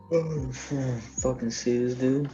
Oh shit, fucking serious, dude.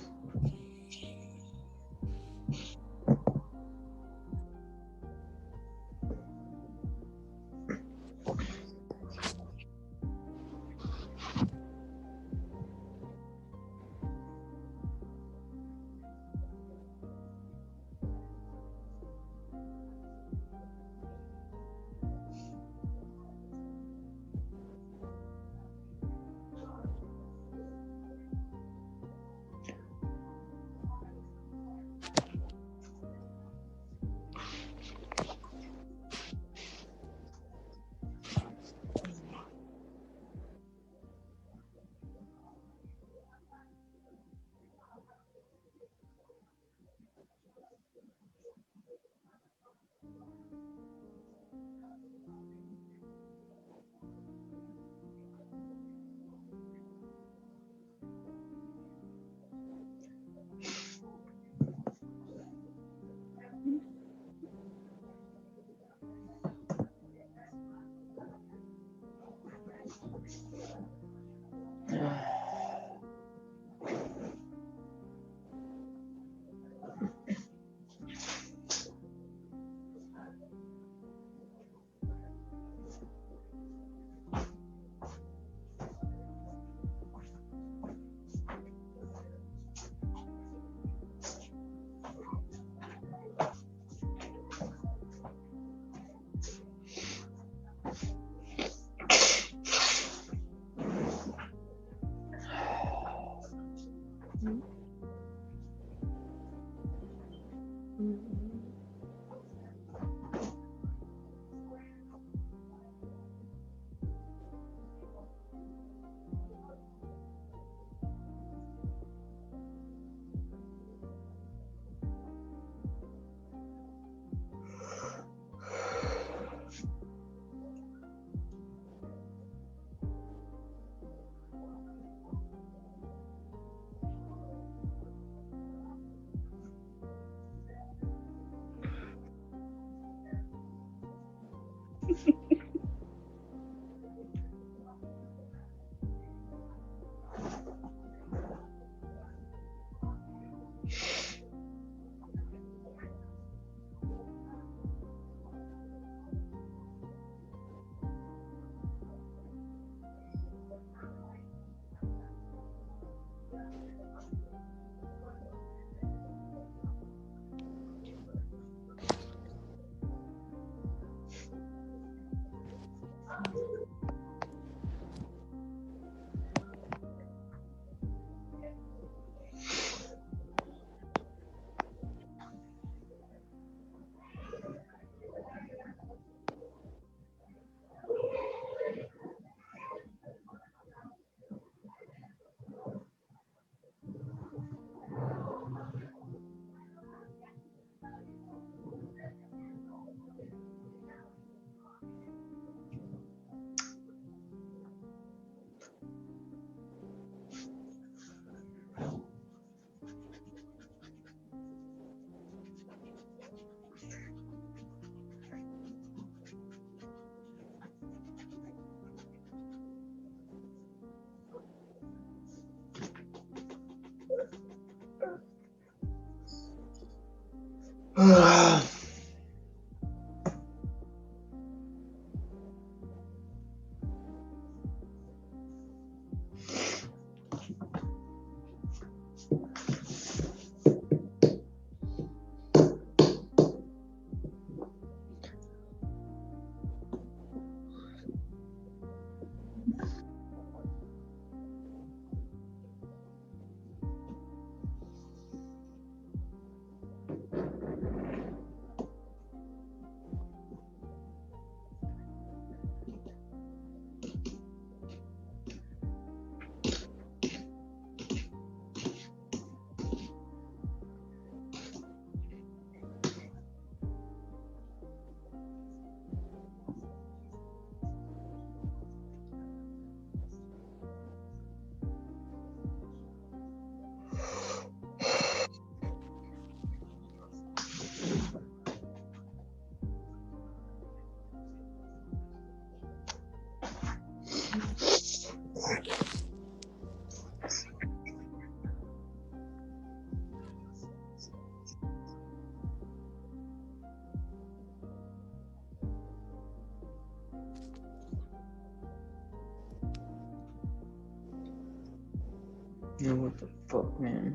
Yeah, what the fuck, man?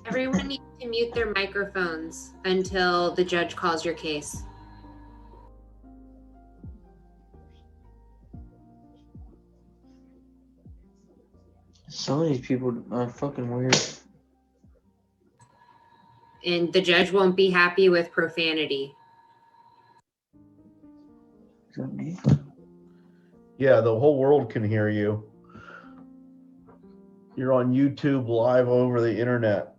Everyone needs to mute their microphones until the judge calls your case. Some of these people are fucking weird. And the judge won't be happy with profanity. Is that me? Yeah, the whole world can hear you. You're on YouTube live over the internet.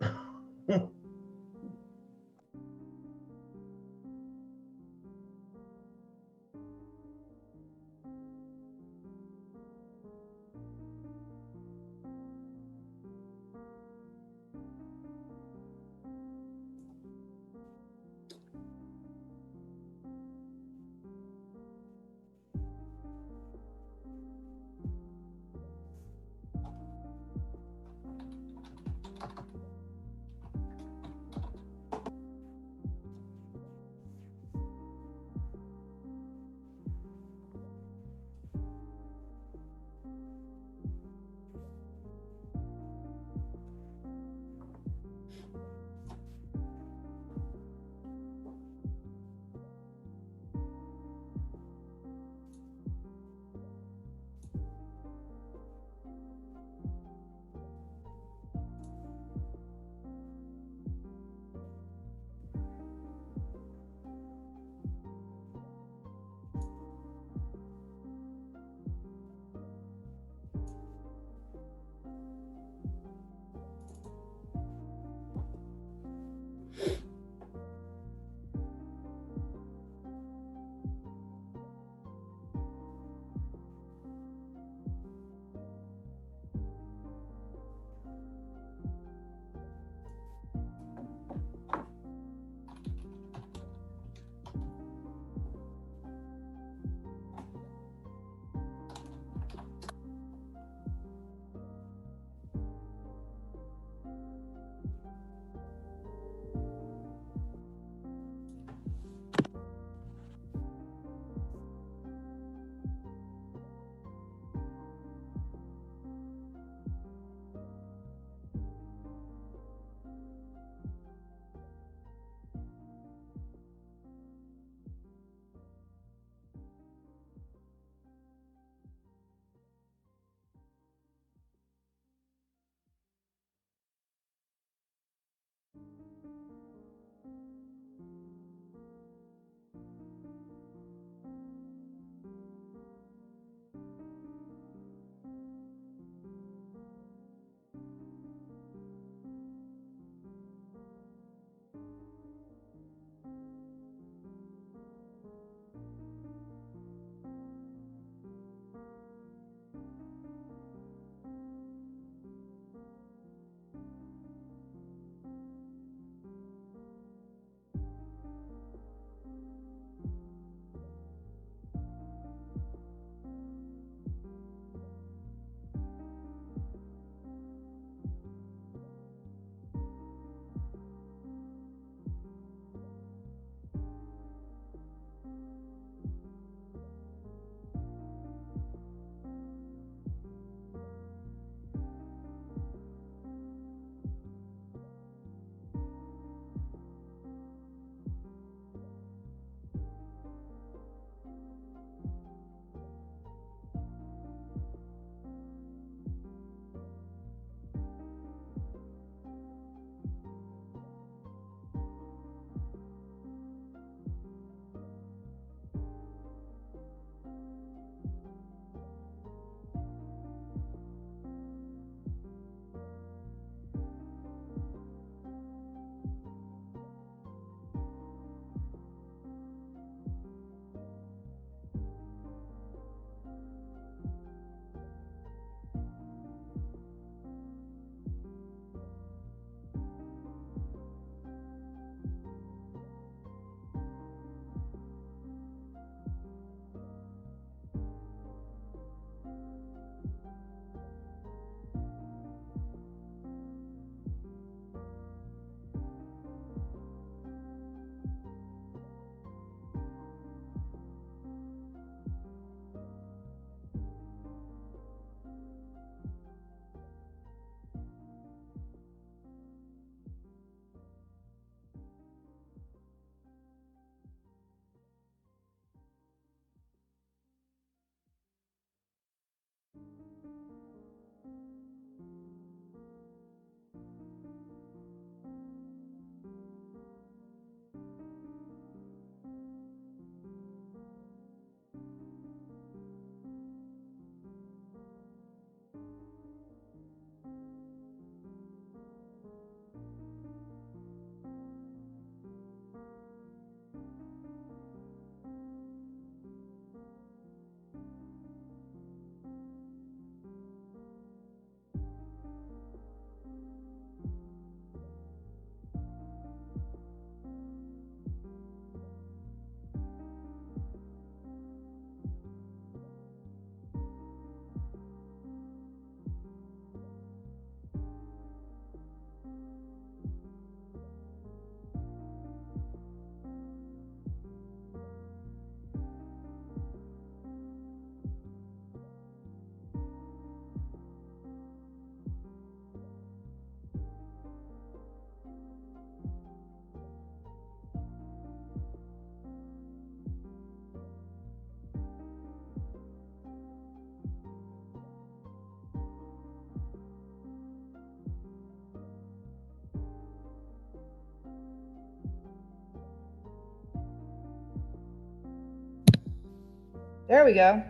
There we go.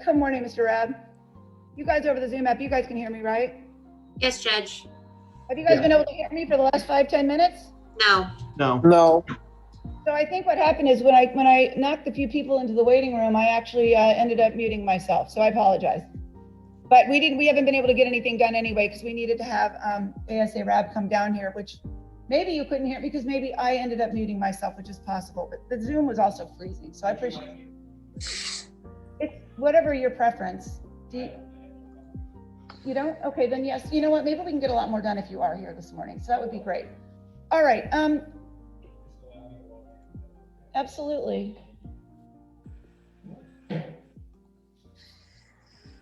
Good morning, Mr. Rab. You guys over the Zoom app, you guys can hear me, right? Yes, Judge. Have you guys been able to hear me for the last 5-10 minutes? No. No. No. So I think what happened is when I knocked a few people into the waiting room, I actually ended up muting myself. So I apologize. But we haven't been able to get anything done anyway, because we needed to have ASA Rab come down here, which maybe you couldn't hear because maybe I ended up muting myself, which is possible. But the Zoom was also freezing, so I appreciate it. It's whatever your preference. You don't? Okay, then yes. You know what? Maybe we can get a lot more done if you are here this morning. So that would be great. All right. Absolutely.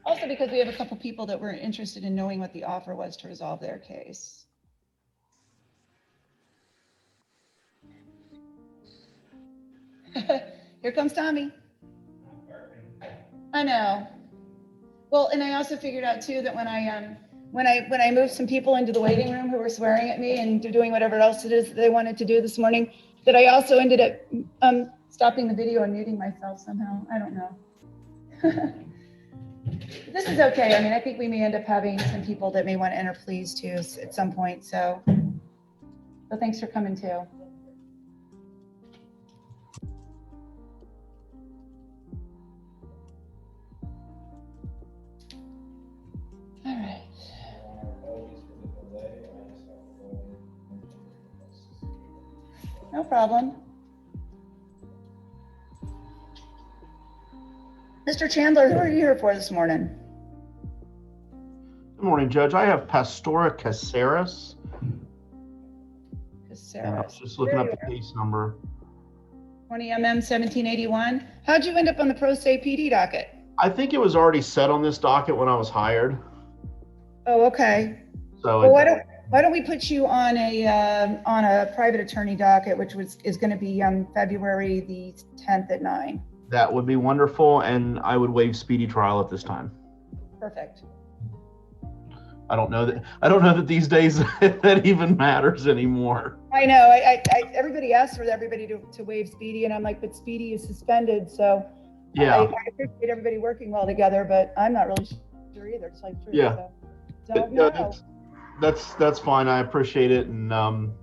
Also, because we have a couple people that were interested in knowing what the offer was to resolve their case. Here comes Tommy. I know. Well, and I also figured out too that when I moved some people into the waiting room who were swearing at me and doing whatever else it is that they wanted to do this morning, that I also ended up stopping the video and muting myself somehow. I don't know. This is okay. I mean, I think we may end up having some people that may want to enter pleas too at some point. So thanks for coming too. All right. No problem. Mr. Chandler, who are you here for this morning? Good morning, Judge. I have Pastora Caceres. And I was just looking up the case number. 20 MM 1781. How'd you end up on the pro se PD docket? I think it was already set on this docket when I was hired. Oh, okay. So well, why don't we put you on a private attorney docket, which is going to be February the 10th at 9. That would be wonderful, and I would waive speedy trial at this time. Perfect. I don't know that these days that even matters anymore. I know. Everybody asks for everybody to waive speedy, and I'm like, but speedy is suspended, so yeah. I appreciate everybody working well together, but I'm not really sure either. It's like true. Yeah. So no. That's fine. I appreciate it, and I'll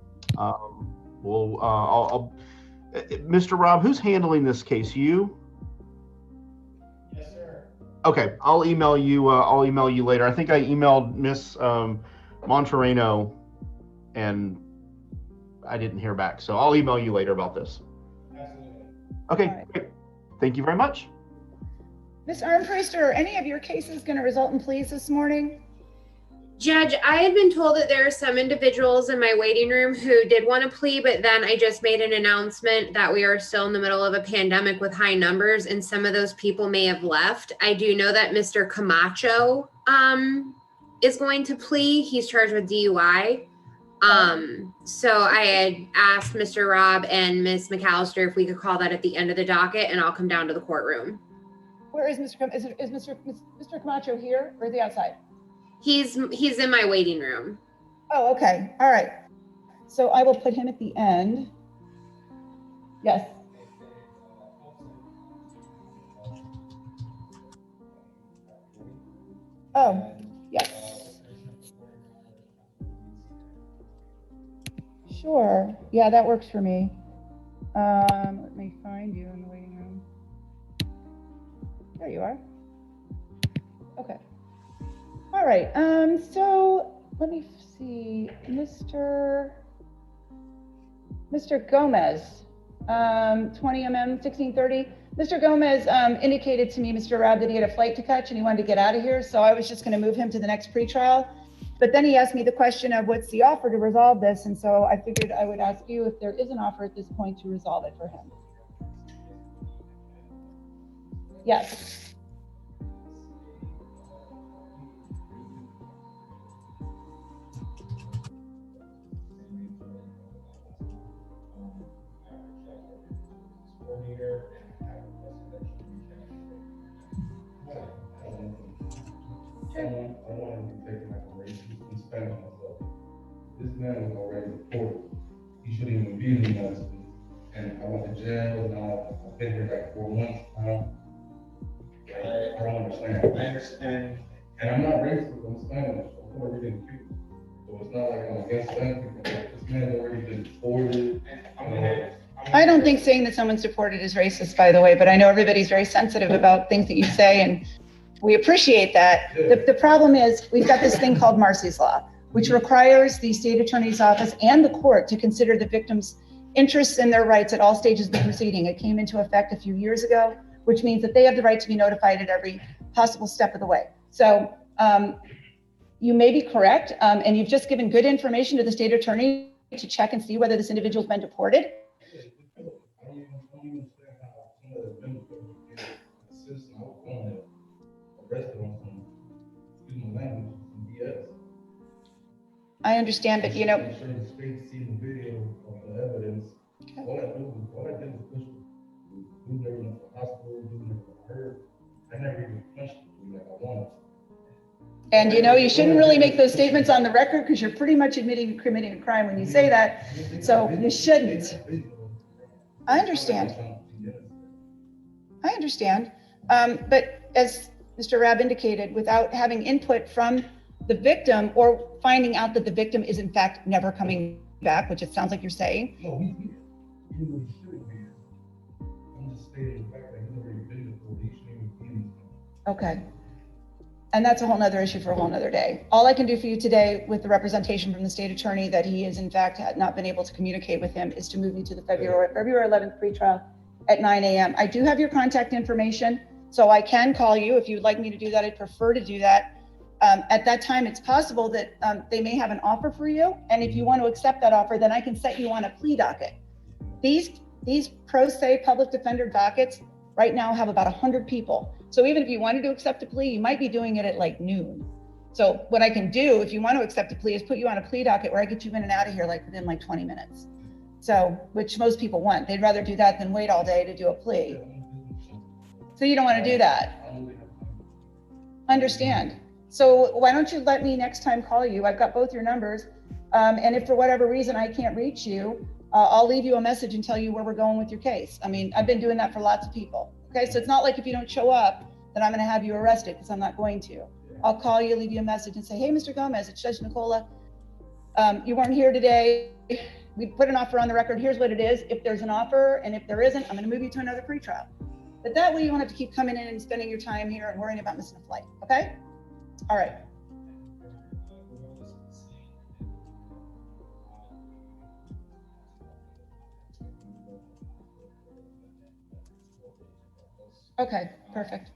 Mr. Rob, who's handling this case? You? Yes, sir. Okay, I'll email you. I'll email you later. I think I emailed Miss Montereno, and I didn't hear back. So I'll email you later about this. Absolutely. Okay, right. Great. Thank you very much. Ms. Armpriest, are any of your cases going to result in pleas this morning? Judge, I had been told that there are some individuals in my waiting room who did want to plea, but then I just made an announcement that we are still in the middle of a pandemic with high numbers, and some of those people may have left. I do know that Mr. Camacho is going to plea. He's charged with DUI. So I had asked Mr. Rob and Ms. McAllister if we could call that at the end of the docket, and I'll come down to the courtroom. Where is Mr. Is Mr. Camacho here, or is he outside? He's in my waiting room. Oh, okay. All right. So I will put him at the end. Yes. Oh, yes. Sure. Yeah, that works for me. Let me find you in the waiting room. There you are. Okay. All right, so let me see, Mr. Gomez, 20 MM 1630. Mr. Gomez indicated to me, Mr. Rab, that he had a flight to catch and he wanted to get out of here, so I was just going to move him to the next pretrial. But then he asked me the question of what's the offer to resolve this, and so I figured I would ask you if there is an offer at this point to resolve it for him. Yes. I don't want him to take like a race and spend on himself. This man was already reported. He shouldn't even be in the United States. and I went to jail, now I've been here like 4 months now. I don't understand. I understand. And I'm not racist, I'm Spanish, I'm Puerto Rican too. So it's not like I'm against them, this man's already been deported. I don't think saying that someone's deported is racist, by the way, but I know everybody's very sensitive about things that you say, and we appreciate that. The problem is we've got this thing called Marcy's Law, which requires the state attorney's office and the court to consider the victim's interests and their rights at all stages of the proceeding. It came into effect a few years ago, which means that they have the right to be notified at every possible step of the way. So you may be correct, and you've just given good information to the state attorney to check and see whether this individual's been deported. I understand, but you know. I'm sure the state seen the video of the evidence. All I did was push the dude never went to the hospital, dude never got hurt. I never even punched the dude like I wanted. And you know, you shouldn't really make those statements on the record because you're pretty much admitting to committing a crime when you say that. So you shouldn't. I understand. I understand. But as Mr. Rabb indicated, without having input from the victim or finding out that the victim is in fact never coming back, which it sounds like you're saying. No, he's here. He really should be here. I'm just stating the fact that he's already been before. He shouldn't even be in this. Okay. And that's a whole nother issue for a whole nother day. All I can do for you today with the representation from the state attorney that he is in fact had not been able to communicate with him is to move you to the February 11th pretrial at 9 a.m. I do have your contact information, so I can call you if you'd like me to do that. I'd prefer to do that. At that time, it's possible that they may have an offer for you. And if you want to accept that offer, then I can set you on a plea docket. These pro se public defender dockets right now have about 100 people. So even if you wanted to accept a plea, you might be doing it at like noon. So what I can do, if you want to accept a plea, is put you on a plea docket where I get you in and out of here like within like 20 minutes. So, which most people want. They'd rather do that than wait all day to do a plea. So you don't want to do that. Understand. So why don't you let me next time call you? I've got both your numbers. And if for whatever reason I can't reach you, I'll leave you a message and tell you where we're going with your case. I mean, I've been doing that for lots of people. Okay, so it's not like if you don't show up, then I'm gonna have you arrested, because I'm not going to. I'll call you, leave you a message and say, hey, Mr. Gomez, it's Judge Nicola. You weren't here today. We put an offer on the record. Here's what it is. If there's an offer, and if there isn't, I'm gonna move you to another pretrial. But that way you won't have to keep coming in and spending your time here and worrying about missing a flight, okay? All right. Okay, perfect.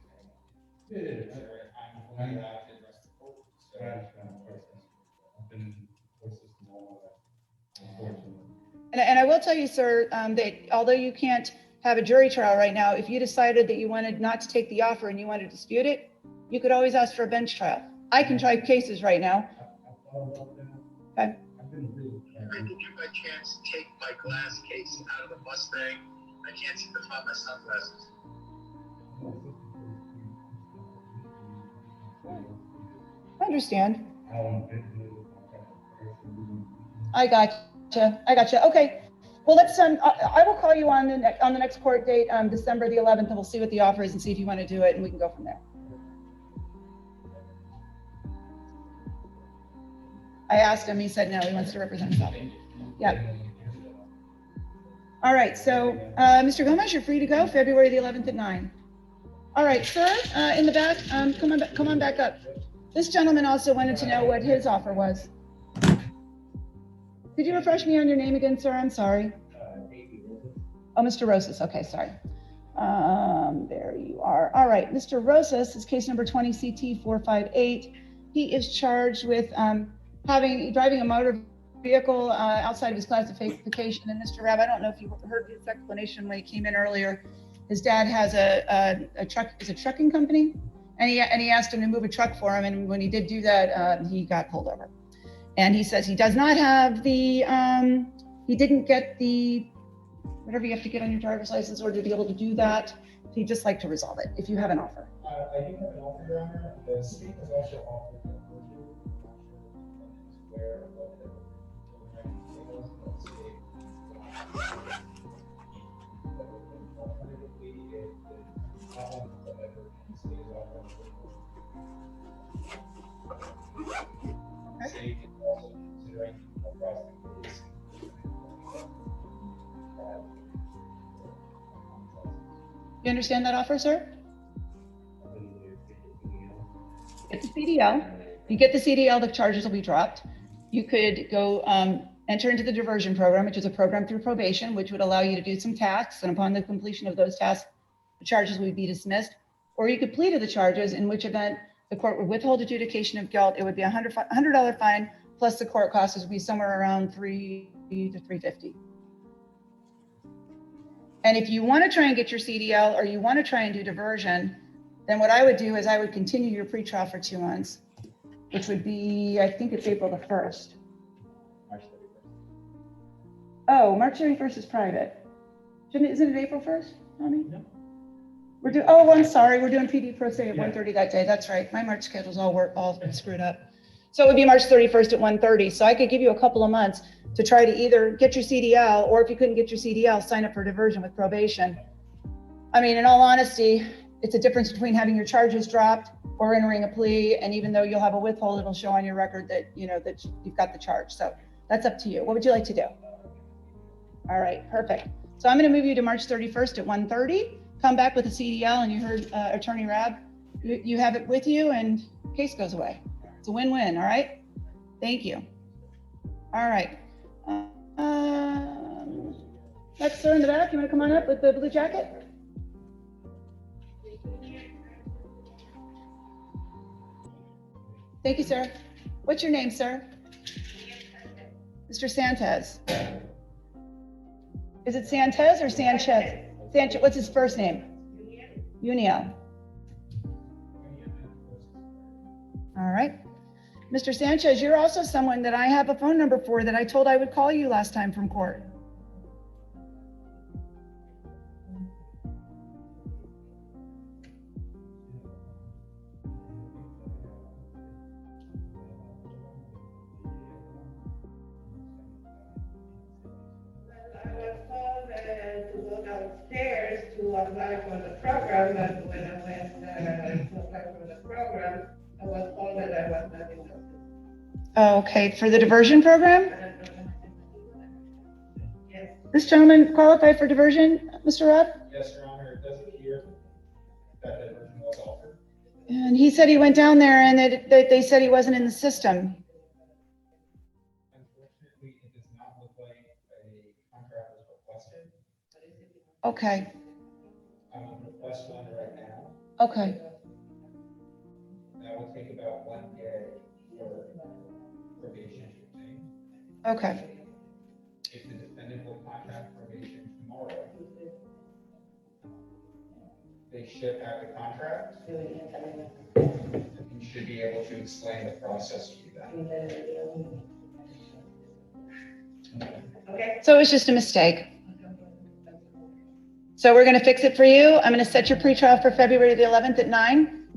And I will tell you, sir, that although you can't have a jury trial right now, if you decided that you wanted not to take the offer and you want to dispute it, you could always ask for a bench trial. I can try cases right now. Okay. I did you by chance take my glass case out of the Mustang? I can't seem to find my sunglasses. I understand. I gotcha. Okay. Well, let's. I will call you on the next court date, December the 11th, and we'll see what the offer is and see if you want to do it, and we can go from there. I asked him. He said no. He wants to represent himself. Yeah. All right. So, Mr. Gomez, you're free to go. February the 11th at 9. All right, sir. In the back. Come on back up. This gentleman also wanted to know what his offer was. Could you refresh me on your name again, sir? I'm sorry. Oh, Mr. Rosas. Okay, sorry. There you are. All right, Mr. Rosas is case number 20 CT 458. He is charged with driving a motor vehicle outside of his classification. And Mr. Rabb, I don't know if you heard his explanation when he came in earlier. His dad has a trucking company, and he asked him to move a truck for him. And when he did do that, he got pulled over. And he says he does not have the, he didn't get the, whatever you have to get on your driver's license in order to be able to do that. He'd just like to resolve it if you have an offer. I do have an offer, Your Honor. The state has also offered a So you can also considering across the case. You understand that offer, sir? Get the CDL. You get the CDL, the charges will be dropped. You could go enter into the diversion program, which is a program through probation, which would allow you to do some tasks. And upon the completion of those tasks, the charges would be dismissed. Or you could plead to the charges, in which event the court would withhold adjudication of guilt. It would be a $100 fine, plus the court costs would be somewhere around $300 to $350. And if you want to try and get your CDL, or you want to try and do diversion, then what I would do is I would continue your pretrial for 2 months, which would be, I think it's April the 1st. March 31st. Oh, March 31st is private. Isn't it April 1st, Tommy? No. Oh, I'm sorry. We're doing PD Pro Se at Yeah. 1:30 that day. That's right. My March schedule's all screwed up. So it would be March 31st at 1:30. So I could give you a couple of months to try to either get your CDL, or if you couldn't get your CDL, sign up for diversion with probation. I mean, in all honesty, it's a difference between having your charges dropped or entering a plea. And even though you'll have a withhold, it'll show on your record that, you know, that you've got the charge. So that's up to you. What would you like to do? All right, perfect. So I'm going to move you to March 31st at 1:30. Come back with a CDL, and you heard Attorney Rab. You have it with you, and case goes away. It's a win-win. All right. Thank you. All right. Next, sir in the back. You want to come on up with the blue jacket? Thank you, sir. What's your name, sir? Mr. Sanchez. Is it Sanchez or Sanchez? Sanchez. What's his first name? Uniel. All right. Mr. Sanchez, you're also someone that I have a phone number for that I told I would call you last time from court. To go downstairs to apply for the program, and when I went to apply for the program, I was told that I was not in the system. Okay, for the diversion program? Yes. This gentleman qualified for diversion, Mr. Rudd? Yes, Your Honor, it does appear that the version was offered. And he said he went down there and that they said he wasn't in the system. Unfortunately, it does not look like a contract was requested. Okay, I'm on request one right now. okay, That will take about 1 day for probation to obtain. okay. If the defendant will contact probation tomorrow, they should have the contract. You should be able to explain the process to them. Okay. So it was just a mistake. So we're going to fix it for you. I'm going to set your pretrial for February the 11th at 9.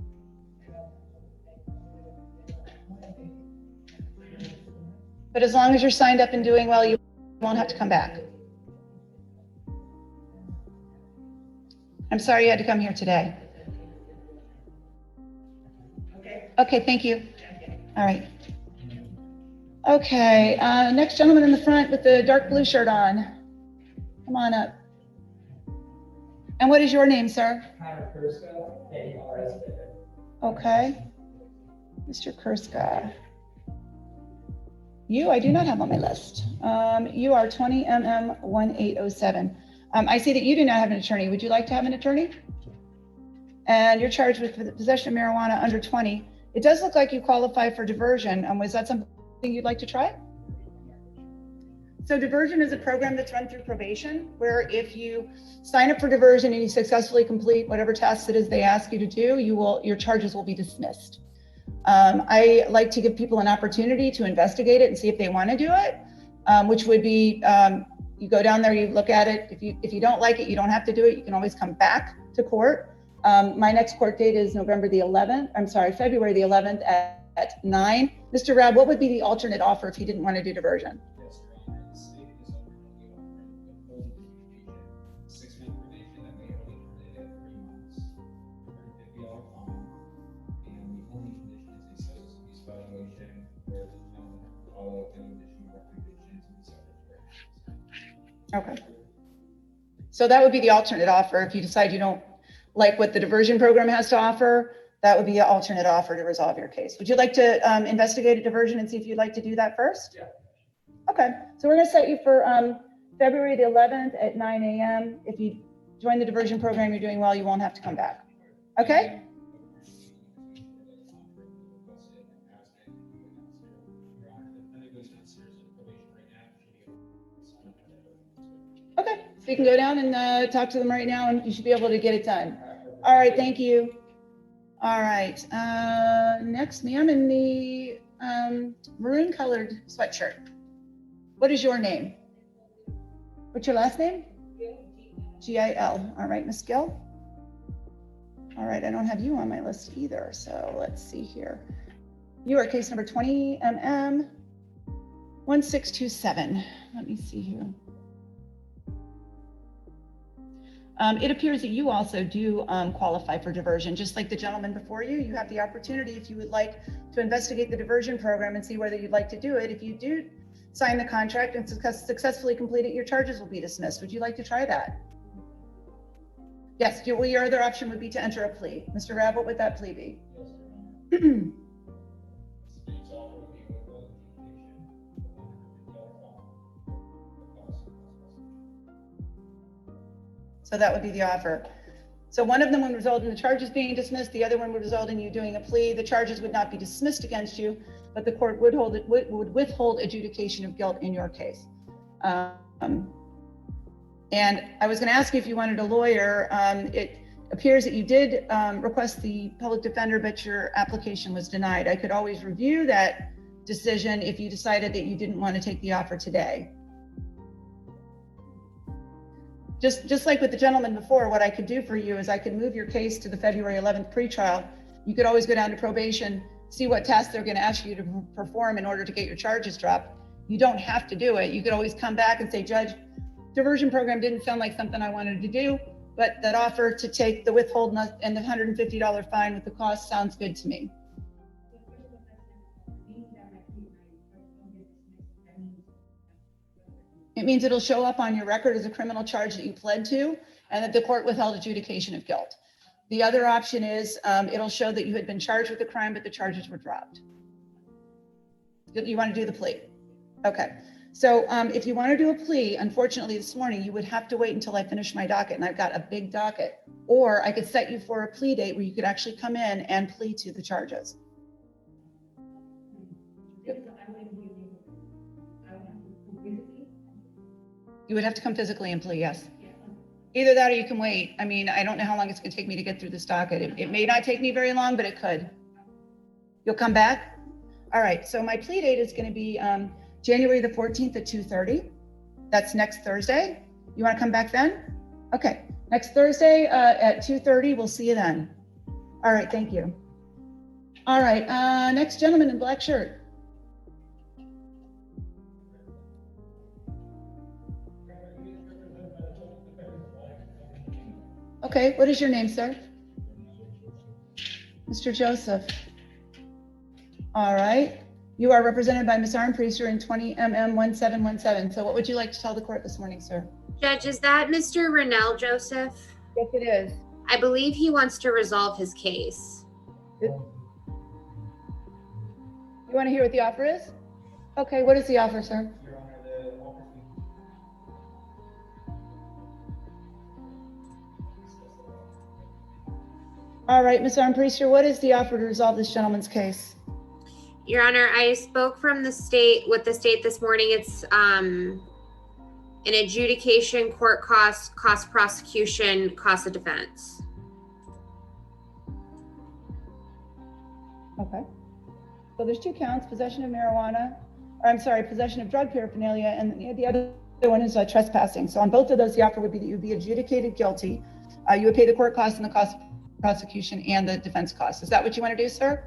But as long as you're signed up and doing well, you won't have to come back. I'm sorry you had to come here today. Okay. Okay, thank you. All right. Okay, next gentleman in the front with the dark blue shirt on. Come on up. And what is your name, sir? Connor Kurska, AROSE. Okay. Mr. Kurska. You, I do not have on my list. You are 20 MM 1807. I see that you do not have an attorney. Would you like to have an attorney? And you're charged with the possession of marijuana under 20. It does look like you qualify for diversion. Was that something you'd like to try? So diversion is a program that's run through probation, where if you sign up for diversion and you successfully complete whatever tasks it is they ask you to do, your charges will be dismissed. I like to give people an opportunity to investigate it and see if they want to do it, which would be, you go down there, you look at it. If you don't like it, you don't have to do it. You can always come back to court. My next court date is February the 11th at 9. Mr. Rab, what would be the alternate offer if you didn't want to do diversion? Yes, Your Honor, the state is offering the full probation, 6-month probation that may only permit at 3 months. develop any additional recommendations in separate directions. Okay. So that would be the alternate offer. If you decide you don't like what the diversion program has to offer, that would be an alternate offer to resolve your case. Would you like to investigate a diversion and see if you'd like to do that first? Yeah. Okay, so we're gonna set you for February the 11th at 9 a.m. If you join the diversion program, you're doing well, you won't have to come back. Okay? Okay, so you can go down and talk to them right now and you should be able to get it done. All right, thank you. All right, next, ma'am, in the maroon colored sweatshirt. What is your name? What's your last name? G-I-L. All right, Miss Gill. All right, I don't have you on my list either, so let's see here. You are case number 20MM 1627. Let me see here. It appears that you also do qualify for diversion. Just like the gentleman before you, you have the opportunity, if you would like to investigate the diversion program and see whether you'd like to do it. If you do sign the contract and successfully complete it, your charges will be dismissed. Would you like to try that? Yes, your other option would be to enter a plea. Mr. Rabb, what would that plea be? Yes, Your Honor. States offer the withholding So that would be the offer. So one of them would result in the charges being dismissed. The other one would result in you doing a plea. The charges would not be dismissed against you, but the court would withhold adjudication of guilt in your case. And I was going to ask you if you wanted a lawyer. It appears that you did request the public defender, but your application was denied. I could always review that decision if you decided that you didn't want to take the offer today. Just like with the gentleman before, what I could do for you is I could move your case to the February 11th pretrial. You could always go down to probation, see what tasks they're going to ask you to perform in order to get your charges dropped. You don't have to do it. You could always come back and say, Judge, diversion program didn't sound like something I wanted to do, but that offer to take the withhold and the $150 fine with the cost sounds good to me. It means it'll show up on your record as a criminal charge that you pled to, and that the court withheld adjudication of guilt. The other option is it'll show that you had been charged with a crime, but the charges were dropped. You want to do the plea? Okay. So if you want to do a plea, unfortunately this morning, you would have to wait until I finish my docket, and I've got a big docket. Or I could set you for a plea date where you could actually come in and plea to the charges. You would have to come physically and plea, yes. Either that or you can wait. I mean, I don't know how long it's going to take me to get through this docket. It may not take me very long, but it could. You'll come back? All right, so my plea date is going to be January the 14th at 2:30. That's next Thursday. You want to come back then? Okay, next Thursday at 2:30, we'll see you then. All right, thank you. All right, next gentleman in black shirt. Okay, what is your name, sir? Mr. Joseph. All right. You are represented by Ms. Armpriester in 20MM 1717. So what would you like to tell the court this morning, sir? Judge, is that Mr. Rennell Joseph? Yes, it is. I believe he wants to resolve his case. You want to hear what the offer is? Okay, what is the offer, sir? Your Honor, the offer. All right, Ms. Armpriester, what is the offer to resolve this gentleman's case? Your Honor, I spoke with the state this morning. It's an adjudication, court cost prosecution, cost of defense. Okay. So there's two counts, possession of marijuana, or I'm sorry, possession of drug paraphernalia, and the other one is trespassing. So on both of those, the offer would be that you would be adjudicated guilty. You would pay the court costs and the cost of prosecution and the defense costs. Is that what you want to do, sir?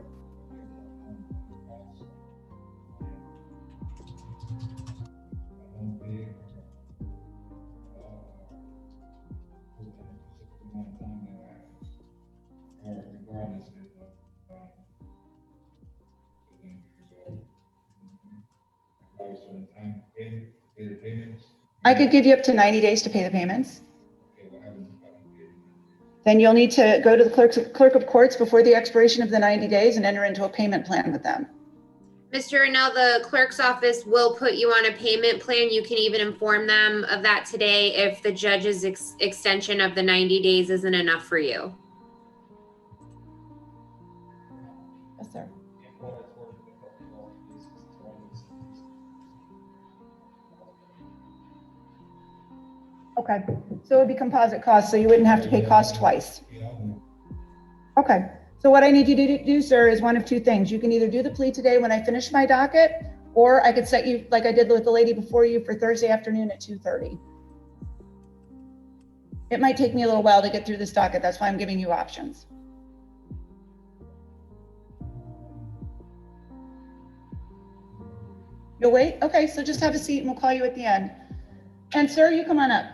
I could give you up to 90 days to pay the payments. Okay, what happens if I don't pay it? Then you'll need to go to the clerk of courts before the expiration of the 90 days and enter into a payment plan with them. Mr. Rennell, the clerk's office will put you on a payment plan. You can even inform them of that today if the judge's extension of the 90 days isn't enough for you. Yes, sir. And what it's worth of the couple of cases, it's always- Okay, so it would be composite costs, so you wouldn't have to pay costs twice. Yeah, I'm- Okay, so what I need you to do, sir, is one of two things. You can either do the plea today when I finish my docket, or I could set you, like I did with the lady before you, for Thursday afternoon at 2:30. It might take me a little while to get through this docket. That's why I'm giving you options. You'll wait? Okay, so just have a seat and we'll call you at the end. And sir, you come on up.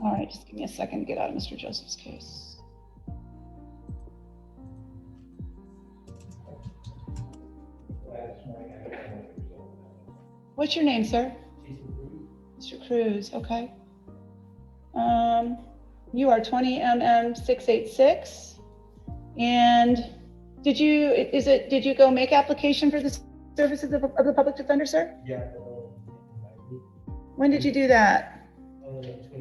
All right, just give me a second to get out of Mr. Joseph's case. What's your name, sir? Mr. Cruz, okay. You are 20MM686. And did you go make application for the services of the public defender, sir? Yeah. When did you do that? 20 minutes ago.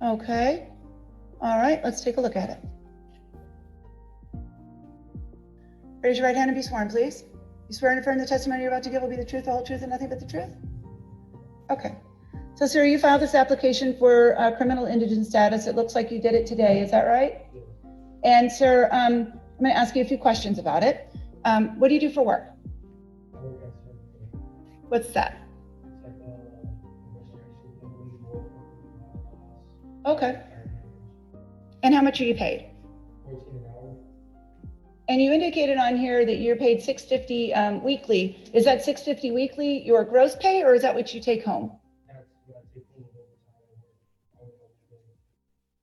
Okay. All right, let's take a look at it. Raise your right hand and be sworn, please. You swear and affirm the testimony you're about to give will be the truth, the whole truth, and nothing but the truth? Okay. So, sir, you filed this application for criminal indigent status. It looks like you did it today. Is that right? Yeah. And, sir, I'm going to ask you a few questions about it. What do you do for work? I work at Circle. What's that? It's like a restoration company, more Okay. And how much are you paid? 14 an hour. And you indicated on here that you're paid $650 weekly. Is that $650 weekly your gross pay, or is that what you take home? That's what I take home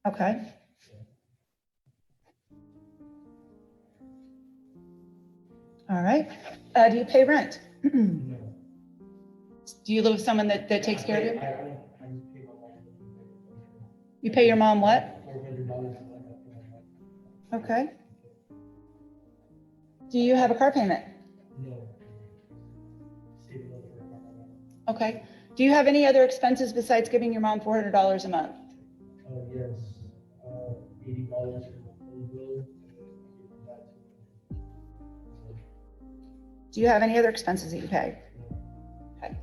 overtime. Okay. All right. Do you pay rent? No. Do you live with someone that takes care of you? I just pay my mom. You pay your mom what? $400. Okay. Do you have a car payment? No. Save it up for my mom. Okay. Do you have any other expenses besides giving your mom $400 a month? Yes. $80 for my phone bill. And I give her that. Do you have any other expenses that you pay? Okay.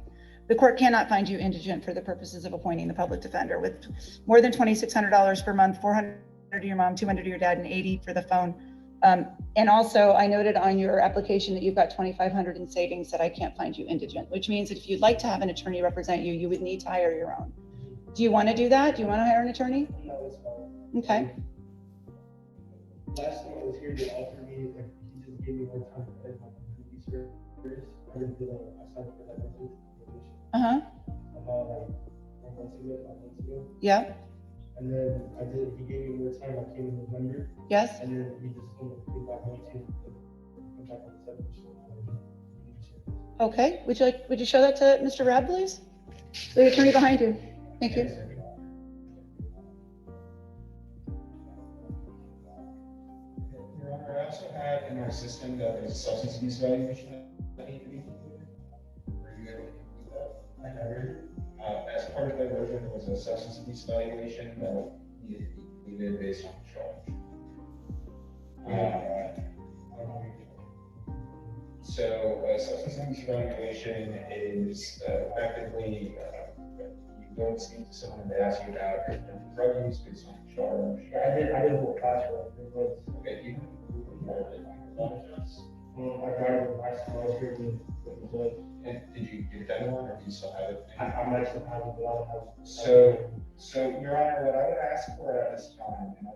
The court cannot find you indigent for the purposes of appointing the public defender with more than $2,600 per month, $400 to your mom, $200 to your dad, and $80 for the phone. And also, I noted on your application that you've got $2,500 in savings, that I can't find you indigent, which means that if you'd like to have an attorney represent you, you would need to hire your own. Do you want to do that? Do you want to hire an attorney? No, it's fine. Okay. Last time I was here, they offered me, like, he just gave me more time to edit my community service. I didn't feel like I signed for that message. Uh-huh. About like 4 months ago, 5 months ago. Yeah. And then he gave me more time, I came in November. Yes. And then he just told me to get back on to come back on the 7th. Okay. Would you show that to Mr. Rab, please? The attorney behind you. Thank you. Your Honor, I also have in our system that there's a substance abuse evaluation that needs to be completed. Were you able to complete that? I never. As part of that version, there was a substance abuse evaluation that needed to be completed based on the charge. So a substance abuse evaluation is effectively you go and speak to someone and they ask you about drug use based on the charge. I did a whole class for it. It was, Okay, you can I got it last time I was here with the judge. And did you get that one, or do you still have it? I might still have it, but I don't have it. So, Your Honor, what I would ask for at this time, and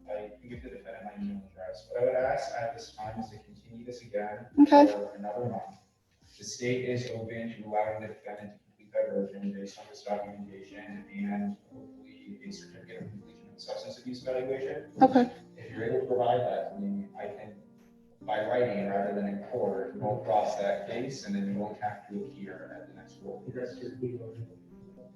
I can give the defendant my email address, what I would ask at this time is to continue this again Okay. for another month. The state is open to allowing the defendant to complete that version based on this documentation and hopefully a certificate of completion of the substance abuse evaluation. Okay. If you're able to provide that to me, I can by writing rather than in court, go across that case, and then you won't have to appear at the next court.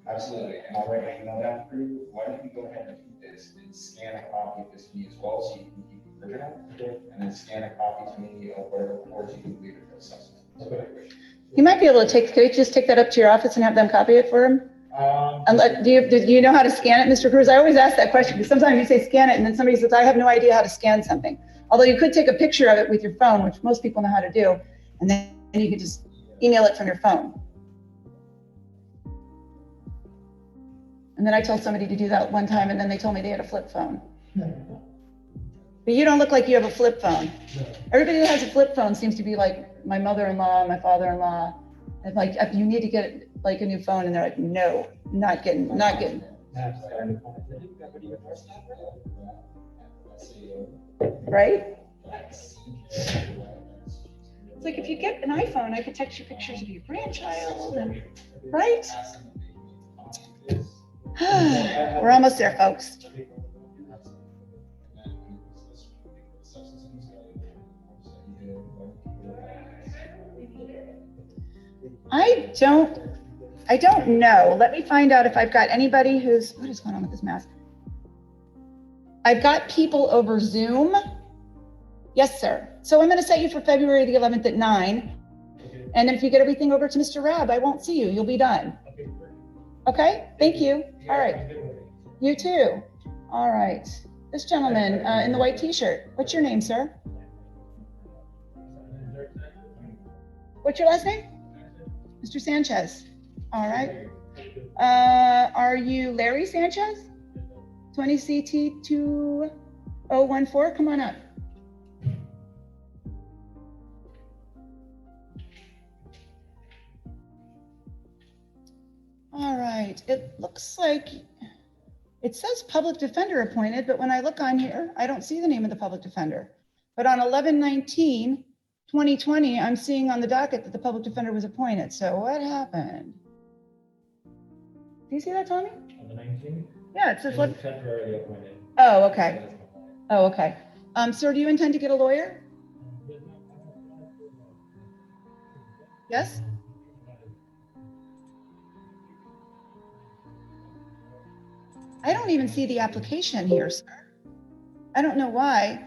Absolutely, and I'll write my email down for you. Why don't you go ahead and keep this and scan a copy of this to me as well, so you can keep the original, and then scan a copy to me of whatever courts you can leave it for the substance. That's what I wish. You might be able to could you just take that up to your office and have them copy it for him? Do you know how to scan it, Mr. Cruz? I always ask that question because sometimes you say scan it and then somebody says, I have no idea how to scan something. Although you could take a picture of it with your phone, which most people know how to do, and then you could just email it from your phone. And then I told somebody to do that one time and then they told me they had a flip phone. But you don't look like you have a flip phone. Everybody that has a flip phone seems to be like my mother-in-law, my father-in-law. And like, you need to get like a new phone, and they're like, no, not getting. Right? It's like if you get an iPhone, I could text you pictures of your grandchild, and, right? We're almost there, folks. I don't know. Let me find out if I've got anybody who's, what is going on with this mask? I've got people over Zoom. Yes, sir. So I'm going to set you for February the 11th at 9. And then if you get everything over to Mr. Rabb, I won't see you. You'll be done. Okay, thank you. All right. You too. All right. This gentleman in the white t-shirt. What's your name, sir? What's your last name? Mr. Sanchez. All right. Are you Larry Sanchez? 20CT2014. Come on up. All right. It looks like it says public defender appointed, but when I look on here, I don't see the name of the public defender. But on 11/19/2020, I'm seeing on the docket that the public defender was appointed. So what happened? Do you see that, Tommy? On the 19th? Yeah, it says It was temporarily appointed. Oh, okay. Oh, okay. Sir, do you intend to get a lawyer? Yes? I don't even see the application here, sir. I don't know why.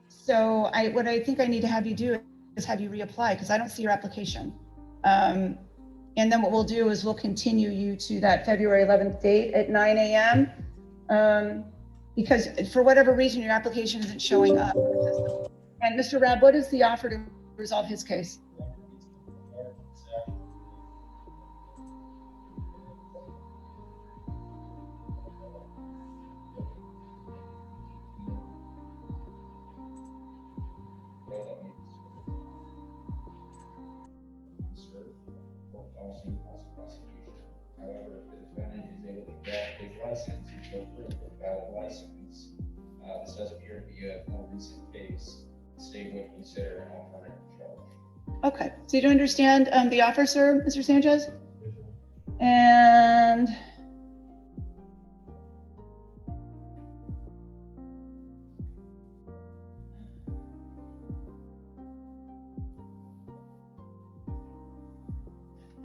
So what I think I need to have you do is have you reapply because I don't see your application. And then what we'll do is we'll continue you to that February 11th date at 9 a.m. Because for whatever reason, your application isn't showing up. And Mr. Rabb, what is the offer to resolve his case? However, if the defendant is able to get his license and show proof of valid license, this does appear to be a more recent case. The state would consider an alternative charge. Okay, so you do understand the offer, sir, Mr. Sanchez? And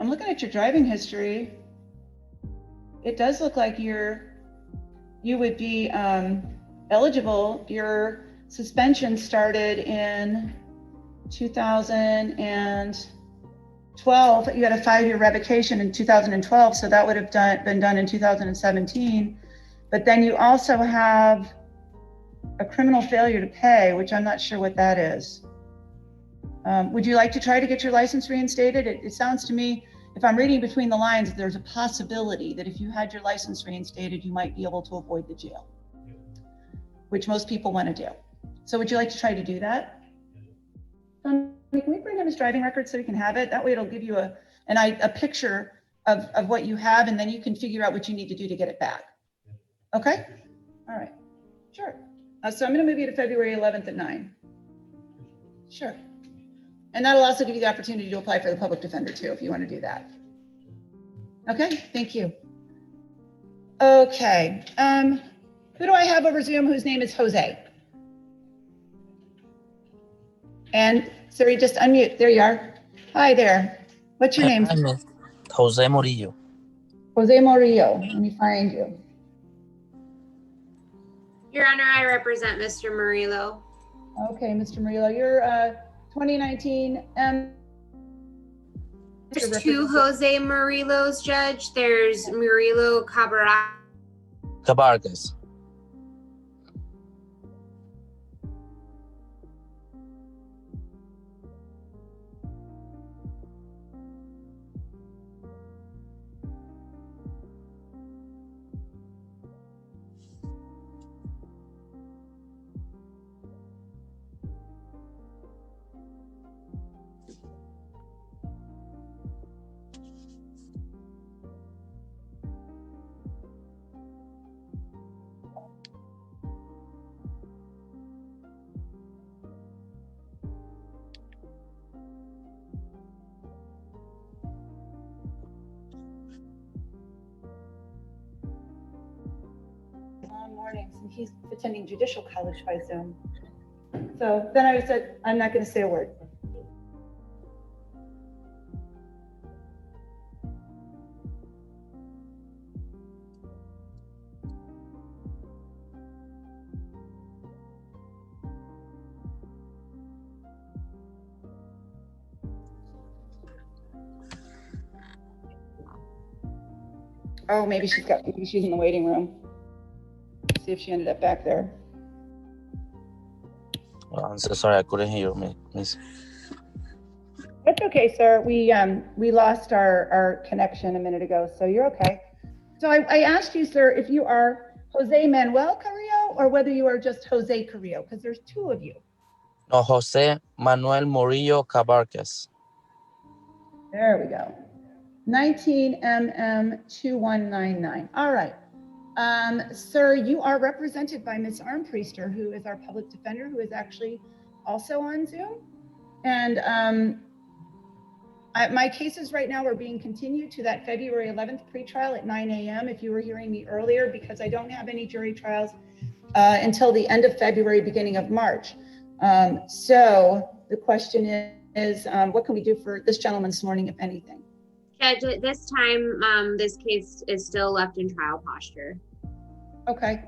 I'm looking at your driving history. It does look like you would be eligible. Your suspension started in 2012. You had a 5-year revocation in 2012, so that would have been done in 2017. But then you also have a criminal failure to pay, which I'm not sure what that is. Would you like to try to get your license reinstated? It sounds to me, if I'm reading between the lines, there's a possibility that if you had your license reinstated, you might be able to avoid the jail, which most people want to do. So would you like to try to do that? Can we bring him his driving record so we can have it? That way it'll give you a picture of what you have, and then you can figure out what you need to do to get it back. Okay? All right. Sure. So I'm going to move you to February 11th at 9. Sure. And that'll also give you the opportunity to apply for the public defender too, if you want to do that. Okay, thank you. Okay, who do I have over Zoom whose name is Jose? And sir, you just unmute. There you are. Hi there. What's your name? Hi, Miss. Jose Murillo. Jose Murillo. Let me find you. Your Honor, I represent Mr. Murillo. Okay, Mr. Murillo, you're 2019 There's two Jose Murillos, Judge. There's Murillo Cabargas. long mornings, and he's attending judicial college by Zoom. So then I said, I'm not going to say a word. Oh, maybe she's in the waiting room. See if she ended up back there. Well, I'm so sorry I couldn't hear you, Miss. That's okay, sir. We lost our connection a minute ago, so you're okay. So I asked you, sir, if you are Jose Manuel Carrillo or whether you are just Jose Carrillo, because there's two of you. No, Jose Manuel Murillo Cabargas. There we go. 19MM2199. All right. Sir, you are represented by Ms. Armpriester, who is our public defender, who is actually also on Zoom. And my cases right now are being continued to that February 11th pretrial at 9 a.m. if you were hearing me earlier, because I don't have any jury trials until the end of February, beginning of March. So the question is, what can we do for this gentleman this morning, if anything? Judge, at this time, this case is still left in trial posture. Okay.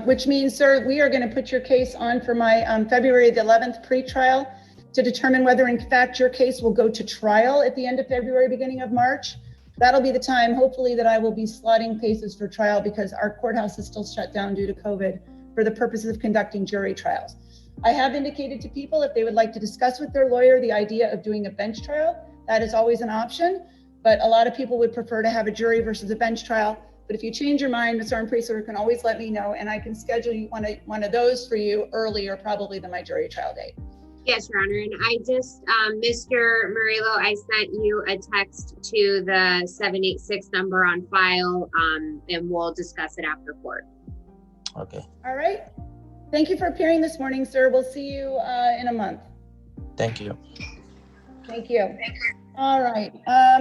Which means, sir, we are going to put your case on for my February the 11th pretrial to determine whether, in fact, your case will go to trial at the end of February, beginning of March. That'll be the time, hopefully, that I will be slotting cases for trial because our courthouse is still shut down due to COVID for the purposes of conducting jury trials. I have indicated to people if they would like to discuss with their lawyer the idea of doing a bench trial. That is always an option, but a lot of people would prefer to have a jury versus a bench trial. But if you change your mind, Ms. Armpriester can always let me know, and I can schedule you one of those for you earlier, probably than my jury trial date. Yes, Your Honor. And I just, Mr. Murillo, I sent you a text to the 786 number on file, and we'll discuss it after court. Okay. All right. Thank you for appearing this morning, sir. We'll see you in a month. Thank you. Thank you. All right.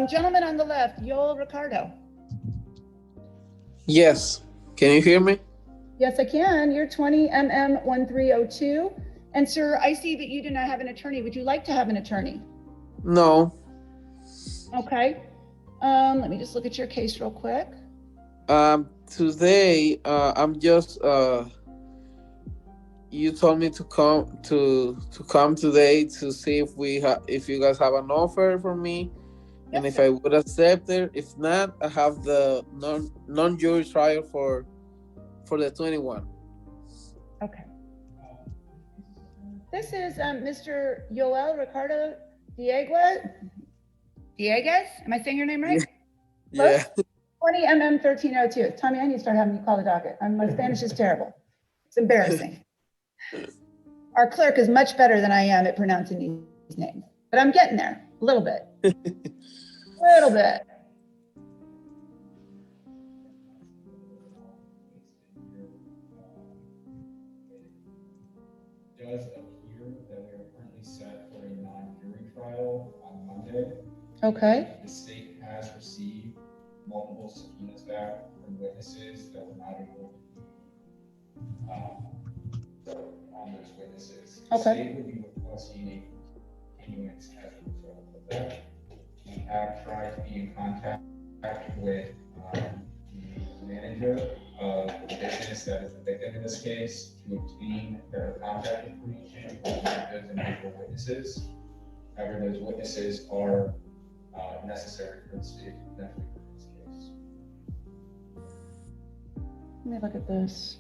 Gentleman on the left, Yoel Ricardo. Yes. Can you hear me? Yes, I can. You're 20MM1302. And sir, I see that you do not have an attorney. Would you like to have an attorney? No. Okay. Let me just look at your case real quick. Today, I'm just you told me to come today to see if you guys have an offer for me, and if I would accept it. If not, I have the non-jury trial for the 21. Okay. This is Mr. Yoel Ricardo Dieguez. Am I saying your name right? Yeah. 20MM1302. Tommy, I need to start having you call the docket. My Spanish is terrible. It's embarrassing. Our clerk is much better than I am at pronouncing these names, but I'm getting there a little bit. Little bit. It does appear that we are currently set for a non-jury trial on Monday. Okay. The state has received multiple subpoenas back from witnesses that were not able to be on those witnesses. The Okay. state would be requesting a continuance as a result of that. We have tried to be in contact with the manager of the business that is the victim in this case to obtain their contact information for those individual witnesses. However, those witnesses are necessary for the state for this case. Let me look at this.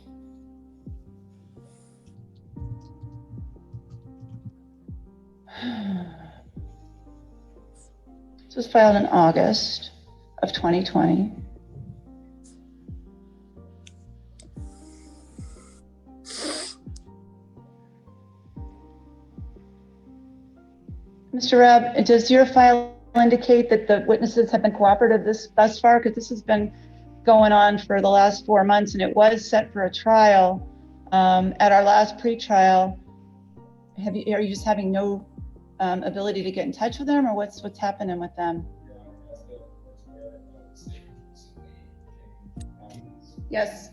This was filed in August of 2020. Mr. Rabb, does your file indicate that the witnesses have been cooperative thus far? Because this has been going on for the last 4 months, and it was set for a trial at our last pretrial. Are you just having no ability to get in touch with them, or what's happening with them? Yes.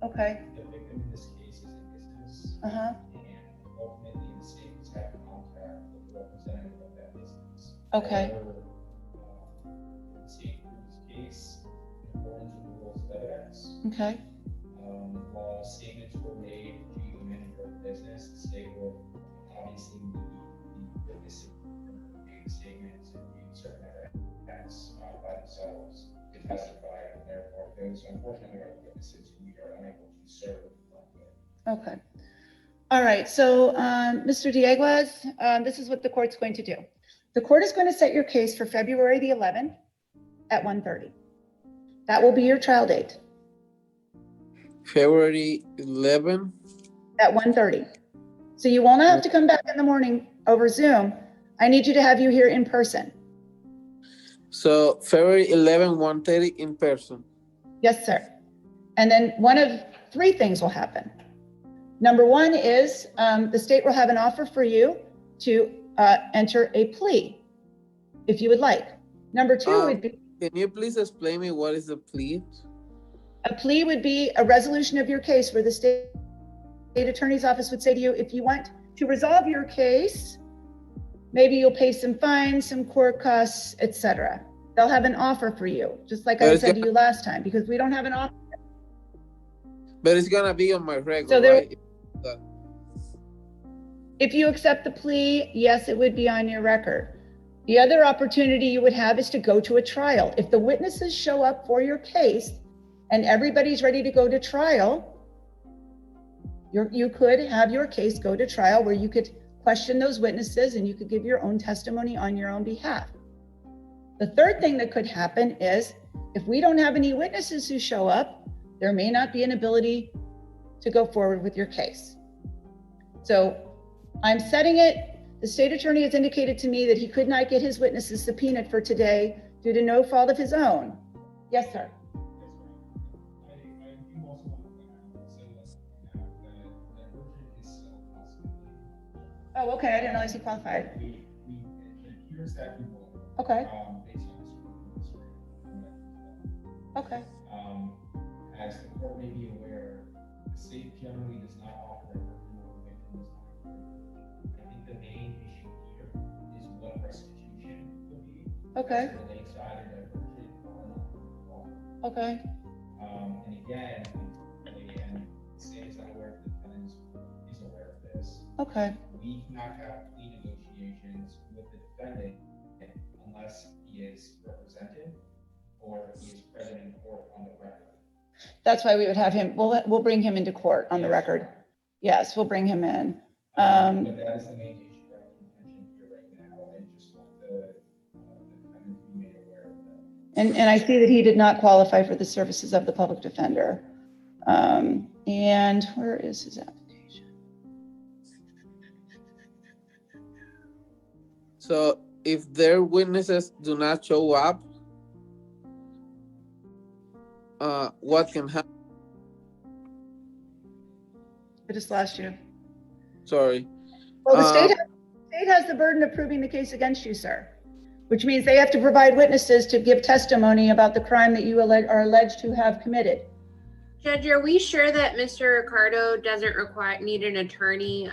Okay. The victim in this case is a business. Uh-huh. And ultimately the state has had contact with the representative of that business. Okay. However, the state proves case in accordance with the rules of evidence. Okay. While statements were made to the manager of the business, the state will obviously need the witness to make statements and view certain evidence by themselves to testify, and therefore those unfortunately are witnesses who we are unable to serve. Okay. All right. So, Mr. Dieguez, this is what the court's going to do. The court is going to set your case for February the 11th at 1:30. That will be your trial date. February 11. At 1:30. So you won't have to come back in the morning over Zoom. I need you to have you here in person. So February 11, 1:30 in person. Yes, sir. And then one of three things will happen. Number one is the state will have an offer for you to enter a plea, if you would like. Number two would be. Can you please explain me what is a plea? A plea would be a resolution of your case where the state attorney's office would say to you, if you want to resolve your case, maybe you'll pay some fines, some court costs, etc. They'll have an offer for you, just like I said to you last time, because we don't have an offer. But it's gonna be on my record, so there, right? If you accept the plea, yes, it would be on your record. The other opportunity you would have is to go to a trial. If the witnesses show up for your case and everybody's ready to go to trial, you could have your case go to trial where you could question those witnesses and you could give your own testimony on your own behalf. The third thing that could happen is if we don't have any witnesses who show up, there may not be an ability to go forward with your case. So I'm setting it. The state attorney has indicated to me that he could not get his witnesses subpoenaed for today due to no fault of his own. Yes, sir. Oh, okay. I didn't realize he qualified. Okay. Okay. As the court may be aware, the state generally does not offer victims. I think the main issue here is what restitution would be. Okay. As it relates to either diversion or not. Okay. And again, the state is not aware of the defendant is aware of this. Okay. We cannot have plea negotiations with the defendant unless he is represented or he is present in court on the record. That's why we would have him. We'll bring him into court on the record. Yes, we'll bring him in. But that is the main issue that I can mention here right now. I just want the defendant to be made aware of that. And I see that he did not qualify for the services of the public defender. And where is his application? So if their witnesses do not show up, what can happen? I just lost you. Sorry. Well, the state has the burden of proving the case against you, sir, which means they have to provide witnesses to give testimony about the crime that you are alleged to have committed. Judge, are we sure that Mr. Ricardo doesn't need an attorney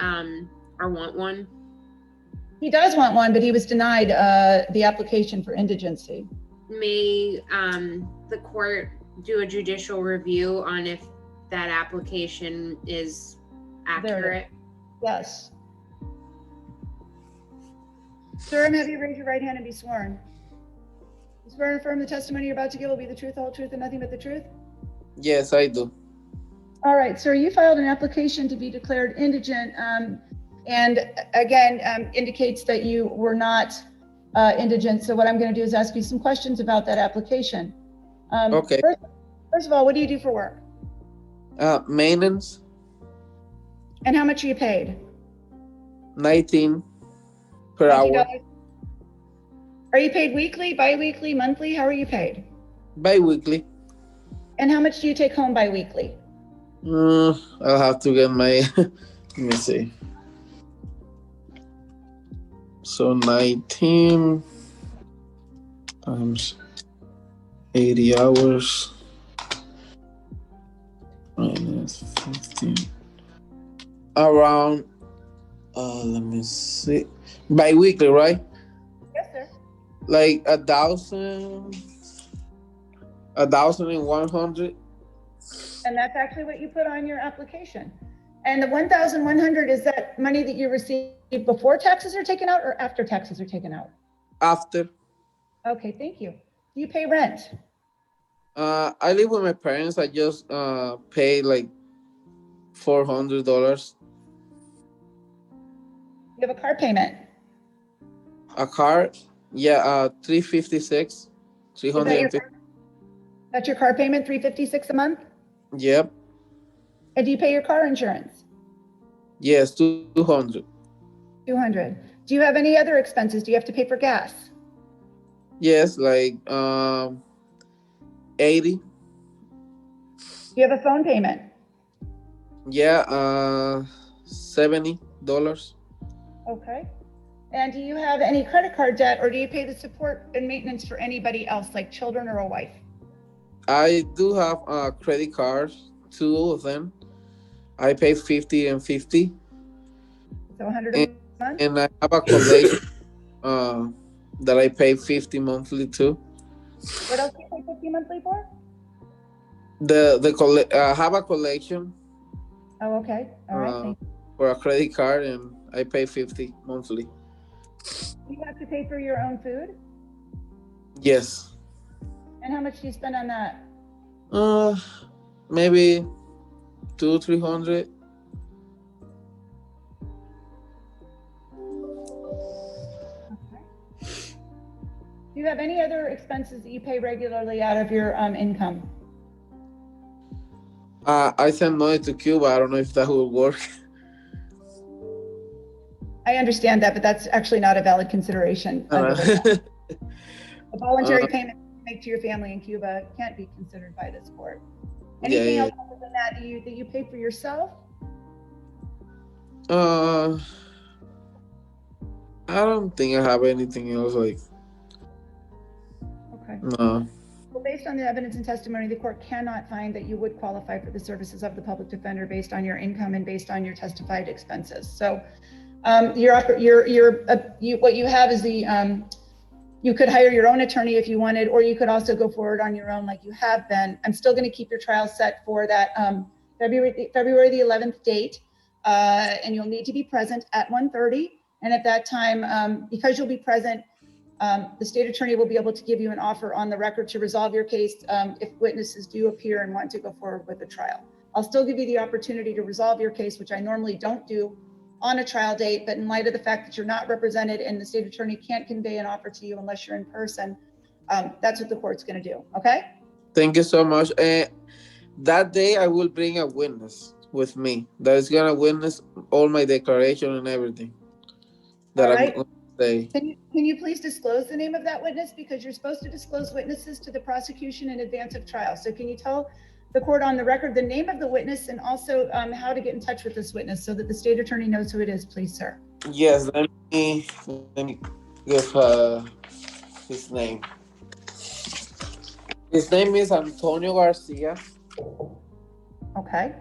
or want one? He does want one, but he was denied the application for indigency. May the court do a judicial review on if that application is accurate? Yes. Sir, I'm happy to raise your right hand and be sworn. You swear and affirm the testimony you're about to give will be the truth, the whole truth, and nothing but the truth? Yes, I do. All right, sir, you filed an application to be declared indigent, and again, indicates that you were not indigent. So what I'm going to do is ask you some questions about that application. Okay. First of all, what do you do for work? Maintenance, And how much are you paid? 19 per $19. hour. Are you paid weekly, bi-weekly, monthly? How are you paid? Bi-weekly. And how much do you take home bi-weekly? I'll have to get my, let me see. So 19 times 80 hours minus 15. Around, let me see. Bi-weekly, right? Yes, sir. Like 1,100. And that's actually what you put on your application. And the 1,100, is that money that you received before taxes are taken out or after taxes are taken out? After. Okay, thank you. Do you pay rent? I live with my parents. I just pay like $400. You have a car payment? A car? Yeah, 356. 350. That's your car payment, $356 a month? Yep. And do you pay your car insurance? Yes, 200. 200. Do you have any other expenses? Do you have to pay for gas? Yes, like 80. Do you have a phone payment? Yeah, $70. Okay. And do you have any credit card debt, or do you pay the support and maintenance for anybody else, like children or a wife? I do have credit cards, 2 of them. I pay 50 and 50. So 100 a month? And I have a collection that I pay 50 monthly too. What else do you pay 50 monthly for? I have a collection. Oh, okay. All right. Thank you. For a credit card, and I pay 50 monthly. Do you have to pay for your own food? Yes. And how much do you spend on that? Maybe 200-300. Okay. Do you have any other expenses that you pay regularly out of your income? I send money to Cuba. I don't know if that will work. I understand that, but that's actually not a valid consideration. A voluntary payment you make to your family in Cuba can't be considered by this court. Anything else other than that that you pay for yourself? I don't think I have anything else like. Okay. No. Well, based on the evidence and testimony, the court cannot find that you would qualify for the services of the public defender based on your income and based on your testified expenses. So, what you have is you could hire your own attorney if you wanted, or you could also go forward on your own like you have been. I'm still going to keep your trial set for that February the 11th date, and you'll need to be present at 1:30. And at that time, because you'll be present, the state attorney will be able to give you an offer on the record to resolve your case if witnesses do appear and want to go forward with the trial. I'll still give you the opportunity to resolve your case, which I normally don't do on a trial date, but in light of the fact that you're not represented and the state attorney can't convey an offer to you unless you're in person, that's what the court's going to do. Okay? Thank you so much. That day I will bring a witness with me that is going to witness all my declaration and everything that All right. I'm going to say. Can you please disclose the name of that witness? Because you're supposed to disclose witnesses to the prosecution in advance of trial. So can you tell the court on the record the name of the witness and also how to get in touch with this witness so that the state attorney knows who it is, please, sir? Yes, let me give his name. His name is Antonio Garcia. Okay.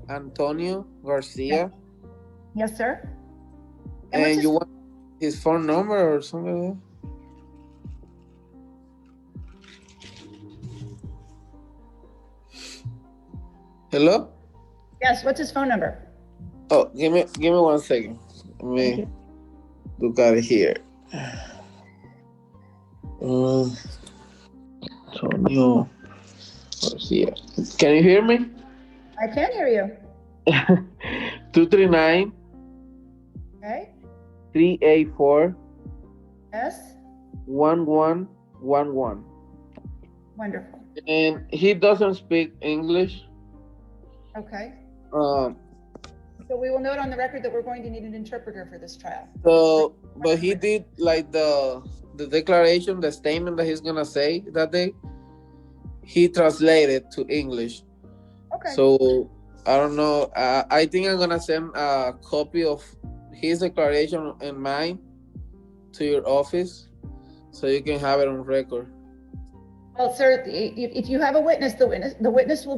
Antonio Garcia. Yes, sir. what's And his- you want his phone number or something like that? Hello? Yes, what's his phone number? Oh, give me 1 second. Let Thank me you. look at it here. Antonio Garcia. Can you hear me? I can hear you. 239 Okay. 384 Yes. 1111. Wonderful. And he doesn't speak English. Okay. Um, So we will note on the record that we're going to need an interpreter for this trial. so, but he did like the declaration, the statement that he's gonna say that day. He translated to English. Okay. So I don't know. I think I'm gonna send a copy of his declaration and mine to your office, so you can have it on record. Well, sir, if you have a witness, the witness will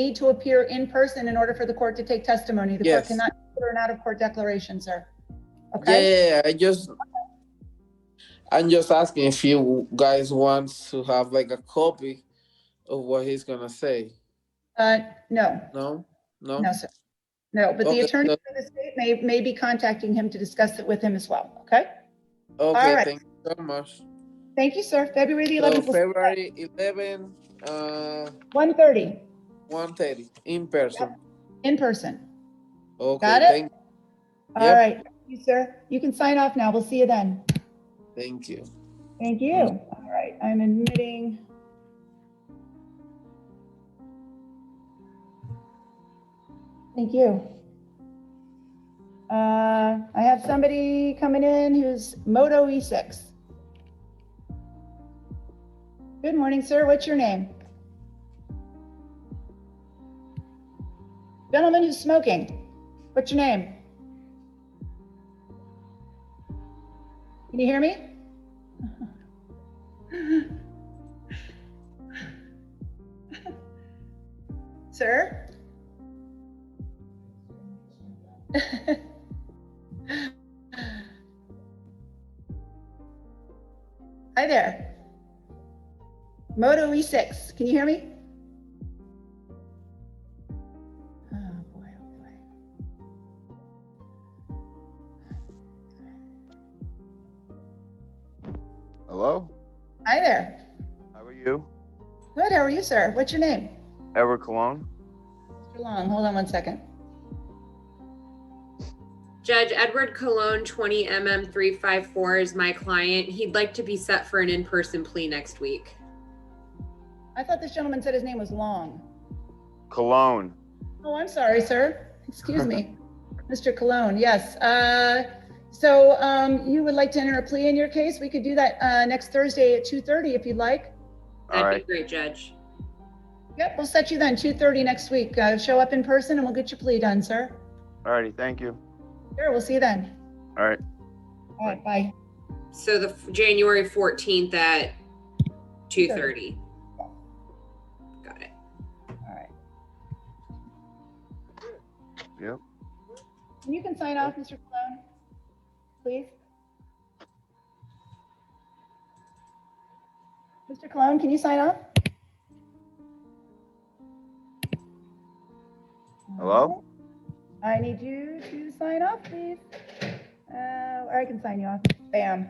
need to appear in person in order for the court to take testimony. The court Yes. cannot consider an out-of-court declaration, sir. Okay? Yeah, I'm just asking if you guys want to have like a copy of what he's gonna say. No, No, no, sir. No, but the Okay, attorney so- for the state may be contacting him to discuss it with him as well. Okay? Okay, All right. thank you so much. Thank you, sir. February the So 11th. will- February 11, 1:30 1:30 in person. in person. Okay, Got it? All Yep. right. Thank you, sir. You can sign off now. We'll see you then. Thank you. Thank you. All right, I'm admitting. Thank you. I have somebody coming in who's Moto E6. Good morning, sir. What's your name? Gentleman who's smoking. What's your name? Can you hear me? Sir? Hi there. Moto E6, can you hear me? Oh boy, oh boy. Hello, Hi there. how are you? Good, how are you, sir? What's your name? Edward Cologne. Mr. Long, hold on 1 second. Judge Edward Cologne, 20MM354 is my client. He'd like to be set for an in-person plea next week. I thought this gentleman said his name was Long. Cologne. Oh, I'm sorry, sir. Excuse me. Mr. Cologne, yes. So you would like to enter a plea in your case? We could do that next Thursday at 2:30 if you'd like. All That'd right. be great, Judge. Yep, we'll set you then, 2:30 next week. Show up in person and we'll get your plea done, sir. All righty, thank you. Sure, we'll see you then. All right. All right, bye. So the January 14th at 2:30. Got it. All right. Yep. And you can sign off, Mr. Cologne, please. Mr. Cologne, can you sign off? Hello? I need you to sign off, please. Or I can sign you off. Bam.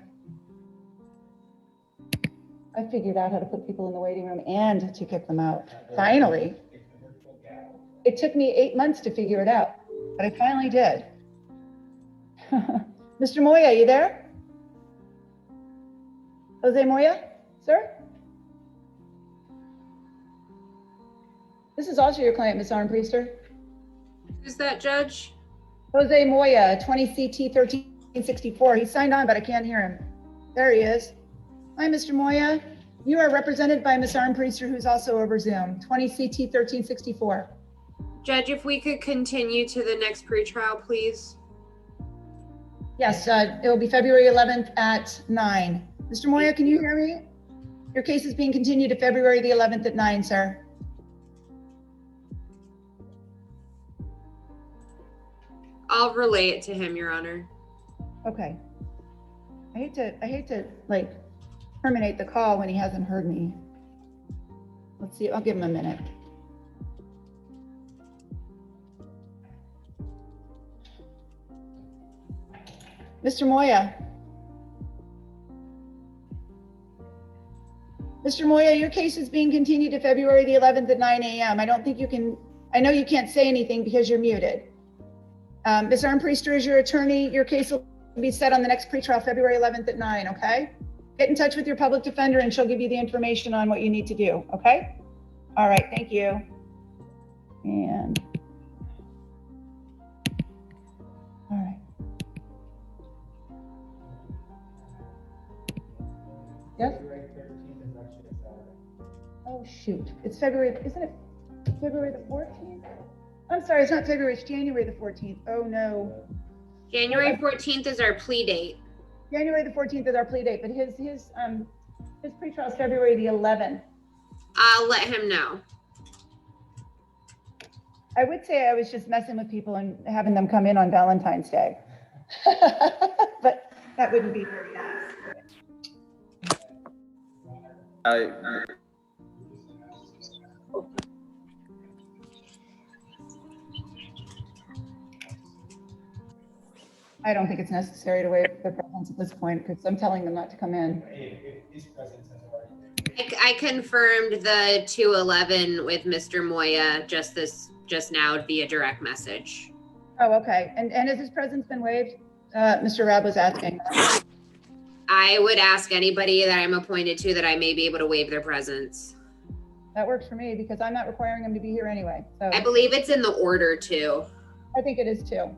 I figured out how to put people in the waiting room and to kick them out. Finally. It took me 8 months to figure it out, but I finally did. Mr. Moya, you there? Jose Moya, sir? This is also your client, Ms. Armpriester. Who's that, Judge? Jose Moya, 20CT1364. He signed on, but I can't hear him. There he is. Hi, Mr. Moya. You are represented by Ms. Armpriester, who's also over Zoom, 20CT1364. Judge, if we could continue to the next pretrial, please. Yes, it will be February 11th at 9. Mr. Moya, can you hear me? Your case is being continued to February the 11th at 9, sir. I'll relay it to him, Your Honor. Okay. I hate to like terminate the call when he hasn't heard me. Let's see, I'll give him a minute. Mr. Moya. Mr. Moya, your case is being continued to February the 11th at 9 a.m. I don't think you can, I know you can't say anything because you're muted. Ms. Armpriester is your attorney. Your case will be set on the next pretrial February 11th at 9, okay? Get in touch with your public defender and she'll give you the information on what you need to do, okay? All right, thank you. And, all right. Yes? February 13th is actually a Saturday. Oh, shoot. It's February, isn't it February the 14th? I'm sorry, it's not February, it's January the 14th. Oh, no. January 14th is our plea date. January the 14th is our plea date, but his pretrial is February the 11th. I'll let him know. I would say I was just messing with people and having them come in on Valentine's Day. But that wouldn't be very nice. I don't think it's necessary to waive their presence at this point because I'm telling them not to come in. If his presence has already been. I confirmed the 211 with Mr. Moya just now via direct message. Oh, okay. And has his presence been waived? Mr. Rabb was asking. I would ask anybody that I'm appointed to that I may be able to waive their presence. That works for me because I'm not requiring him to be here anyway. So I believe it's in the order too. I think it is too.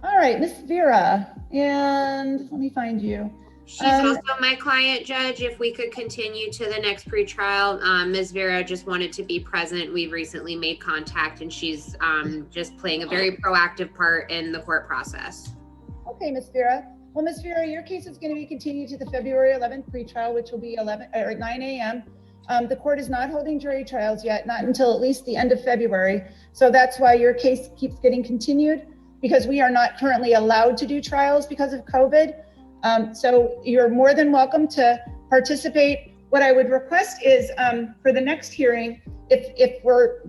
All right, Miss Vera, and let me find you. She's also my client, Judge. If we could continue to the next pretrial, Ms. Vera just wanted to be present. We've recently made contact and she's just playing a very proactive part in the court process. Okay, Miss Vera. Well, Miss Vera, your case is going to be continued to the February 11th pretrial, which will be 9 a.m. The court is not holding jury trials yet, not until at least the end of February. So that's why your case keeps getting continued, because we are not currently allowed to do trials because of COVID. So you're more than welcome to participate. What I would request is for the next hearing, if you're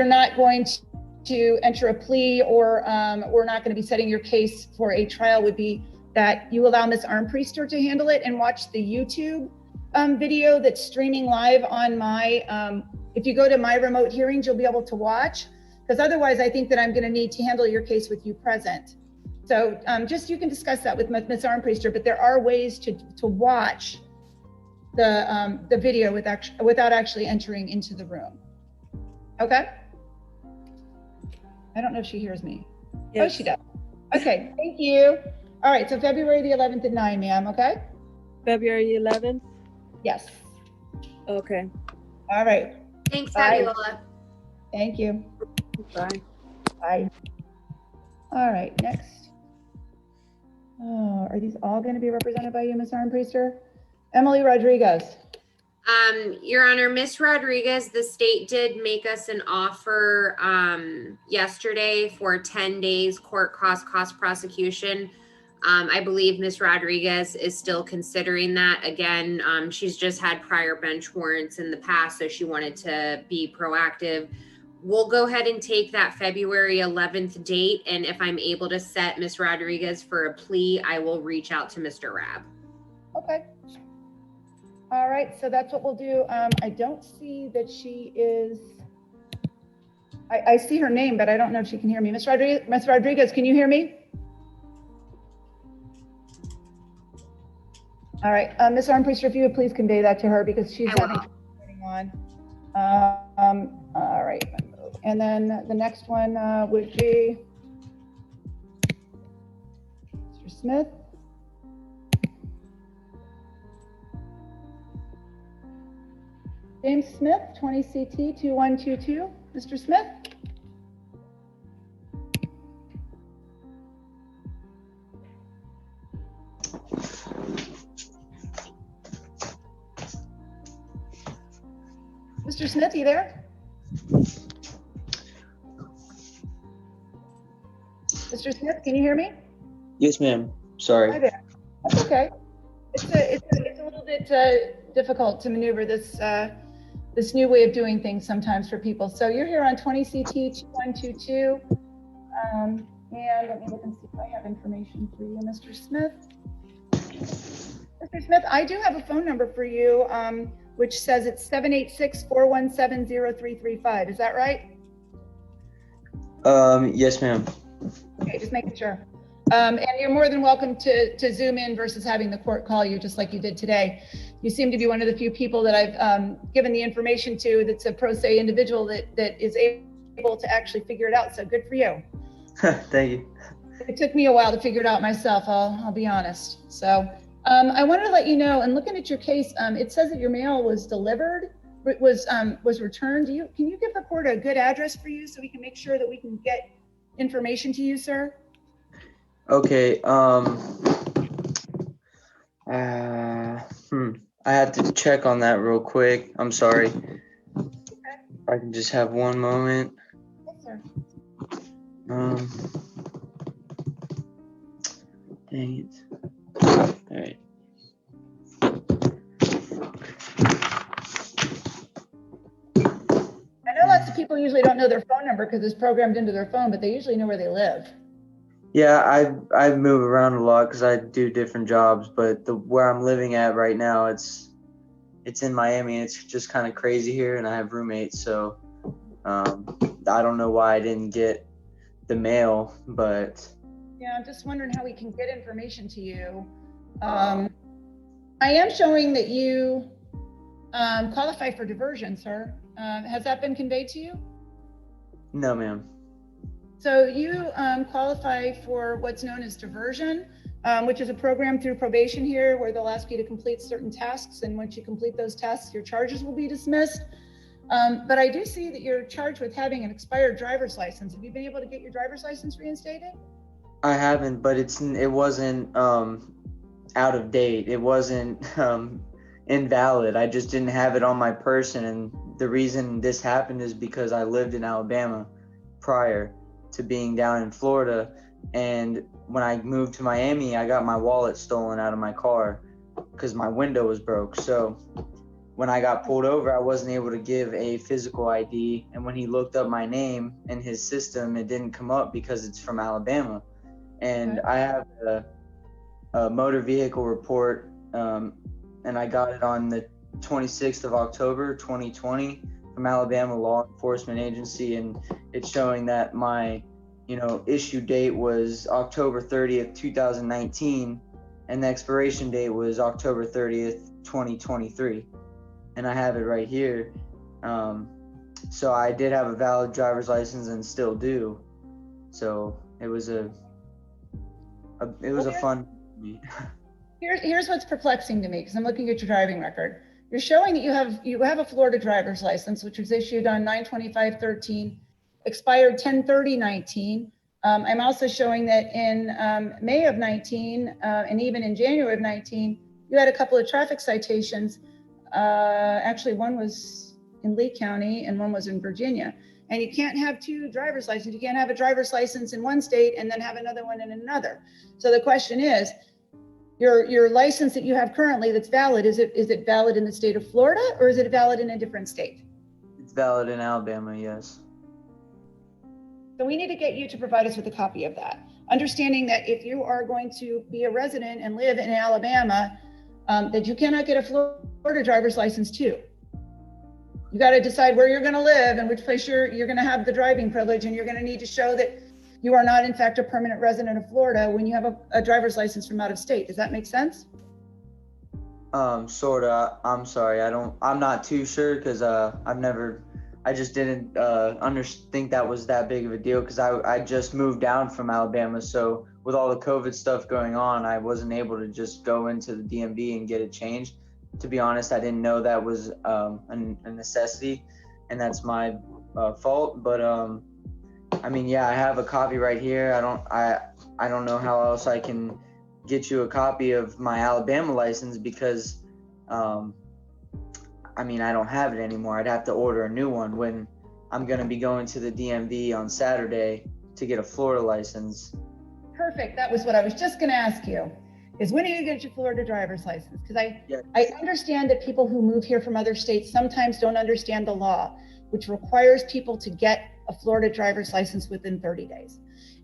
not going to enter a plea or we're not going to be setting your case for a trial, would be that you allow Ms. Armpriester to handle it and watch the YouTube video that's streaming live on my, if you go to my remote hearings, you'll be able to watch, because otherwise I think that I'm going to need to handle your case with you present. So just, you can discuss that with Ms. Armpriester, but there are ways to watch the video without actually entering into the room. Okay? I don't know if she hears me. Yes. Oh, she does. Okay, thank you. All right, so February the 11th at 9, ma'am, okay? February 11th? Yes. Okay. All right. Thanks, Bye. Fabiola. Thank you. Bye. Bye. All right, next. Oh, are these all going to be represented by you, Ms. Armpriester? Emily Rodriguez. Your Honor, Ms. Rodriguez, the state did make us an offer yesterday for 10 days court cost prosecution. I believe Ms. Rodriguez is still considering that. Again, she's just had prior bench warrants in the past, so she wanted to be proactive. We'll go ahead and take that February 11th date, and if I'm able to set Ms. Rodriguez for a plea, I will reach out to Mr. Rabb. Okay. All right, so that's what we'll do. I don't see that she is, I see her name, but I don't know if she can hear me. Ms. Rodriguez, can you hear me? All right, Ms. Armpriester, if you would please convey that to her because she's having trouble on. All right, and then the next one would be Mr. Smith. James Smith, 20 CT 2122. Mr. Smith. Mr. Smith, you there? Mr. Smith, can you hear me? Yes, ma'am. Hi Sorry. there. That's okay. It's a little bit difficult to maneuver this this new way of doing things sometimes for people. So you're here on 20 CT 2122. And let me look and see if I have information for you, Mr. Smith. Mr. Smith, I do have a phone number for you, which says it's 786-417-0335. Is that right? Yes, ma'am. Okay, just making sure. And you're more than welcome to Zoom in versus having the court call you just like you did today. You seem to be one of the few people that I've given the information to that's a pro se individual that is able to actually figure it out. So good for you. Thank you. It took me a while to figure it out myself, I'll be honest. So I wanted to let you know, and looking at your case, it says that your mail was delivered, was returned. Can you give the court a good address for you so we can make sure that we can get information to you, sir? Okay. I have to check on that real quick. I'm sorry. Okay. I can just have one moment. Yes, sir. Dang it. All right. I know lots of people usually don't know their phone number because it's programmed into their phone, but they usually know where they live. Yeah, I move around a lot because I do different jobs, but where I'm living at right now, it's in Miami. It's just kind of crazy here, and I have roommates, so I don't know why I didn't get the mail, but Yeah, I'm just wondering how we can get information to you. I am showing that you qualify for diversion, sir. Has that been conveyed to you? no, ma'am. So you qualify for what's known as diversion, which is a program through probation here where they'll ask you to complete certain tasks. And once you complete those tasks, your charges will be dismissed. But I do see that you're charged with having an expired driver's license. Have you been able to get your driver's license reinstated? I haven't, but it wasn't out of date. It wasn't invalid. I just didn't have it on my person. And the reason this happened is because I lived in Alabama prior to being down in Florida. And when I moved to Miami, I got my wallet stolen out of my car because my window was broke. So when I got pulled over, I wasn't able to give a physical ID. And when he looked up my name in his system, it didn't come up because it's from Alabama. And I have a motor vehicle report, and I got it on the 26th of October, 2020 from Alabama Law Enforcement Agency. And it's showing that my, issue date was October 30th, 2019, and the expiration date was October 30th, 2023. And I have it right here. So I did have a valid driver's license and still do. So it was a fun meet. Here's what's perplexing to me, because I'm looking at your driving record. You're showing that you have a Florida driver's license, which was issued on 9/25/13, expired 10/30/19. I'm also showing that in May of 19 and even in January of 19, you had a couple of traffic citations. Actually, one was in Lee County and one was in Virginia. And you can't have two driver's licenses. You can't have a driver's license in one state and then have another one in another. So the question is, your license that you have currently that's valid, is it valid in the state of Florida or is it valid in a different state? It's valid in Alabama, yes. So we need to get you to provide us with a copy of that. Understanding that if you are going to be a resident and live in Alabama, that you cannot get a Florida driver's license too. You got to decide where you're going to live and which place you're going to have the driving privilege, and you're going to need to show that you are not in fact a permanent resident of Florida when you have a driver's license from out of state. Does that make sense? Sorta. I'm sorry. I'm not too sure because I just didn't think that was that big of a deal because I just moved down from Alabama. So with all the COVID stuff going on, I wasn't able to just go into the DMV and get it changed. To be honest, I didn't know that was a necessity, and that's my fault. But I mean, yeah, I have a copy right here. I don't know how else I can get you a copy of my Alabama license because I mean, I don't have it anymore. I'd have to order a new one when I'm going to be going to the DMV on Saturday to get a Florida license. Perfect. That was what I was just going to ask you, is when are you going to get your Florida driver's license? Because I understand that people who move here from other states sometimes don't understand the law, which requires people to get a Florida driver's license within 30 days.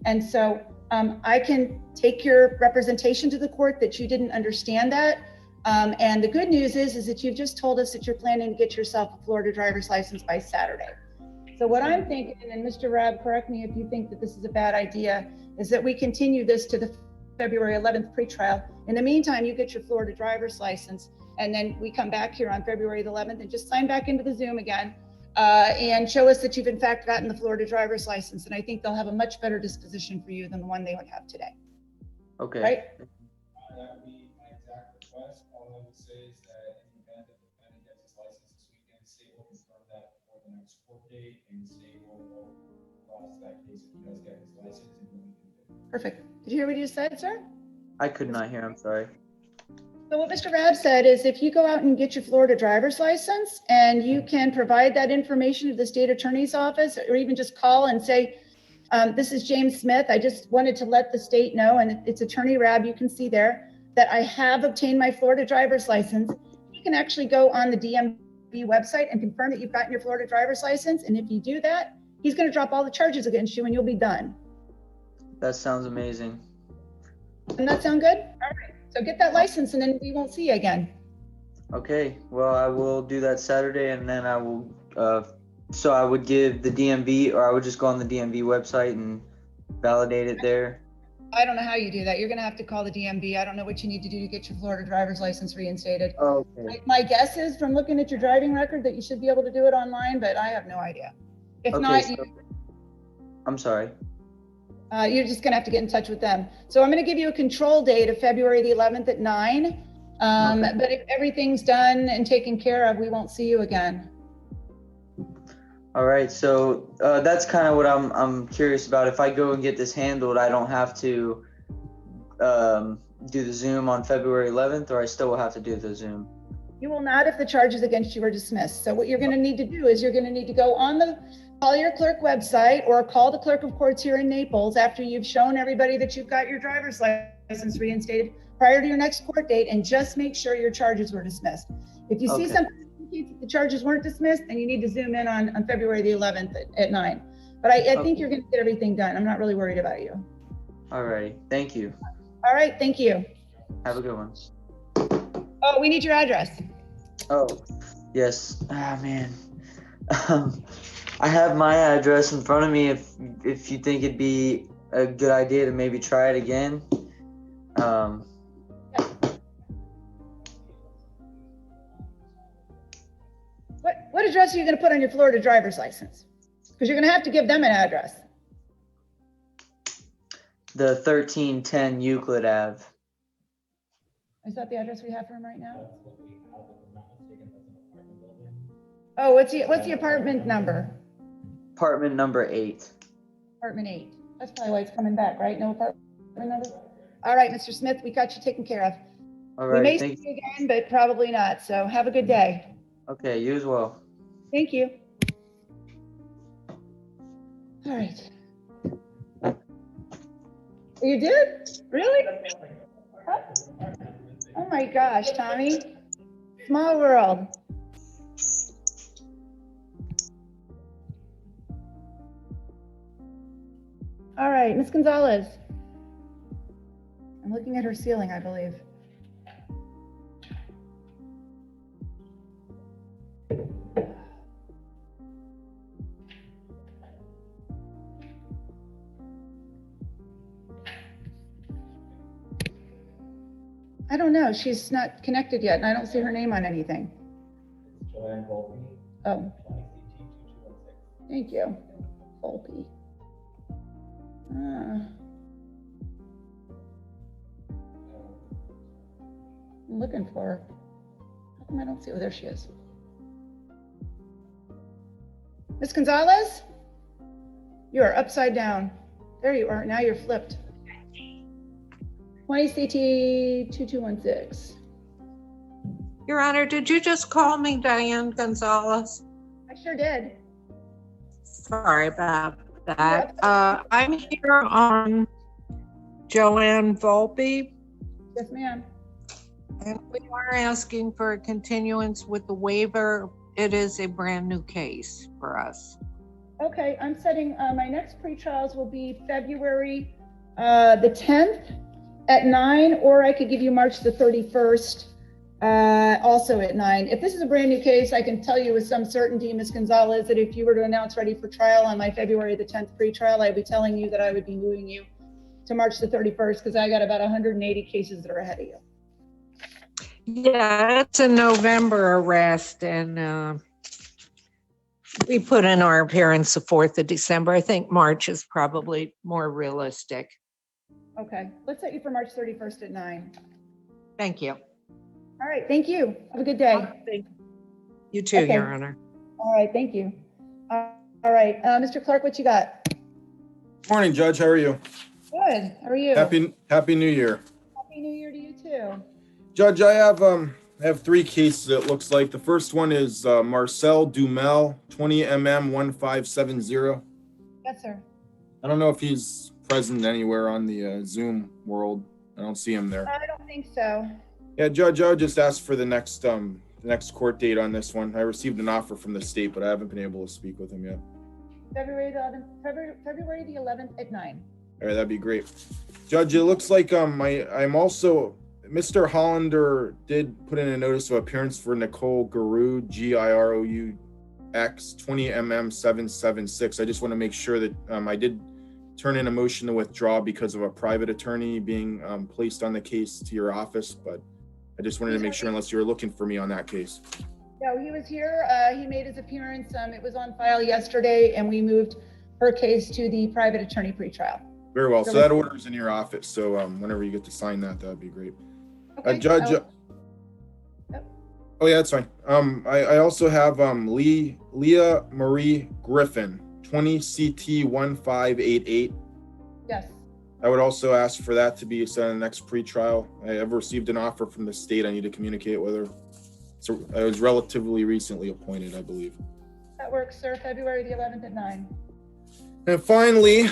And so I can take your representation to the court that you didn't understand that. And the good news is that you've just told us that you're planning to get yourself a Florida driver's license by Saturday. So what I'm thinking, and Mr. Rabb, correct me if you think that this is a bad idea, is that we continue this to the February 11th pretrial. In the meantime, you get your Florida driver's license, and then we come back here on February 11th and just sign back into the Zoom again and show us that you've in fact gotten the Florida driver's license. And I think they'll have a much better disposition for you than the one they would have today. Okay. Right? That would be my exact request. All I would say is that in the event that the defendant gets his license this weekend, state will confirm that before the next court date, and state will process that case if he does get his license. Perfect. Did you hear what you said, sir? I could not hear. I'm sorry. So what Mr. Rabb said is if you go out and get your Florida driver's license and you can provide that information to the state attorney's office, or even just call and say, this is James Smith. I just wanted to let the state know, and it's Attorney Rabb, you can see there, that I have obtained my Florida driver's license. You can actually go on the DMV website and confirm that you've gotten your Florida driver's license. And if you do that, he's going to drop all the charges against you and you'll be done. That sounds amazing. Doesn't that sound good? All right. So get that license and then we won't see you again. Okay. Well, I will do that Saturday, and then I will, so I would give the DMV, or I would just go on the DMV website and validate it there. I don't know how you do that. You're going to have to call the DMV. I don't know what you need to do to get your Florida driver's license reinstated. Oh, okay. My guess is from looking at your driving record that you should be able to do it online, but I have no idea. If Okay, not, so, I'm sorry. you're just going to have to get in touch with them. So I'm going to give you a control date of February the 11th at 9. Okay. But if everything's done and taken care of, we won't see you again. All right. So that's kind of what I'm curious about. If I go and get this handled, I don't have to do the Zoom on February 11th, or I still will have to do the Zoom? You will not if the charges against you are dismissed. So what you're going to need to do is you're going to need to go on the Collier clerk website or call the clerk of courts here in Naples after you've shown everybody that you've got your driver's license reinstated prior to your next court date, and just make sure your charges were dismissed. If you see something that indicates that the charges weren't dismissed, then you need to zoom in on February the 11th at 9. But I think you're going to get everything done. I'm not really worried about you. All right. Thank you. All right. Thank you. Have a good one. Oh, we need your address. Oh, yes. Ah, man. I have my address in front of me if you think it'd be a good idea to maybe try it again. What address are you going to put on your Florida driver's license? Because you're going to have to give them an address. The 1310 Euclid Ave. Is that the address we have for him right now? Oh, what's the apartment number? Apartment number 8. Apartment 8. That's probably why it's coming back, right? No apartment number? All right, Mr. Smith, we got you taken care of. All right. We may see you again, but probably not. So have a good day. Okay, you as well. Thank you. All right. You did? Really? Oh my gosh, Tommy. Small world. All right, Ms. Gonzalez. I'm looking at her ceiling, I believe. I don't know. She's not connected yet, and I don't see her name on anything. Oh. Thank you. Volpe. I'm looking for her. How come I don't see her? Oh, there she is. Ms. Gonzalez? You are upside down. There you are. Now you're flipped. 20 CT 2216. Your Honor, did you just call me Diane Gonzalez? I sure did. Sorry about that. I'm here on Joanne Volpe. Yes, ma'am. And we are asking for a continuance with the waiver. It is a brand new case for us. Okay, I'm setting, my next pre-trials will be February the 10th at 9, or I could give you March the 31st, also at 9. If this is a brand new case, I can tell you with some certainty, Ms. Gonzalez, that if you were to announce ready for trial on my February the 10th pre-trial, I'd be telling you that I would be moving you to March the 31st, because I got about 180 cases that are ahead of you. Yeah, it's a November arrest, and we put in our appearance the 4th of December. I think March is probably more realistic. Okay, let's set you for March 31st at 9. Thank you. All right, thank you. Have a good day. You too, Okay. Your Honor. All right, thank you. All right, Mr. Clark, what you got? Morning, Judge. How are you? Good. How are you? Happy New Year. Happy New Year to you too. Judge, I have 3 cases. It looks like the first one is Marcel Dumel, 20mm1570. Yes, sir. I don't know if he's present anywhere on the Zoom world. I don't see him there. I don't think so. Yeah, Judge, I would just ask for the next court date on this one. I received an offer from the state, but I haven't been able to speak with him yet. February the 11th at 9. All right, that'd be great. Judge, it looks like I'm also, Mr. Hollander did put in a notice of appearance for Nicole Giroux, Giroux, 20mm776. I just want to make sure that I did turn in a motion to withdraw because of a private attorney being placed on the case to your office, but I just wanted to make sure, unless you were looking for me on that case. No, he was here. He made his appearance. It was on file yesterday, and we moved her case to the private attorney pretrial. Very well. So that order is in your office. So whenever you get to sign that, that'd be great. Okay. Judge. Yep. Oh yeah, that's fine. I also have Leah Marie Griffin, 20CT1588. Yes. I would also ask for that to be sent in the next pretrial. I have received an offer from the state. I need to communicate with her. So I was relatively recently appointed, I believe. That works, sir. February the 11th at 9. And finally,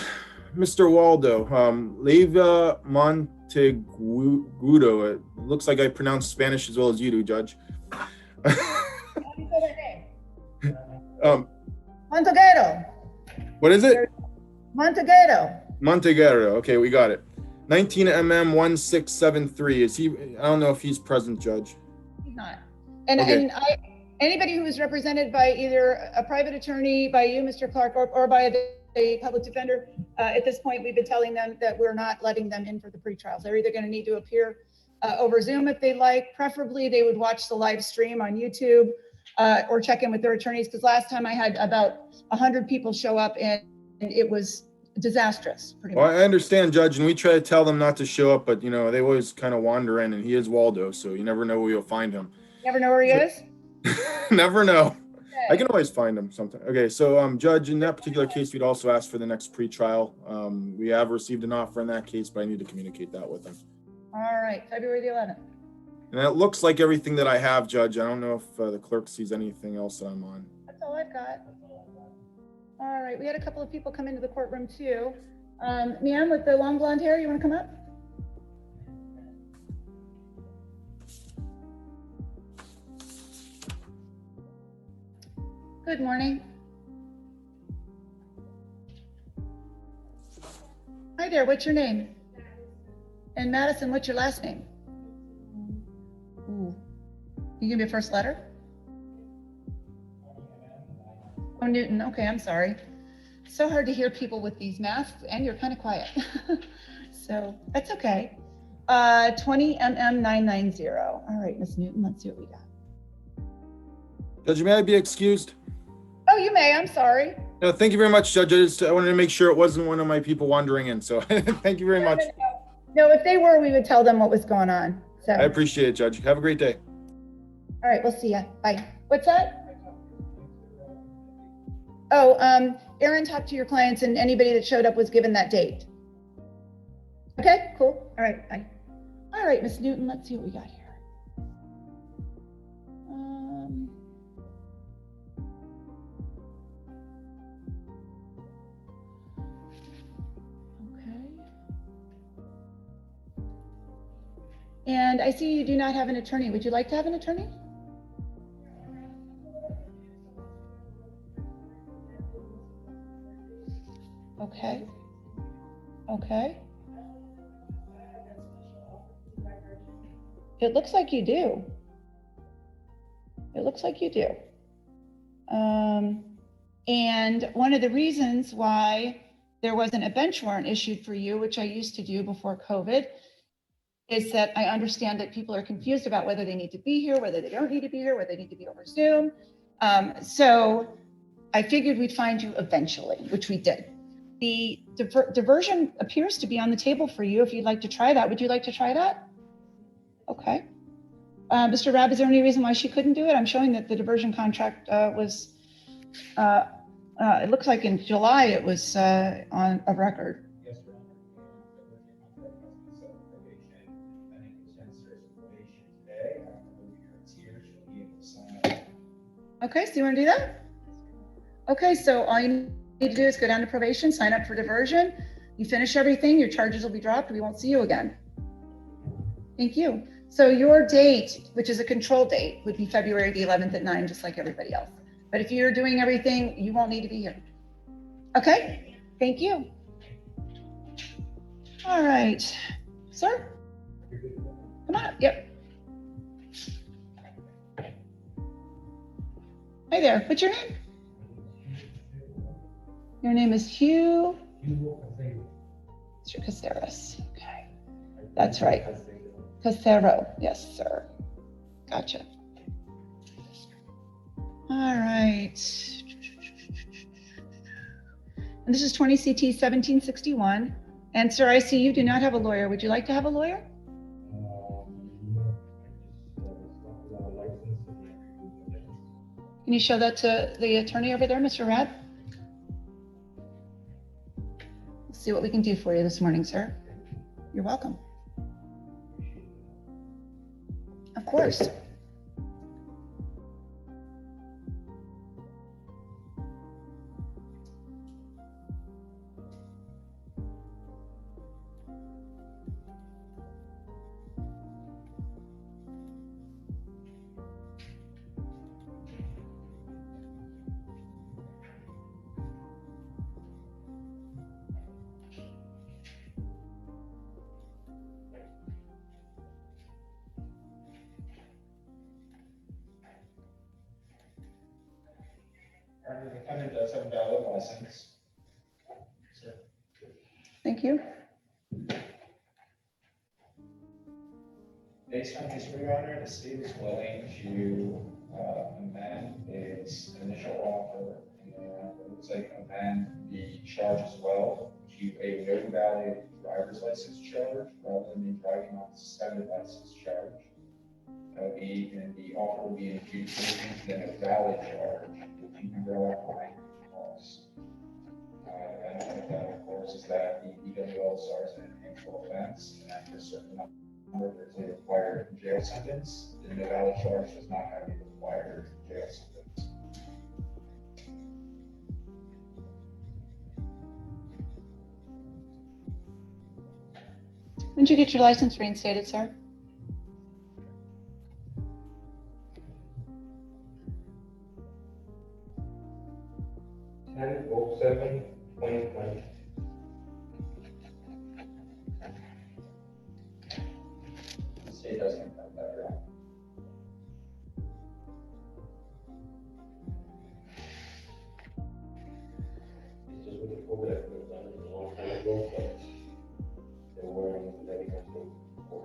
Mr. Waldo, Leyva Montegudo. It looks like I pronounced Spanish as well as you do, Judge. Monteguero. What is it? Monteguero. Monteguero. Okay, we got it. 19mm1673. Is he? I don't know if he's present, Judge. He's not. And Okay. Anybody who is represented by either a private attorney, by you, Mr. Clark, or by a public defender, at this point, we've been telling them that we're not letting them in for the pretrials. They're either going to need to appear over Zoom if they like. Preferably, they would watch the live stream on YouTube or check in with their attorneys, because last time I had about 100 people show up and it was disastrous. Pretty much. Well, I understand, Judge, and we try to tell them not to show up, but they always kind of wander in, and he is Waldo, so you never know where you'll find him. Never know where he is? Never know. Okay. I can always find him sometime. Okay, so Judge, in that particular case, we'd also ask for the next pretrial. We have received an offer in that case, but I need to communicate that with him. All right, February the 11th. And that looks like everything that I have, Judge. I don't know if the clerk sees anything else that I'm on. That's all I've got. All right, we had a couple of people come into the courtroom too. Ma'am with the long blonde hair, you want to come up? Good morning. Hi there, what's your name? And Madison, what's your last name? Ooh. You give me a first letter? Oh, Newton. Okay, I'm sorry. It's so hard to hear people with these masks, and you're kind of quiet. So that's okay. 20mm990. All right, Miss Newton, let's see what we got. Judge, may I be excused? Oh, you may. I'm sorry. No, thank you very much, Judge. I wanted to make sure it wasn't one of my people wandering in. So thank you very much. No, if they were, we would tell them what was going on. So I appreciate it, Judge. Have a great day. all right, we'll see ya. Bye. What's that? Oh, Aaron talked to your clients, and anybody that showed up was given that date. Okay, cool. All right, bye. All right, Miss Newton, let's see what we got here. Okay. And I see you do not have an attorney. Would you like to have an attorney? Okay. Okay. It looks like you do. It looks like you do. And one of the reasons why there wasn't a bench warrant issued for you, which I used to do before COVID, is that I understand that people are confused about whether they need to be here, whether they don't need to be here, whether they need to be over Zoom. So I figured we'd find you eventually, which we did. The diversion appears to be on the table for you if you'd like to try that. Would you like to try that? Okay. Mr. Rabb, is there any reason why she couldn't do it? I'm showing that the diversion contract was, it looks like in July it was on a record. Yes, Your Honor. And the diversion contract has been set for probation. I think since there's probation today, after the hearing's here, she'll be able to sign up. Okay, so you want to do that? Okay, so all you need to do is go down to probation, sign up for diversion. You finish everything, your charges will be dropped. We won't see you again. Thank you. So your date, which is a control date, would be February the 11th at 9, just like everybody else. But if you're doing everything, you won't need to be here. Okay, thank you. All right, sir, come on up, yep. Hi there, what's your name? Your name is Hugh? Mr. Caceres, okay. That's right. Casero, yes, sir. Gotcha. All right. And this is 20 CT 1761. And sir, I see you do not have a lawyer. Would you like to have a lawyer? Can you show that to the attorney over there, Mr. Rabb? Let's see what we can do for you this morning, sir. You're welcome. Of course. The defendant does have a valid license. So, Thank you. based on history, Your Honor, the state is willing to amend its initial offer and it looks like amend the charge as well to a no valid driver's license charge rather than the driving on suspended license charge. That would be, and the offer would be adjudication then a valid charge, which you can draw up line laws. And that, of course, is that the EWL is an enhanced offense, and after a certain number, there's a required jail sentence. The no valid charge does not have a required jail sentence. When did you get your license reinstated, sir? And 07/2020. The state doesn't have that, right? It's just with the COVID, that was done a long time ago, but they weren't letting us go for.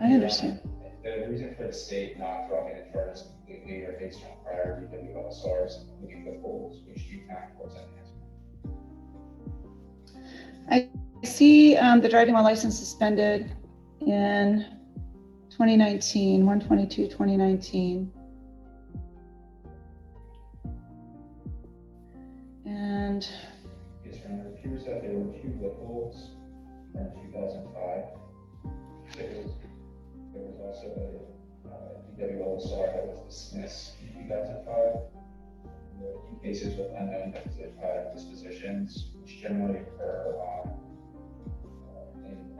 I understand. The reason for the state not dropping the charges completely are based on prior EWLSRs and looking at the goals, which do not cause enhancement. I see the driving while license suspended in 2019, 1/22/2019. And Yes, Your Honor, it appears that there were two loopholes from 2005. There was also a EWLSR that was dismissed in 2005. There were a few cases with unknown dispositions, which generally occur on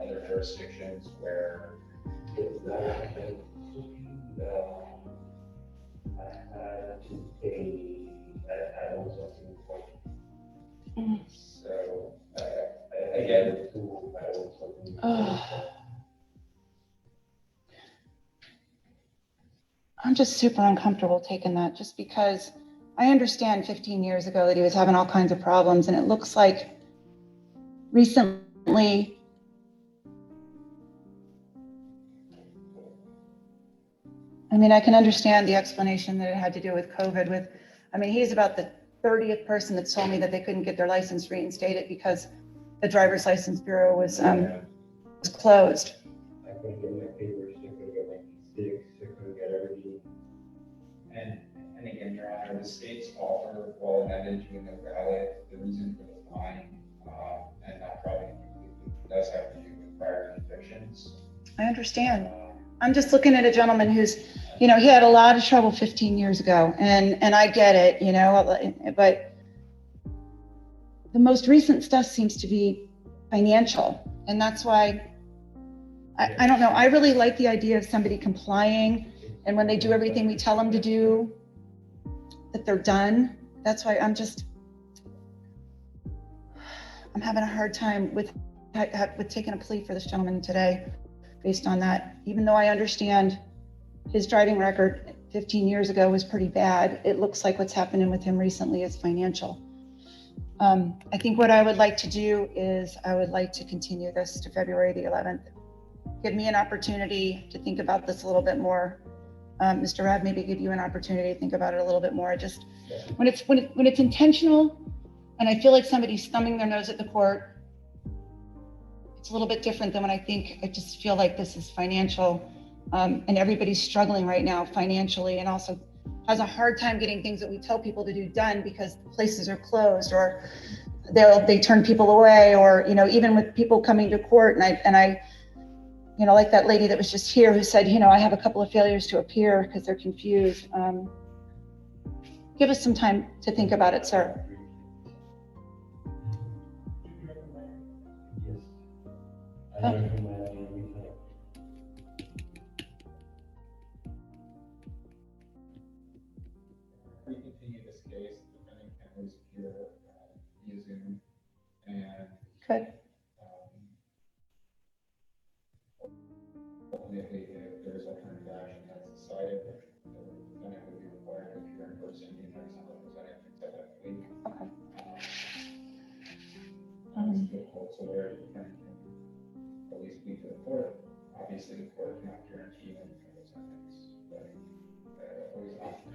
other jurisdictions where It's not happened. I had to pay, I owe something for. so I again, get to, I owe something. I'm just super uncomfortable taking that just because I understand 15 years ago that he was having all kinds of problems, and it looks like recently I mean, I can understand the explanation that it had to do with COVID he's about the 30th person that's told me that they couldn't get their license reinstated because the driver's license bureau was closed. I couldn't get my papers, I couldn't get my P6, I couldn't get everything. and again, Your Honor, the state's offer, while amended to an invalid, the reason for the fine and not probably does have to do with prior convictions. I understand. I'm just looking at a gentleman who's, he had a lot of trouble 15 years ago, and I get it, but the most recent stuff seems to be financial, and that's why I don't know. I really like the idea of somebody complying, and when they do everything we tell them to do, that they're done. That's why I'm having a hard time with taking a plea for this gentleman today based on that. Even though I understand his driving record 15 years ago was pretty bad, it looks like what's happening with him recently is financial. I think what I would like to do is I would like to continue this to February the 11th. Give me an opportunity to think about this a little bit more. Mr. Rabb, maybe give you an opportunity to think about it a little bit more. When it's intentional, and I feel like somebody's thumbing their nose at the court, it's a little bit different than when I just feel like this is financial, and everybody's struggling right now financially, and also has a hard time getting things that we tell people to do done because places are closed, or they turn people away, or even with people coming to court, and I like that lady that was just here who said, I have a couple of failures to appear because they're confused. Give us some time to think about it, sir. We continue this case, the defendant can always appear via Zoom, and Good. ultimately, if there is alternative action that's decided, the defendant would be required to appear in person in the next representative except that week. Okay. So where the defendant can at least speak to the court. Obviously, the court cannot guarantee any of those things, but always an option.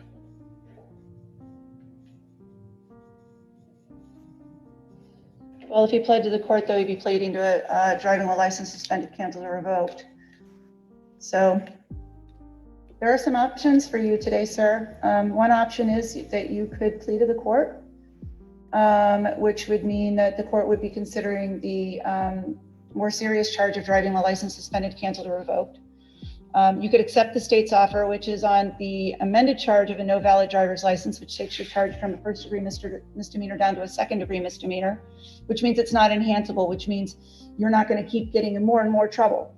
Well, if he pled to the court, though, he'd be pleading to a driving while license suspended, canceled, or revoked. So there are some options for you today, sir. One option is that you could plead to the court, which would mean that the court would be considering the more serious charge of driving while license suspended, canceled, or revoked. You could accept the state's offer, which is on the amended charge of a no valid driver's license, which takes your charge from a first degree misdemeanor down to a second degree misdemeanor, which means it's not enhanceable, which means you're not going to keep getting in more and more trouble.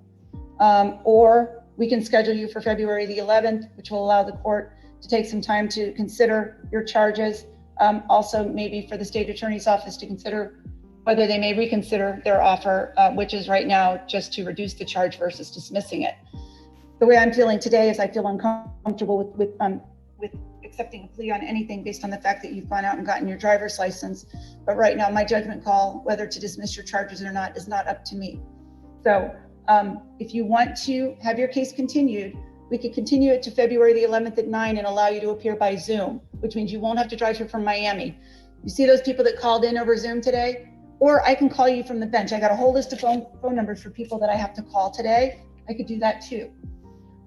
Or we can schedule you for February the 11th, which will allow the court to take some time to consider your charges. Also, maybe for the state attorney's office to consider whether they may reconsider their offer, which is right now just to reduce the charge versus dismissing it. The way I'm feeling today is I feel uncomfortable with accepting a plea on anything based on the fact that you've gone out and gotten your driver's license. But right now, my judgment call, whether to dismiss your charges or not, is not up to me. So if you want to have your case continued, we could continue it to February the 11th at 9 and allow you to appear by Zoom, which means you won't have to drive here from Miami. You see those people that called in over Zoom today? Or I can call you from the bench. I got a whole list of phone numbers for people that I have to call today. I could do that too.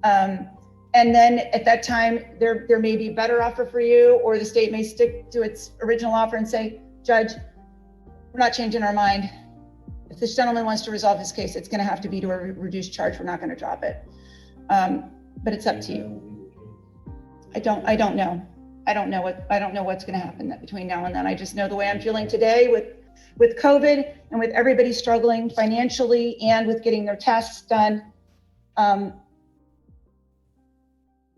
And then at that time, there may be a better offer for you, or the state may stick to its original offer and say, Judge, we're not changing our mind. If this gentleman wants to resolve his case, it's going to have to be to a reduced charge. We're not going to drop it. But it's up to you. I don't know. I don't know what's going to happen between now and then. I just know the way I'm feeling today with With COVID and with everybody struggling financially and with getting their tasks done, I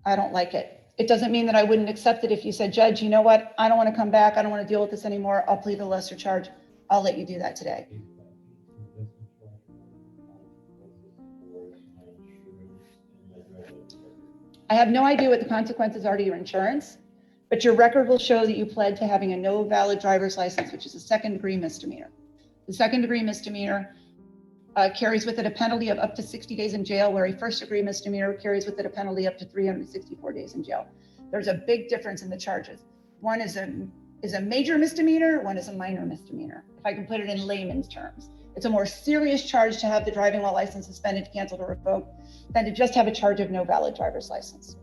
don't like it. It doesn't mean that I wouldn't accept it if you said, Judge, you know what? I don't want to come back. I don't want to deal with this anymore. I'll plead the lesser charge. I'll let you do that today. I have no idea what the consequences are to your insurance, but your record will show that you pled to having a no valid driver's license, which is a second-degree misdemeanor. The second-degree misdemeanor carries with it a penalty of up to 60 days in jail, where a first-degree misdemeanor carries with it a penalty up to 364 days in jail. There's a big difference in the charges. One is a major misdemeanor, one is a minor misdemeanor, if I can put it in layman's terms. It's a more serious charge to have the driving while license suspended, canceled, or revoked than to just have a charge of no valid driver's license.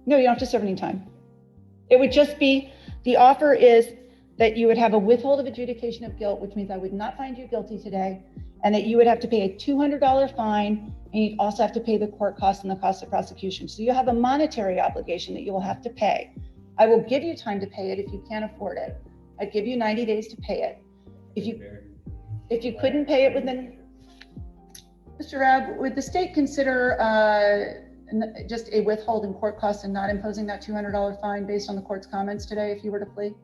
No, you don't have to serve any time. It would just be, the offer is that you would have a withhold of adjudication of guilt, which means I would not find you guilty today, and that you would have to pay a $200 fine, and you'd also have to pay the court costs and the cost of prosecution. So you have a monetary obligation that you will have to pay. I will give you time to pay it if you can't afford it. I'd give you 90 days to pay it. If you couldn't pay it within, Mr. Rabb, would the state consider just a withhold in court costs and not imposing that $200 fine based on the court's comments today if you were to plea?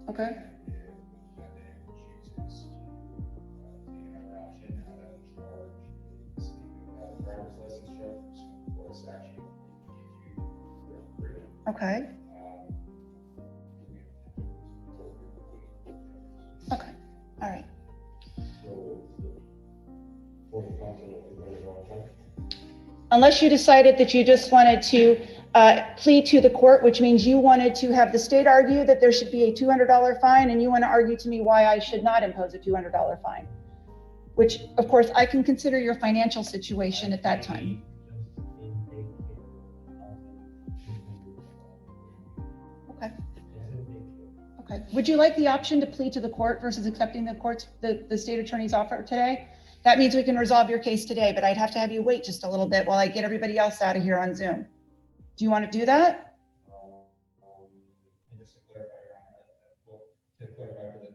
Okay. Okay. Okay. All right. Unless you decided that you just wanted to plead to the court, which means you wanted to have the state argue that there should be a $200 fine, and you want to argue to me why I should not impose a $200 fine, which of course I can consider your financial situation at that time. Okay. Okay. Would you like the option to plead to the court versus accepting the state attorney's offer today? That means we can resolve your case today, but I'd have to have you wait just a little bit while I get everybody else out of here on Zoom. Do you want to do that? Just to clarify, for the defendant,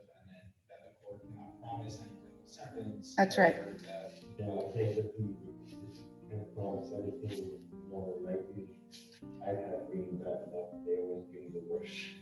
that the court cannot promise anything sentence. That's right.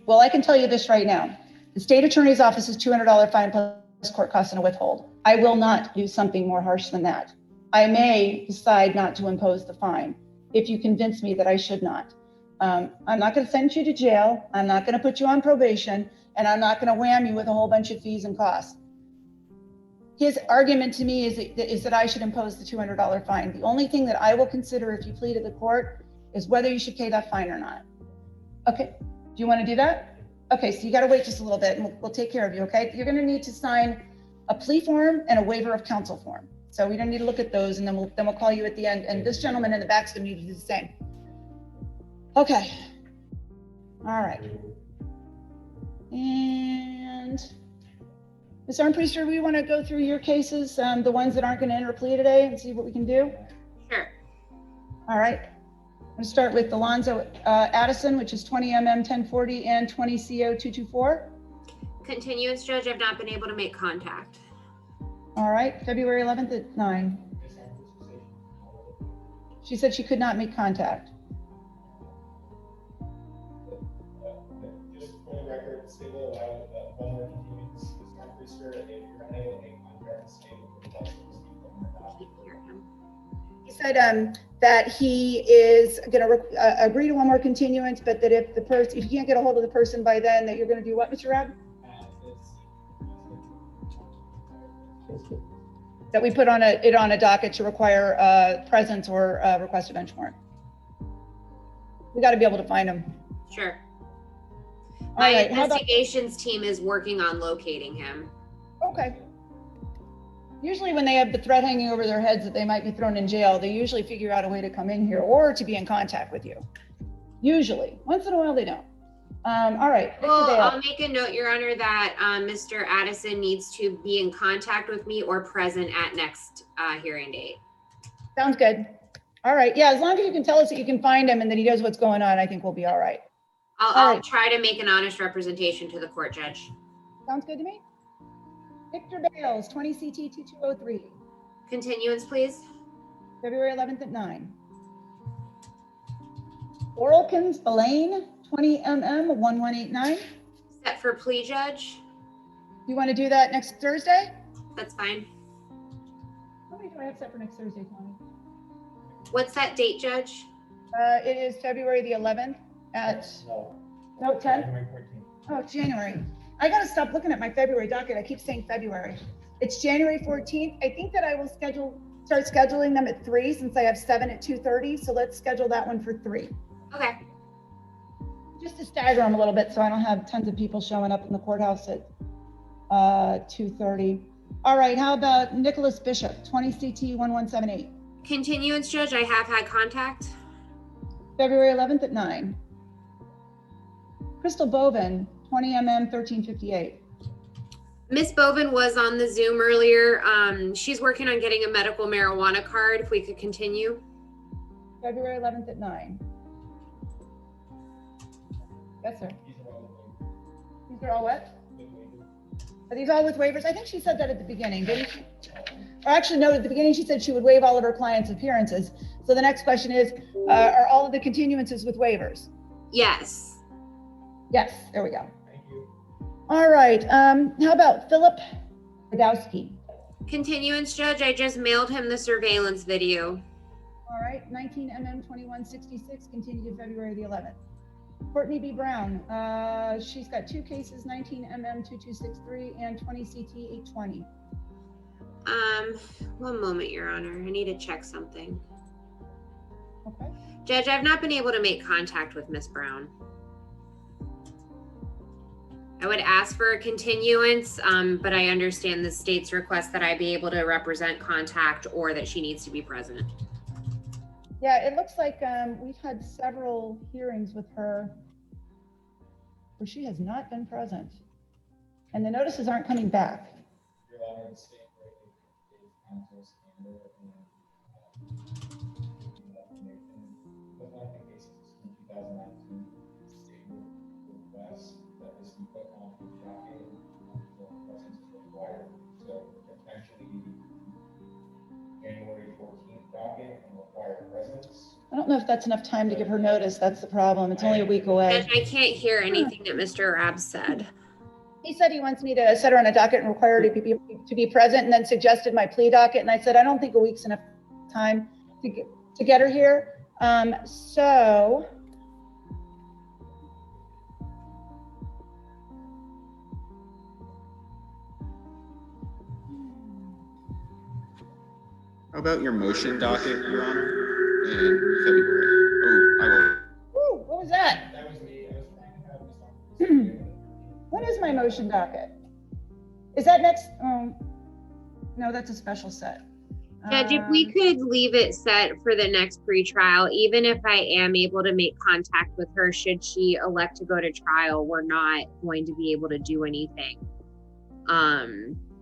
Well, I can tell you this right now. The state attorney's office is $200 fine plus court costs and a withhold. I will not do something more harsh than that. I may decide not to impose the fine if you convince me that I should not. I'm not going to send you to jail. I'm not going to put you on probation, and I'm not going to wham you with a whole bunch of fees and costs. His argument to me is that I should impose the $200 fine. The only thing that I will consider if you plead to the court is whether you should pay that fine or not. Okay, do you want to do that? Okay, so you got to wait just a little bit and we'll take care of you, okay? You're going to need to sign a plea form and a waiver of counsel form. So we don't need to look at those, and then we'll call you at the end. And this gentleman in the back is going to need to do the same. Okay. All right. And Ms. Armpriester, we want to go through your cases, the ones that aren't going to enter a plea today, and see what we can do. Sure. All right. I'm going to start with Alonzo Addison, which is 20 mm 1040 and 20 CO 224. Continuance, Judge. I've not been able to make contact. All right, February 11th at 9. She said she could not make contact. Just for the record, state will allow one more continuance. Ms. Armpriester, if you're unable to make contact, the state will request to receive from your document. He said that he is going to agree to one more continuance, but that if you can't get a hold of the person by then, that you're going to do what, Mr. Rabb? That we put on it on a docket to require presence or request a bench warrant. We got to be able to find him. Sure. My investigations team is working on locating him. Okay. Usually when they have the threat hanging over their heads that they might be thrown in jail, they usually figure out a way to come in here or to be in contact with you. Usually. Once in a while they don't. All right. Well, I'll make a note, Your Honor, that Mr. Addison needs to be in contact with me or present at next hearing date. Sounds good. All right, yeah, as long as you can tell us that you can find him and that he knows what's going on, I think we'll be all right. I'll try to make an honest representation to the court, Judge. Sounds good to me. Victor Bales, 20 CT 2203. Continuance, please. February 11th at 9. Oralkins Elaine, 20 MM 1189. Set for plea, Judge. You want to do that next Thursday? That's fine. How many do I have set for next Thursday, Tony? What's that date, Judge? It is February the 11th at, no, 10? January 14th. Oh, it's January. I got to stop looking at my February docket. I keep saying February. It's January 14th. I think that I will start scheduling them at 3 since I have 7 at 2:30. So let's schedule that one for 3. Okay. Just to stagger them a little bit so I don't have tons of people showing up in the courthouse at 2:30. All right, how about Nicholas Bishop, 20 CT 1178. Continuance, Judge, I have had contact. February 11th at 9. Crystal Bovin, 20 MM 1358. Miss Bovin was on the Zoom earlier. She's working on getting a medical marijuana card. If we could continue. February 11th at 9. Yes, sir. These are all what? Are these all with waivers? I think she said that at the beginning, didn't she? Or actually, no, at the beginning she said she would waive all of her clients' appearances. So the next question is, are all of the continuances with waivers? Yes. Yes, there we go. Thank you. All right, how about Philip Radowski? Continuance, Judge, I just mailed him the surveillance video. All right, 19 MM 2166, continued to February the 11th. Courtney B. Brown, she's got 2 cases, 19 MM 2263 and 20 CT 820. One moment, Your Honor. I need to check something. Okay. Judge, I've not been able to make contact with Miss Brown. I would ask for a continuance, but I understand the state's request that I be able to represent contact or that she needs to be present. Yeah, it looks like we've had several hearings with her where she has not been present. And the notices aren't coming back. Your Honor, the state gave counsel standard but one of the cases in 2019, the state would request that this be put on the docket until presence is required. So potentially January 14th docket and require presence. I don't know if that's enough time to give her notice. That's the problem. It's only a week away. Judge, I can't hear anything that Mr. Rabb said. He said he wants me to set her on a docket and require her to be present, and then suggested my plea docket. And I said, I don't think a week's enough time to get her here. So How about your motion docket, Your Honor, in February? Oh, I will. Ooh, what was that? That was me. I was trying to have this on. What is my motion docket? Is that next? No, that's a special set. Judge, if we could leave it set for the next pretrial, even if I am able to make contact with her, should she elect to go to trial, we're not going to be able to do anything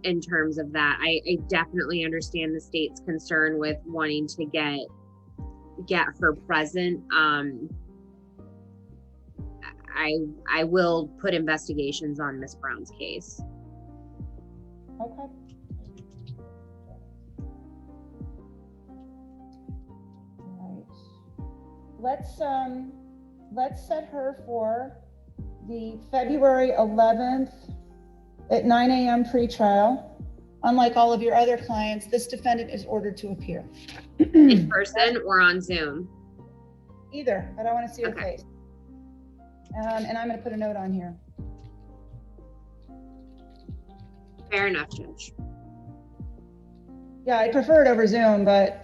in terms of that. I definitely understand the state's concern with wanting to get her present. I will put investigations on Miss Brown's case. Okay. Let's set her for the February 11th at 9 a.m. pretrial. Unlike all of your other clients, this defendant is ordered to appear. In person or on Zoom? Either, but I want to see her face. And I'm going to put a note on here. Fair enough, Judge. Yeah, I prefer it over Zoom, but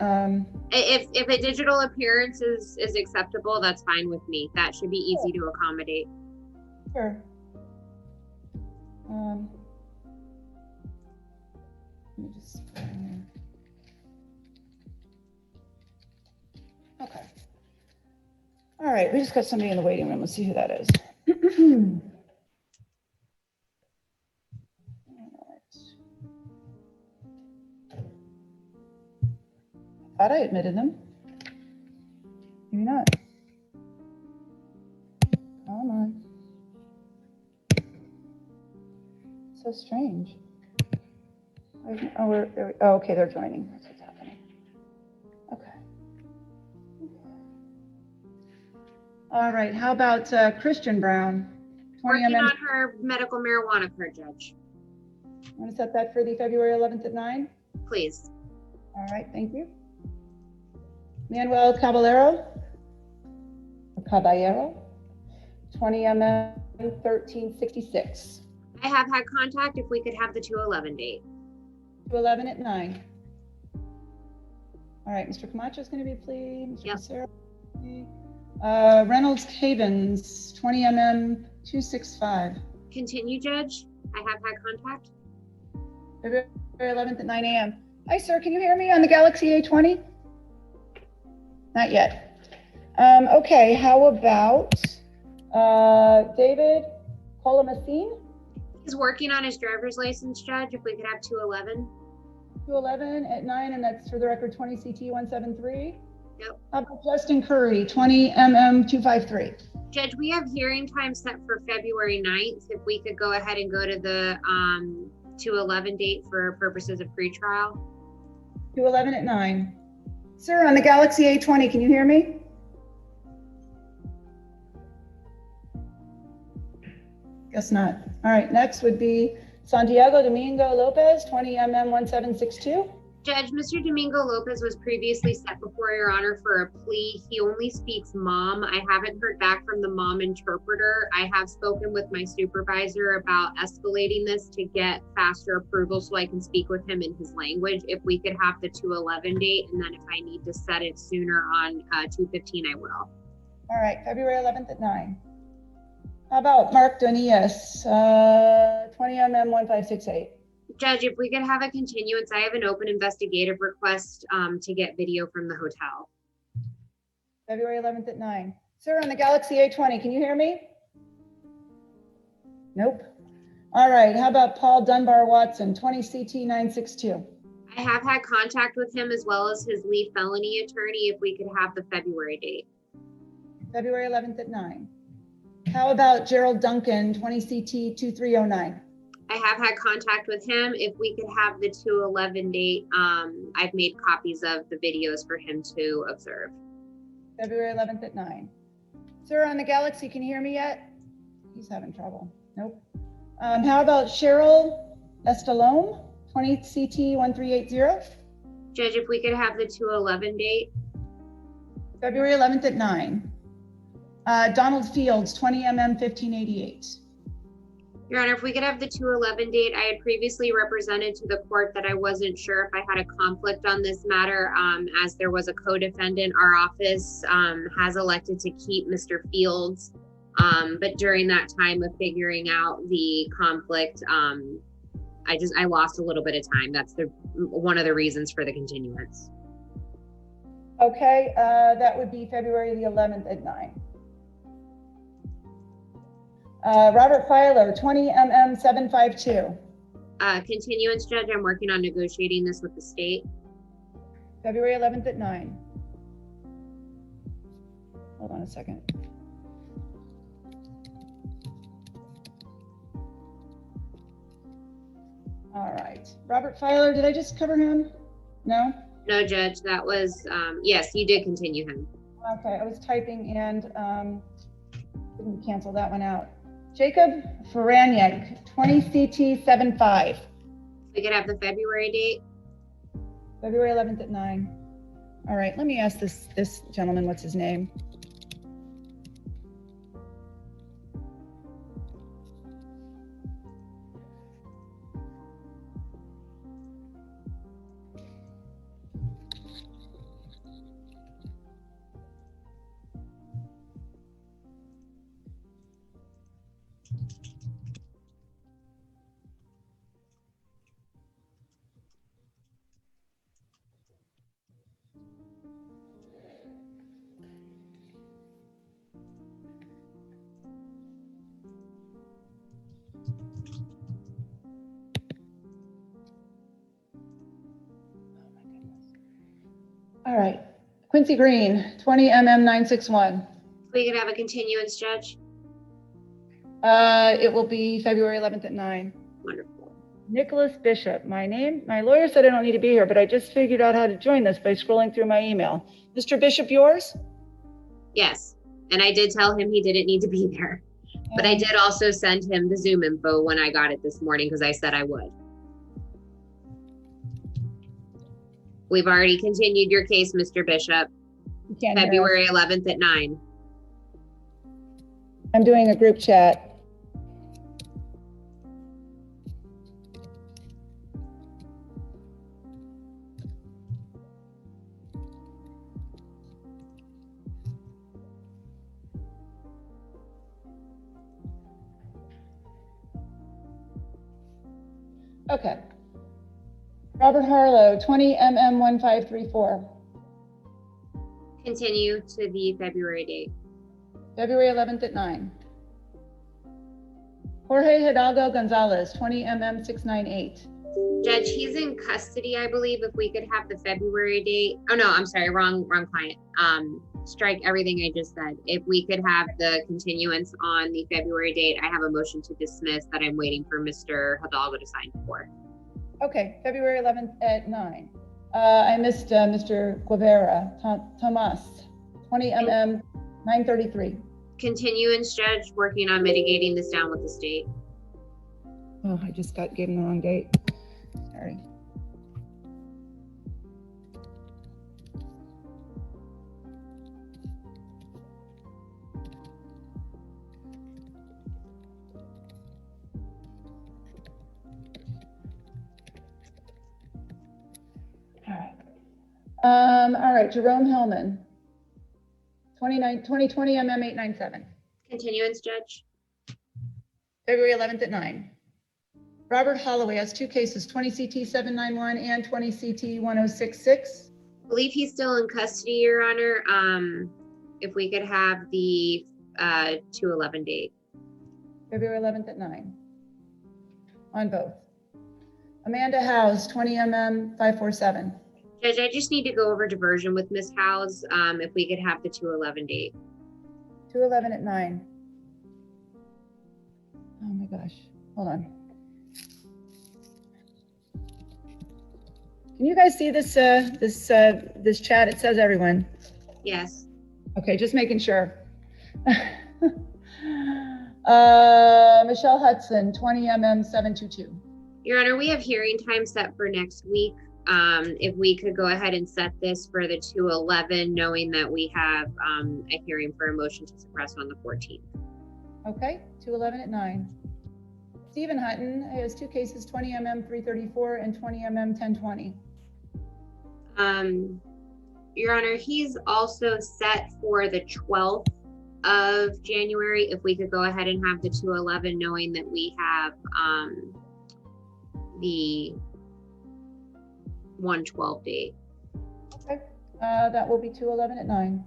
if a digital appearance is acceptable, that's fine with me. That should be easy to accommodate. Sure. Let me just okay. All right, we just got somebody in the waiting room. Let's see who that is. Thought I admitted them. not? Come on. So strange. Oh, okay, they're joining. That's what's happening. Okay. All right, how about Christian Brown? 20 Working mm. on her medical marijuana card, Judge. Want to set that for the February 11th at 9? Please. All right, thank you. Manuel Caballero, 20 mm 1366. I have had contact if we could have the 2/11 date. 2/11 at 9. All right, Mr. Camacho is going to be pleased. Mr. Yep. Becerra. Reynolds Havens, 20 mm 265. Continue, Judge. I have had contact. February 11th at 9 a.m. Hi, sir. Can you hear me on the Galaxy A20? Not yet. Okay, how about David Colamasine? He's working on his driver's license, Judge. If we could have 2/11. 2/11 at 9, and that's for the record 20 CT 173. Yep. How about Justin Curry, 20 mm 253? Judge, we have hearing time set for February 9th. If we could go ahead and go to the 2/11 date for purposes of pretrial. 2/11 at 9. Sir, on the Galaxy A20, can you hear me? Guess not. All right, next would be Santiago Domingo Lopez, 20 mm 1762. Judge, Mr. Domingo Lopez was previously set before Your Honor for a plea. He only speaks mom. I haven't heard back from the mom interpreter. I have spoken with my supervisor about escalating this to get faster approval so I can speak with him in his language. If we could have the 2/11 date, and then if I need to set it sooner on 2/15, I will. All right, February 11th at 9. How about Mark Donias, 20 mm 1568? Judge, if we could have a continuance, I have an open investigative request to get video from the hotel. February 11th at 9. Sir, on the Galaxy A20, can you hear me? Nope. All right, how about Paul Dunbar Watson, 20 CT 962? I have had contact with him as well as his lead felony attorney if we could have the February date. February 11th at 9. How about Gerald Duncan, 20 CT 2309? I have had contact with him. If we could have the 2/11 date, I've made copies of the videos for him to observe. February 11th at 9. Sir, on the Galaxy, can you hear me yet? He's having trouble. Nope. How about Cheryl Estalone, 20 CT 1380? Judge, if we could have the 2/11 date. February 11th at 9. Donald Fields, 20 mm 1588. Your Honor, if we could have the 2/11 date, I had previously represented to the court that I wasn't sure if I had a conflict on this matter. As there was a co-defendant, our office has elected to keep Mr. Fields. But during that time of figuring out the conflict, I lost a little bit of time. That's one of the reasons for the continuance. Okay, that would be February the 11th at 9. Robert Filer, 20 mm 752. Continuance, Judge. I'm working on negotiating this with the state. February 11th at 9. Hold on a second. All right. Robert Filer, did I just cover him? No? No, Judge. That was, yes, you did continue him. Okay, I was typing and didn't cancel that one out. Jacob Feraniak, 20 CT 75. We could have the February date. February 11th at 9. All right, let me ask this gentleman, what's his name? All right, Quincy Green, 20 mm 961. We could have a continuance, Judge. It will be February 11th at 9. Wonderful. Nicholas Bishop, my lawyer said I don't need to be here, but I just figured out how to join this by scrolling through my email. Mr. Bishop, yours? Yes, and I did tell him he didn't need to be there. But I did also send him the Zoom info when I got it this morning because I said I would. We've already continued your case, Mr. Bishop. February 11th at 9. I'm doing a group chat. Okay. Robert Harlow, 20 mm 1534. Continue to the February date. February 11th at 9. Jorge Hidalgo Gonzalez, 20 mm 698. Judge, he's in custody, I believe. If we could have the February date. Oh no, I'm sorry, wrong client. Strike everything I just said. If we could have the continuance on the February date, I have a motion to dismiss that I'm waiting for Mr. Hidalgo to sign for. Okay, February 11th at 9. I missed Mr. Guevara, Tomas, 20 mm 933. Continuance, Judge, working on mitigating this down with the state. Oh, I just gave him the wrong date. Sorry. All right, Jerome Hillman, 2020 mm 897. Continuance, Judge. February 11th at 9. Robert Holloway has two cases, 20 CT 791 and 20 CT 1066. I believe he's still in custody, Your Honor. If we could have the 2/11 date. February 11th at 9. On both. Amanda Howes, 20 mm 547. Judge, I just need to go over diversion with Ms. Howes. If we could have the 2/11 date. 2/11 at 9. Oh my gosh, hold on. Can you guys see this this chat? It says everyone. Yes. Okay, just making sure. Michelle Hudson, 20 mm 722. Your Honor, we have hearing time set for next week. If we could go ahead and set this for the 2/11, knowing that we have a hearing for a motion to suppress on the 14th. Okay, 2/11 at 9. Stephen Hutton has two cases, 20 mm 334 and 20 mm 1020. Your Honor, he's also set for the 12th of January. If we could go ahead and have the 2/11, knowing that we have the 1/12 date. Okay, that will be 2/11 at 9.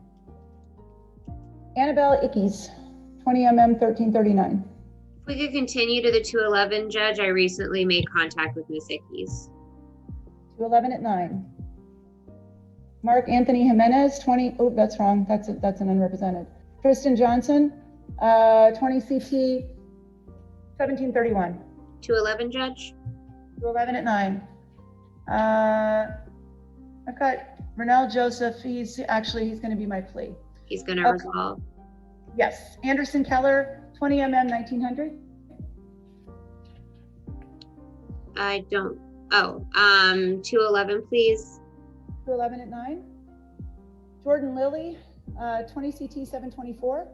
Annabelle Ickes, 20 mm 1339. If we could continue to the 2/11, Judge, I recently made contact with Ms. Ickes. 2/11 at 9. Mark Anthony Jimenez, 20, oh, that's wrong, that's an unrepresented. Tristan Johnson, 20 CT 1731. 2/11, Judge. 2/11 at 9. I've got Renell Joseph, he's going to be my plea. He's going to resolve. Yes, Anderson Keller, 20 mm 1900. I don't, 2/11, please. 2/11 at 9. Jordan Lilly, 20 CT 724.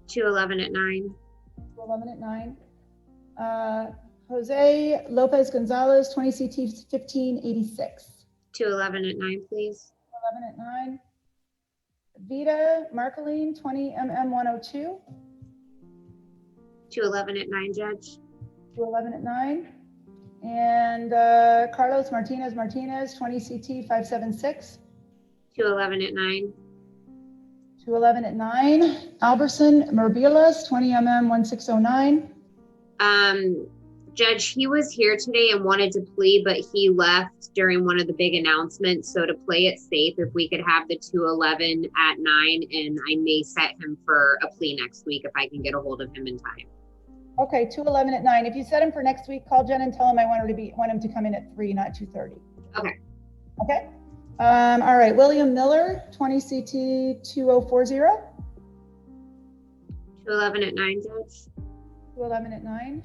2/11 at 9. 2/11 at 9. Jose Lopez Gonzalez, 20 CT 1586. 2/11 at 9, please. 2/11 at 9. Vita Marceline, 20 mm 102. 2/11 at 9, Judge. 2/11 at 9. And Carlos Martinez, 20 CT 576. 2/11 at 9. 2/11 at 9. Alberson Merbilas, 20 mm 1609. Judge, he was here today and wanted to plea, but he left during one of the big announcements. So to play it safe, if we could have the 211 at 9, and I may set him for a plea next week if I can get a hold of him in time. Okay, 211 at 9. If you set him for next week, call Jen and tell him I want him to come in at 3, not 2:30. Okay. Okay. All right, William Miller, 20 CT 2040. 211 at 9, Judge. 211 at 9.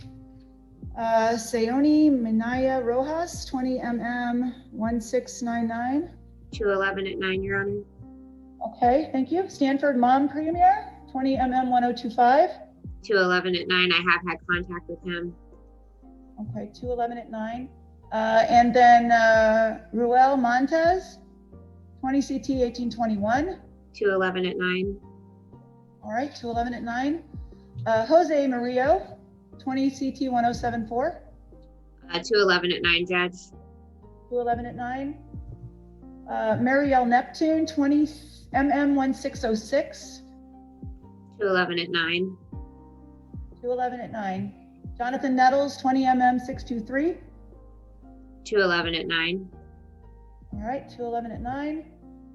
Sayoni Minaya Rojas, 20 1699. 211 at 9, Your Honor. Okay, thank you. Stanford Mom Premier, 20 1025. 211 at 9. I have had contact with him. Okay, 211 at 9. And then Ruel Montez, 20 CT 1821. 211 at 9. All right, 211 at 9. Jose Murillo, 20 CT 1074. 211 at 9, Judge. 211 at 9. Marielle Neptune, 20 1606. 211 at 9. 211 at 9. Jonathan Nettles, 20 623. 211 at 9. All right, 211 at 9.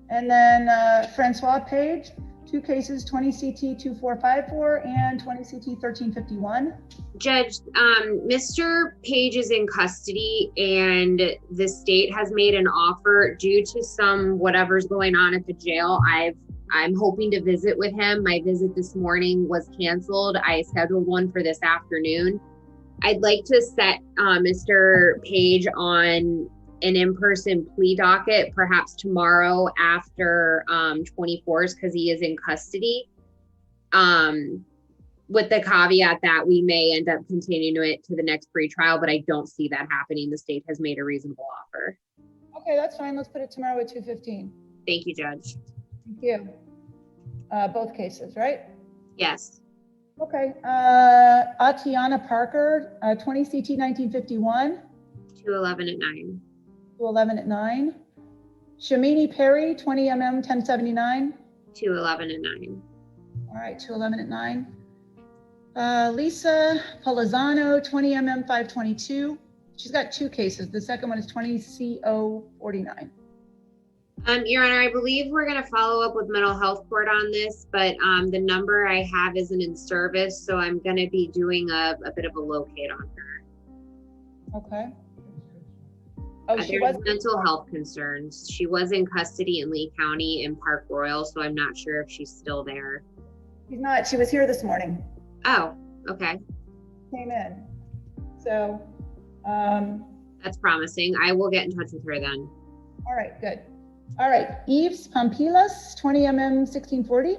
And then Francois Page, 2 cases, 20 CT 2454 and 20 CT 1351. Judge, Mr. Page is in custody and the state has made an offer due to some whatever's going on at the jail. I'm hoping to visit with him. My visit this morning was canceled. I scheduled one for this afternoon. I'd like to set Mr. Page on an in-person plea docket, perhaps tomorrow after 24s, because he is in custody. With the caveat that we may end up continuing it to the next pretrial, but I don't see that happening. The state has made a reasonable offer. Okay, that's fine. Let's put it tomorrow at 2:15. Thank you, Judge. Thank you. Both cases, right? Yes. Okay. Atiana Parker, 20 CT 1951. 211 at 9. 211 at 9. Shamini Perry, 20 1079. 211 at 9. All right, 211 at 9. Lisa Polizano, 20 522. She's got 2 cases. The second one is 20 CO 49. Your Honor, I believe we're going to follow up with mental health court on this, but the number I have isn't in service, so I'm going to be doing a bit of a locate on her. Okay. Oh, she there's was mental health concerns. She was in custody in Lee County in Park Royal, so I'm not sure if she's still there. She's not. She was here this morning. Oh, okay. Came in. So. That's promising. I will get in touch with her then. All right, good. All right, Eves Pampilas, 20 1640.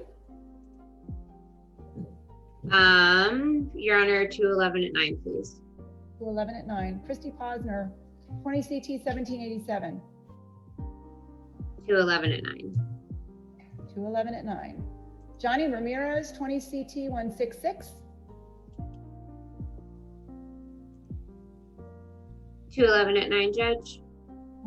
Your Honor, 211 at 9, please. 211 at 9. Christy Posner, 20 CT 1787. 211 at 9. 211 at 9. Johnny Ramirez, 20 CT 166. 211 at 9, Judge.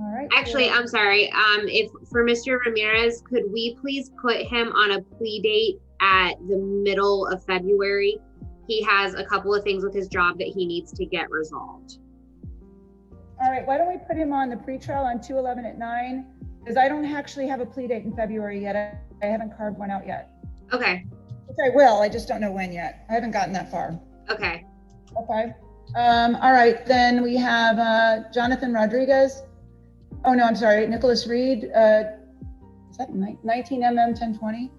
All right. Actually, I'm sorry. If for Mr. Ramirez, could we please put him on a plea date at the middle of February? He has a couple of things with his job that he needs to get resolved. All right, why don't we put him on the pretrial on 211 at 9? Because I don't actually have a plea date in February yet. I haven't carved one out yet. Okay. Which I will, I just don't know when yet. I haven't gotten that far. Okay. Okay. All right, then we have Jonathan Rodriguez. Oh no, I'm sorry, Nicholas Reed. Is that 19 1020?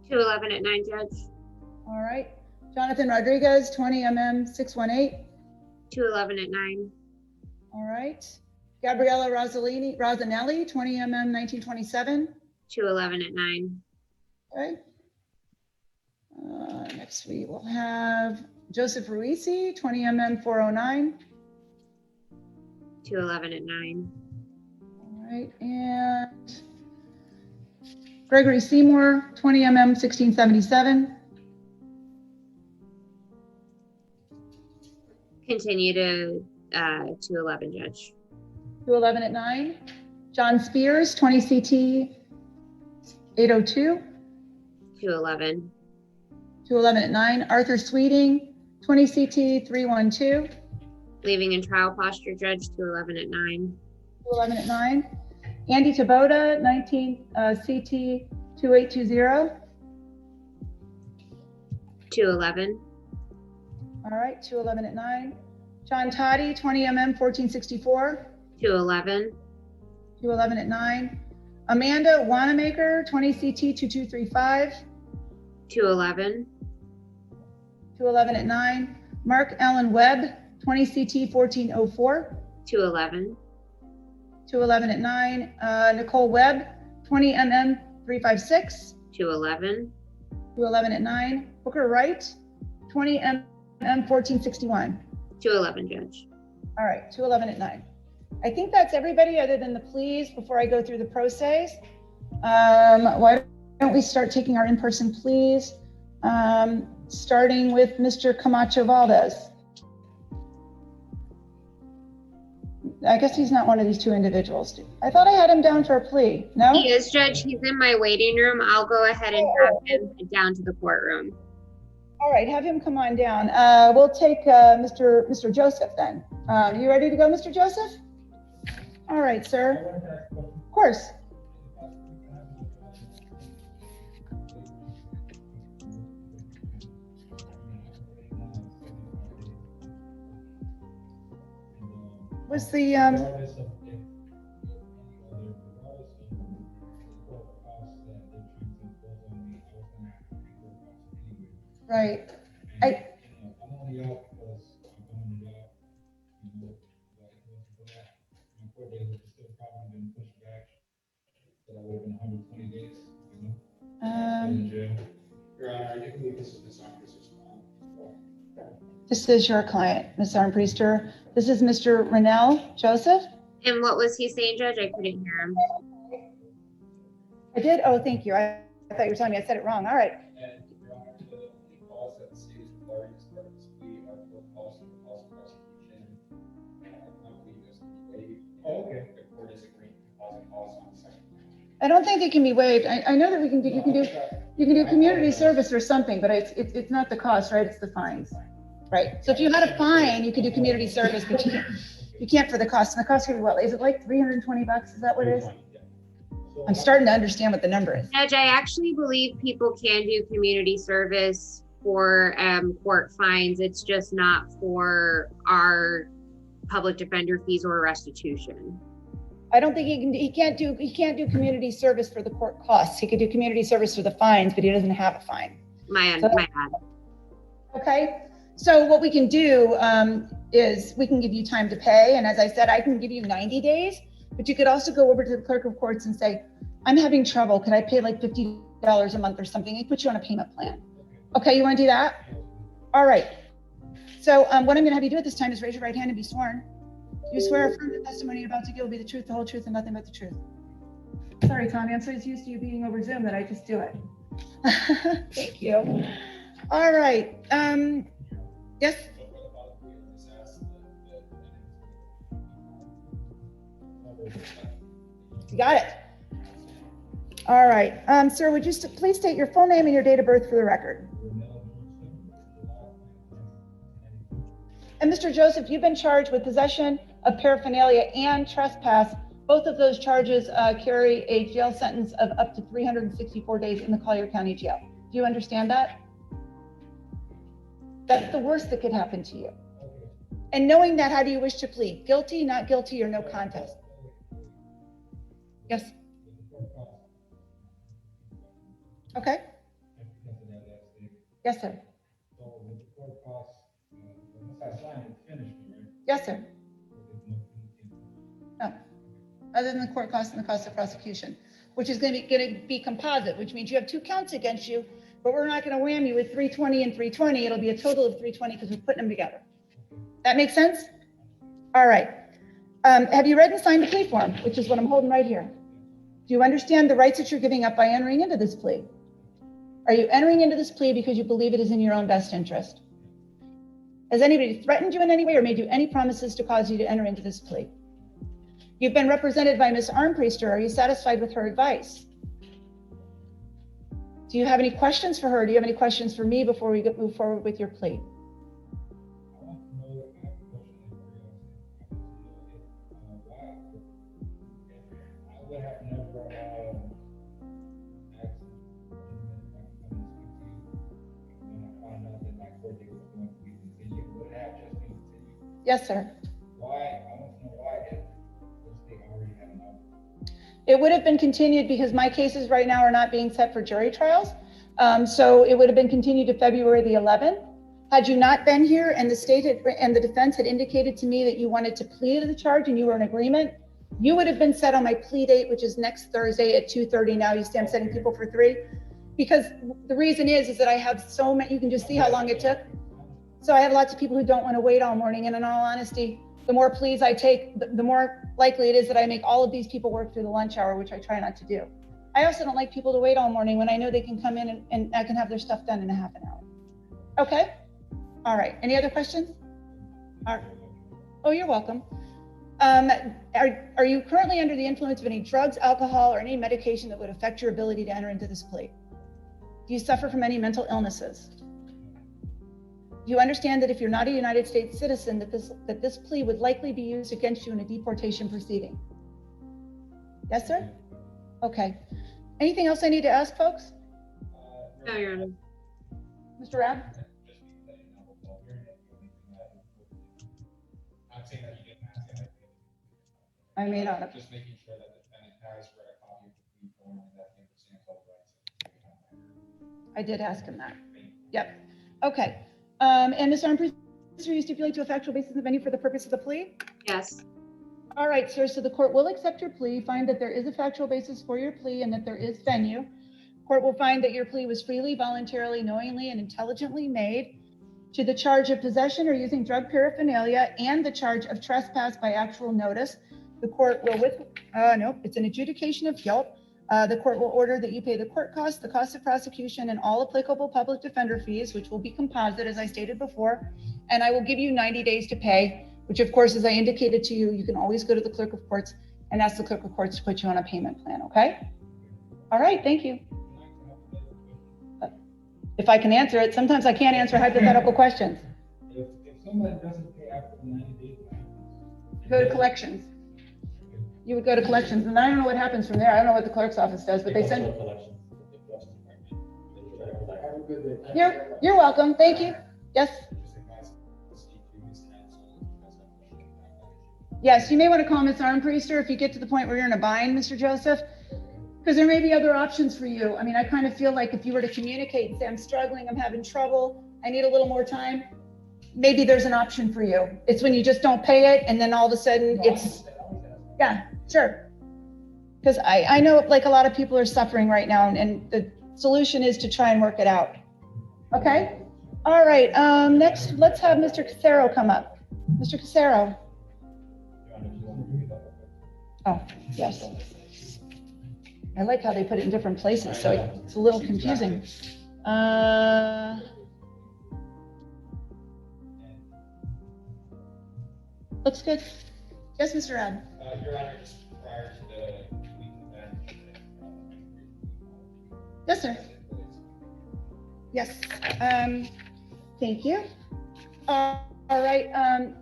211 at 9, Judge. All right. Jonathan Rodriguez, 20 618. 211 at 9. All right. Gabriella Rosanelli, 20 1927. 211 at 9. Okay. Next we will have Joseph Ruisi, 20 409. 211 at 9. All right, and Gregory Seymour, 20 1677. Continue to 211, Judge. 211 at 9. John Spears, 20 CT 802. 211. 211 at 9. Arthur Sweeting, 20 CT 312, Leaving in trial posture, Judge, 211 at 9. 211 at 9. Andy Taboda, 19 CT 2820. 211. All right, 211 at 9. John Toddy, 20 MM 1464. 211. 211 at 9. Amanda Wanamaker, 20 CT 2235. 211. 211 at 9. Mark Allen Webb, 20 CT 1404. 211. 211 at 9. Nicole Webb, 20 MM 356. 211. 211 at 9. Booker Wright, 20 MM 1461. 211, Judge. All right, 211 at 9. I think that's everybody other than the pleas before I go through the pro ses. Why don't we start taking our in-person pleas, starting with Mr. Camacho Valdez. I guess he's not one of these two individuals. I thought I had him down for a plea. No? He is, Judge. He's in my waiting room. I'll go ahead and have him down to the courtroom. All right, have him come on down. We'll take Mr. Joseph then. You ready to go, Mr. Joseph? All right, sir. Of course. Was the right? This is your client, Ms. Armpriester. This is Mr. Rennell Joseph. And what was he saying, Judge? I couldn't hear him. I did? Oh, thank you. I thought you were telling me I said it wrong. All right. I don't think it can be waived. I know that you can do community service or something, but it's not the cost, right? It's the fines, right? So if you had a fine, you could do community service, but you can't for the cost. And the cost could be what? Is it like $320? Is that what it is? I'm starting to understand what the number is. Judge, I actually believe people can do community service for court fines. It's just not for our public defender fees or restitution. I don't think he can't do community service for the court costs. He could do community service for the fines, but he doesn't have a fine. My bad. Okay, so what we can do is we can give you time to pay, and as I said, I can give you 90 days, but you could also go over to the clerk of courts and say, I'm having trouble. Could I pay like $50 a month or something? They put you on a payment plan. Okay, you want to do that? All right. So what I'm going to have you do at this time is raise your right hand and be sworn. You swear affirm the testimony you're about to give will be the truth, the whole truth, and nothing but the truth. Sorry, Tommy, I'm so used to you being over Zoom that I just do it. Thank you. All right. Yes? You got it. All right. Sir, would you please state your full name and your date of birth for the record? And Mr. Joseph, you've been charged with possession of paraphernalia and trespass. Both of those charges carry a jail sentence of up to 364 days in the Collier County Jail. Do you understand that? That's the worst that could happen to you. And knowing that, how do you wish to plead? Guilty, not guilty, or no contest? Yes. Okay. Yes, sir. Yes, sir. No, other than the court costs and the cost of prosecution, which is going to be composite, which means you have 2 counts against you, but we're not going to wham you with 320 and 320. It'll be a total of 320 because we're putting them together. That makes sense? All right. Have you read and signed the plea form, which is what I'm holding right here? Do you understand the rights that you're giving up by entering into this plea? Are you entering into this plea because you believe it is in your own best interest? Has anybody threatened you in any way or made you any promises to cause you to enter into this plea? You've been represented by Ms. Armpriester. Are you satisfied with her advice? Do you have any questions for her? Do you have any questions for me before we move forward with your plea? I would have never asked when I found out that my court date was going to be continued. Would it have just been continued? Yes, sir. Why? I want to know why if they already had an offer. It would have been continued because my cases right now are not being set for jury trials. So it would have been continued to February the 11th. Had you not been here and the state and the defense had indicated to me that you wanted to plead to the charge and you were in agreement, you would have been set on my plea date, which is next Thursday at 2:30. Now you see I'm setting people for 3. Because the reason is that I have so many, you can just see how long it took. So I have lots of people who don't want to wait all morning. And in all honesty, the more pleas I take, the more likely it is that I make all of these people work through the lunch hour, which I try not to do. I also don't like people to wait all morning when I know they can come in and I can have their stuff done in a half an hour. Okay? All right. Any other questions? All right. Oh, you're welcome. Are you currently under the influence of any drugs, alcohol, or any medication that would affect your ability to enter into this plea? Do you suffer from any mental illnesses? Do you understand that if you're not a United States citizen, that this plea would likely be used against you in a deportation proceeding? Yes, sir? Okay. Anything else I need to ask, folks? No, Your Honor. Mr. Rabb? I'm saying that you didn't ask it. I may not have. Just making sure that the defendant has read a copy of the plea form and that he understands all the rights. I did ask him that. Yep. Okay. And Mr. Armed Producer, you stipulate to a factual basis of venue for the purpose of the plea? Yes. All right, sir. So the court will accept your plea, find that there is a factual basis for your plea and that there is venue. Court will find that your plea was freely, voluntarily, knowingly, and intelligently made to the charge of possession or using drug paraphernalia and the charge of trespass by actual notice. The court will nope, it's an adjudication of guilt. The court will order that you pay the court costs, the cost of prosecution, and all applicable public defender fees, which will be composite, as I stated before. And I will give you 90 days to pay, which of course, as I indicated to you, you can always go to the clerk of courts and ask the clerk of courts to put you on a payment plan, okay? All right, thank you. If I can answer it, sometimes I can't answer hypothetical questions. If somebody doesn't pay after the 90 days, Go to collections. You would go to collections, and I don't know what happens from there. I don't know what the clerk's office does, but they send. You're welcome. Thank you. Yes. Yes, you may want to call Ms. Armpriester if you get to the point where you're in a bind, Mr. Joseph, because there may be other options for you. I mean, I kind of feel like if you were to communicate and say, I'm struggling, I'm having trouble, I need a little more time, maybe there's an option for you. It's when you just don't pay it and then all of a sudden it's, yeah, sure. Because I know like a lot of people are suffering right now and the solution is to try and work it out. Okay? All right, next, let's have Mr. Casero come up. Mr. Casero. Oh, yes. I like how they put it in different places, so it's a little confusing. Looks good. Yes, Mr. Ad. Your Honor, just prior to the week event. Yes, sir. Yes. Thank you. All right,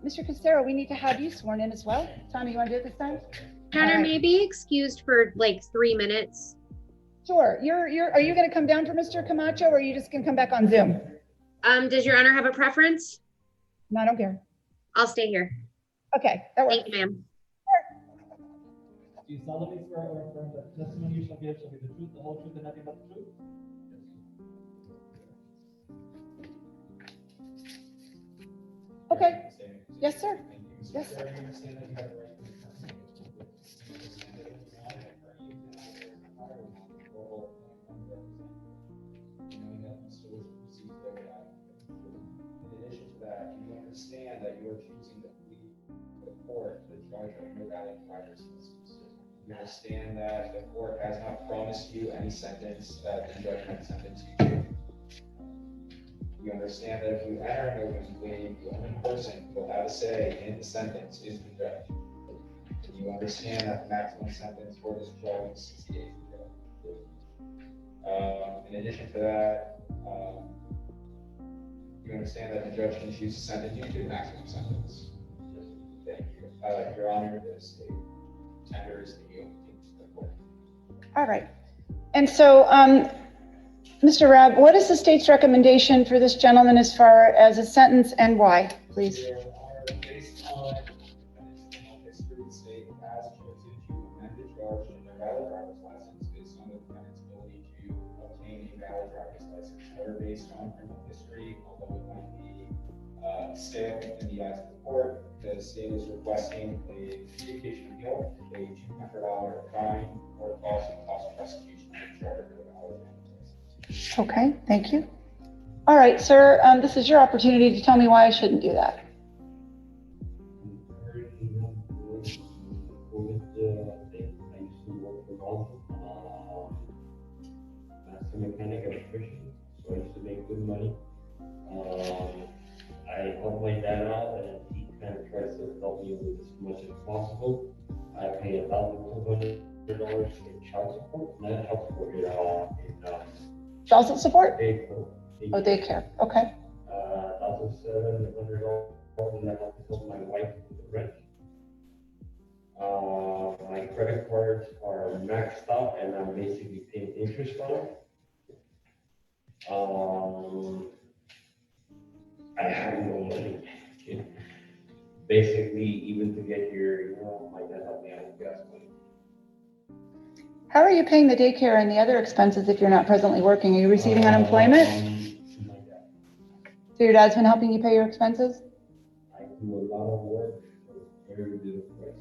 Mr. Casero, we need to have you sworn in as well. Tommy, you want to do it this time? Your Honor, may be excused for like 3 minutes. Sure. Are you going to come down for Mr. Camacho, or are you just going to come back on Zoom? Does Your Honor have a preference? No, I don't care. I'll stay here. Okay, that works. Thank you, ma'am. Do you solemnly swear or affirm that the testimony you shall give shall be the truth, the whole truth, and nothing but the truth? Okay. Yes, sir. Yes. Understand that you are choosing to plead the court the charge of no valid prior sentences. You understand that the court has not promised you any sentence that the judge might sentence you to. You understand that if you enter an open plea, the only person who will have a say in the sentence is the judge. You understand that the maximum sentence for this charge is 60 days. In addition to that, you understand that the judge can choose to sentence you to the maximum sentence. Thank you. Your Honor, the state. pretenders to be able to take to the court. All right. And so, Mr. Rabb, what is the state's recommendation for this gentleman as far as a sentence and why, please? There are, based on defendant's criminal history, the state has chosen to amend the charge of a valid driver's license based on the defendant's ability to obtain a valid driver's license. However, based on criminal history, although it might be stale in the eyes of the court, the state is requesting a adjudication of guilt, a $200 fine, or cost of prosecution of the charge of a valid driver's license. Okay, thank you. All right, sir, this is your opportunity to tell me why I shouldn't do that. As a mechanic electrician, so I used to make good money. I helped my dad out, and he kind of tries to help me with as much as possible. I pay $1,200 in child support, not child support, Child support? daycare. Oh, daycare, okay. $1,700, and I have to help my wife with the rent. My credit cards are maxed out, and I'm basically paying interest on them. I have no money. Basically, even to get here, my dad helped me out with gas money. How are you paying the daycare and the other expenses if you're not presently working? Are you receiving unemployment? My dad. So your dad's been helping you pay your expenses? I do a lot of work for very little price.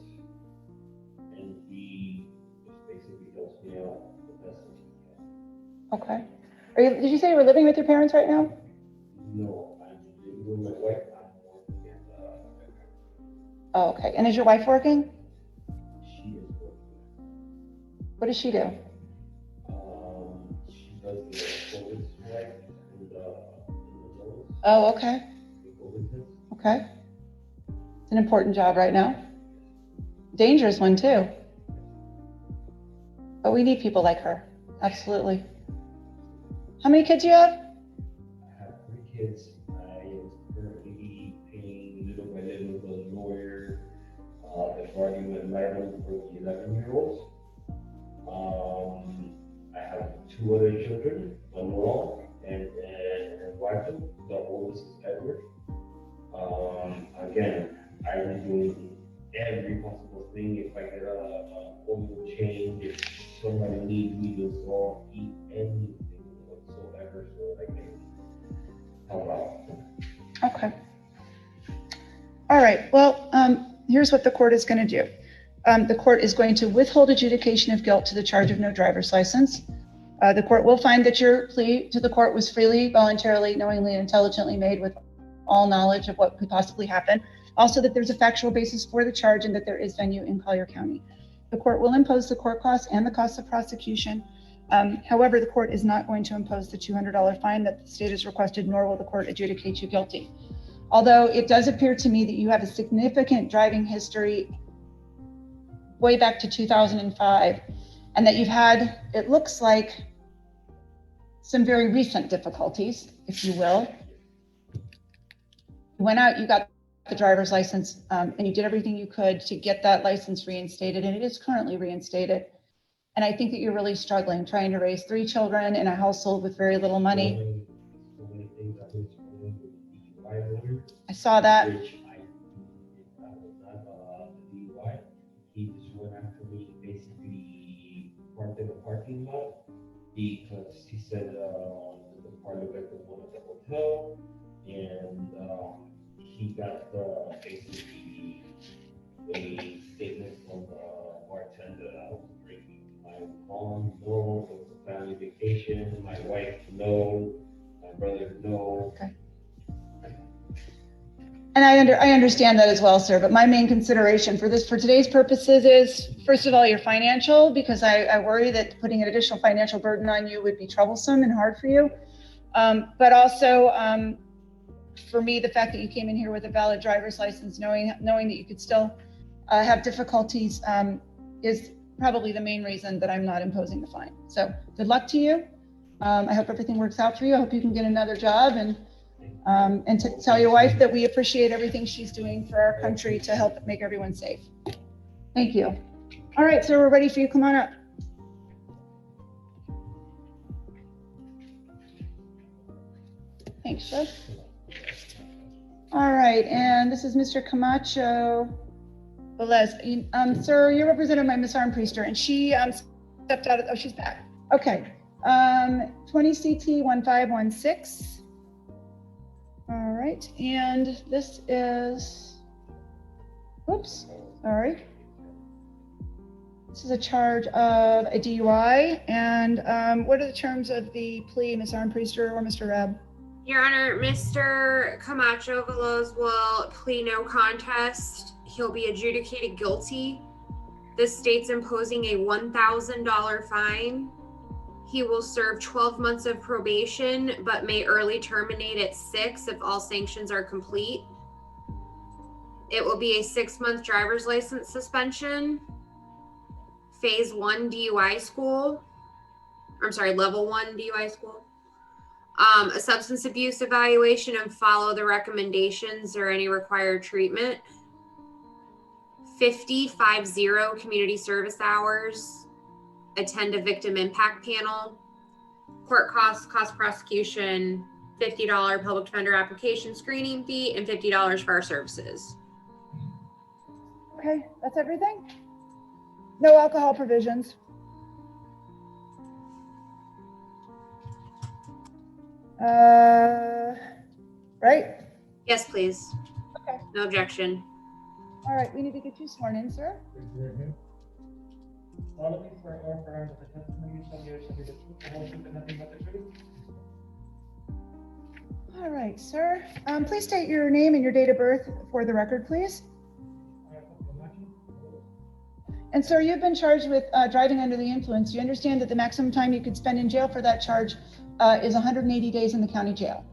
And he just basically helps me out the best that he can. Okay. Did you say you were living with your parents right now? No, I'm living with my wife. I'm working at Oh, okay. And is your wife working? she is working. What does she do? She does the COVID strike in the nose. Oh, okay. The COVID test. Okay. It's an important job right now. Dangerous one too. But we need people like her. Absolutely. How many kids do you have? I have 3 kids. I am currently paying little by little the lawyer, the guardian ad litem for the 11-year-olds. I have 2 other children, Manuel and Eduardo. The oldest is Edward. Again, I'm doing every possible thing. If I get a oil change, if somebody needs me to go eat anything whatsoever, so that I can help out. Okay. All right. Well, here's what the court is going to do. The court is going to withhold adjudication of guilt to the charge of no driver's license. The court will find that your plea to the court was freely, voluntarily, knowingly, and intelligently made with all knowledge of what could possibly happen. Also, that there's a factual basis for the charge and that there is venue in Collier County. The court will impose the court costs and the costs of prosecution. However, the court is not going to impose the $200 fine that the state has requested, nor will the court adjudicate you guilty. Although it does appear to me that you have a significant driving history way back to 2005, and that you've had, it looks like, some very recent difficulties, if you will. You went out, you got the driver's license, and you did everything you could to get that license reinstated, and it is currently reinstated. And I think that you're really struggling, trying to raise 3 children in a household with very little money. I saw that. He just went after me, basically parked in the parking lot because he said the party at the one at the hotel, and he got basically a statement from the bartender that I was drinking. My mom, no, it was a family vacation. My wife, no. My brother, no. Okay. And I understand that as well, sir, but my main consideration for today's purposes is, first of all, your financial, because I worry that putting an additional financial burden on you would be troublesome and hard for you. But also, for me, the fact that you came in here with a valid driver's license, knowing that you could still have difficulties, is probably the main reason that I'm not imposing the fine. So good luck to you. I hope everything works out for you. I hope you can get another job, and to tell your wife that we appreciate everything she's doing for our country to help make everyone safe. Thank you. All right, so we're ready for you. Come on up. Thanks, Judge. All right, and this is Mr. Camacho Velez. Sir, you're represented by Ms. Armpriester, and she stepped out of, oh, she's back. Okay, 20 CT 1516. All right, and this is, whoops, sorry. This is a charge of a DUI, and what are the terms of the plea, Ms. Armpriester or Mr. Reb? Your Honor, Mr. Camacho Veloz will plead no contest. He'll be adjudicated guilty. The state's imposing a $1,000 fine. He will serve 12 months of probation, but may early terminate at 6 if all sanctions are complete. It will be a 6-month driver's license suspension, phase 1 DUI school. I'm sorry, level 1 DUI school. A substance abuse evaluation and follow the recommendations or any required treatment. 50 community service hours. Attend a victim impact panel. Court cost prosecution, $50 public defender application screening fee, and $50 for our services. Okay, that's everything? No alcohol provisions. Right? Yes, please. Okay. No objection. All right, we need to get you sworn in, sir. Solemnly swear or affirm that the testimony you shall give shall be the truth, the whole truth, and nothing but the truth. All right, sir. Please state your name and your date of birth for the record, please. And sir, you've been charged with driving under the influence. You understand that the maximum time you could spend in jail for that charge is 180 days in the county jail.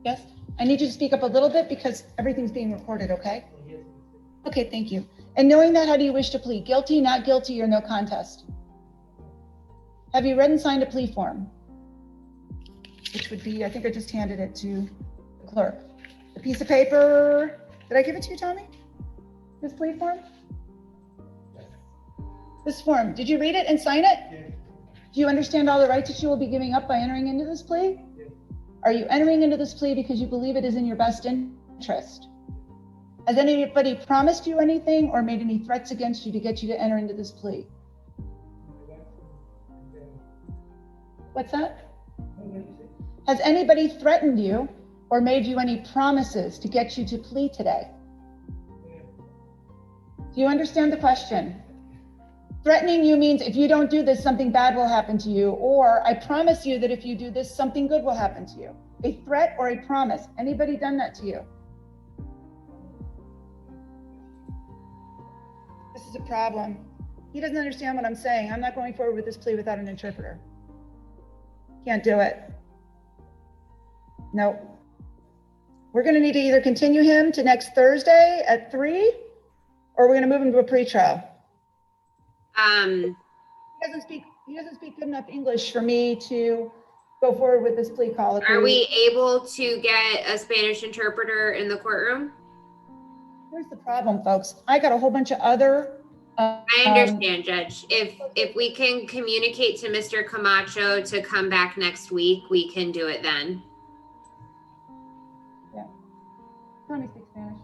Yes? I need you to speak up a little bit because everything's being recorded, okay? Okay, thank you. And knowing that, how do you wish to plead? Guilty, not guilty, or no contest? Have you read and signed a plea form? Which would be, I think I just handed it to the clerk. The piece of paper, did I give it to you, Tommy? This plea form? This form, did you read it and sign it? Yes. Do you understand all the rights that you will be giving up by entering into this plea? Yes. Are you entering into this plea because you believe it is in your best interest? Has anybody promised you anything or made any threats against you to get you to enter into this plea? What's that? Has anybody threatened you or made you any promises to get you to plea today? Do you understand the question? Threatening you means if you don't do this, something bad will happen to you, or I promise you that if you do this, something good will happen to you. A threat or a promise. Anybody done that to you? This is a problem. He doesn't understand what I'm saying. I'm not going forward with this plea without an interpreter. Can't do it. Nope. We're going to need to either continue him to next Thursday at 3, or we're going to move him to a pretrial. He doesn't speak good enough English for me to go forward with this plea call. Are we able to get a Spanish interpreter in the courtroom? Here's the problem, folks. I got a whole bunch of other. I understand, Judge. If we can communicate to Mr. Camacho to come back next week, we can do it then. Yeah. Tommy speaks Spanish.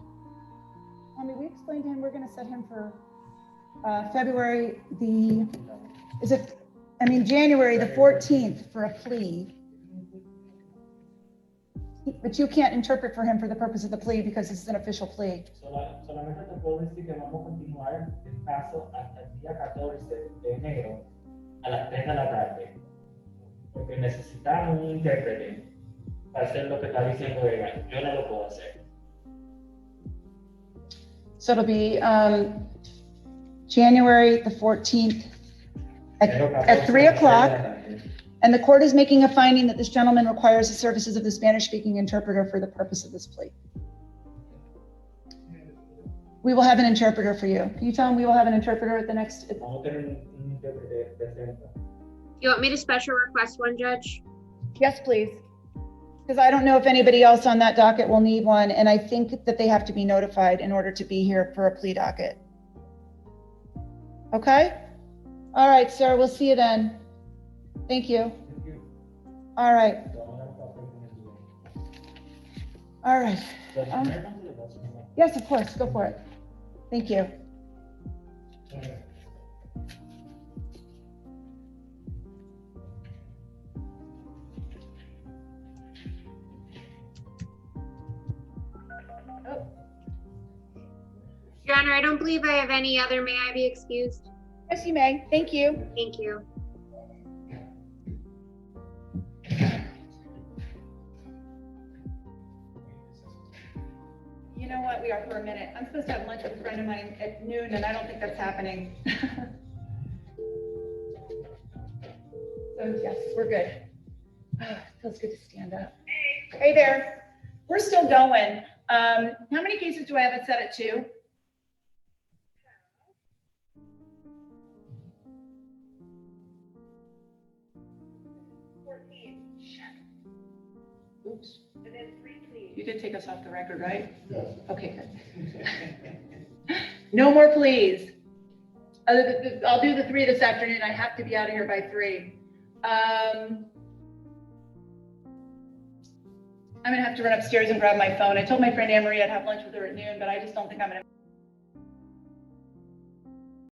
Tommy, we explained to him we're going to set him for January the 14th for a plea. But you can't interpret for him for the purpose of the plea because this is an official plea. Solamente te puedo decir que vamos a continuar el caso hasta el día 14 de enero a las 3 de la tarde. Porque necesitamos un intérprete para hacer lo que está diciendo ella. Yo no lo puedo hacer. So it'll be January the 14th at 3 o'clock. And the court is making a finding that this gentleman requires the services of the Spanish-speaking interpreter for the purpose of this plea. We will have an interpreter for you. Can you tell him we will have an interpreter at the next? You want me to special request one, Judge? Yes, please. Because I don't know if anybody else on that docket will need one. And I think that they have to be notified in order to be here for a plea docket. Okay? All right, sir, we'll see you then. Thank you. All right. All right. Yes, of course, go for it. Thank you. Your Honor, I don't believe I have any other. May I be excused? Yes, you may. Thank you. Thank you. You know what? We are for a minute. I'm supposed to have lunch with a friend of mine at noon, and I don't think that's happening. So yes, we're good. Oh, feels good to stand up. Hey there. We're still going. How many cases do I have it set at 2? Oops. And then 3, please. You did take us off the record, right? Yes. Okay, good. No more please. I'll do the 3 this afternoon. I have to be out of here by 3. I'm gonna have to run upstairs and grab my phone. I told my friend Anne Marie I'd have lunch with her at noon, but I just don't think I'm gonna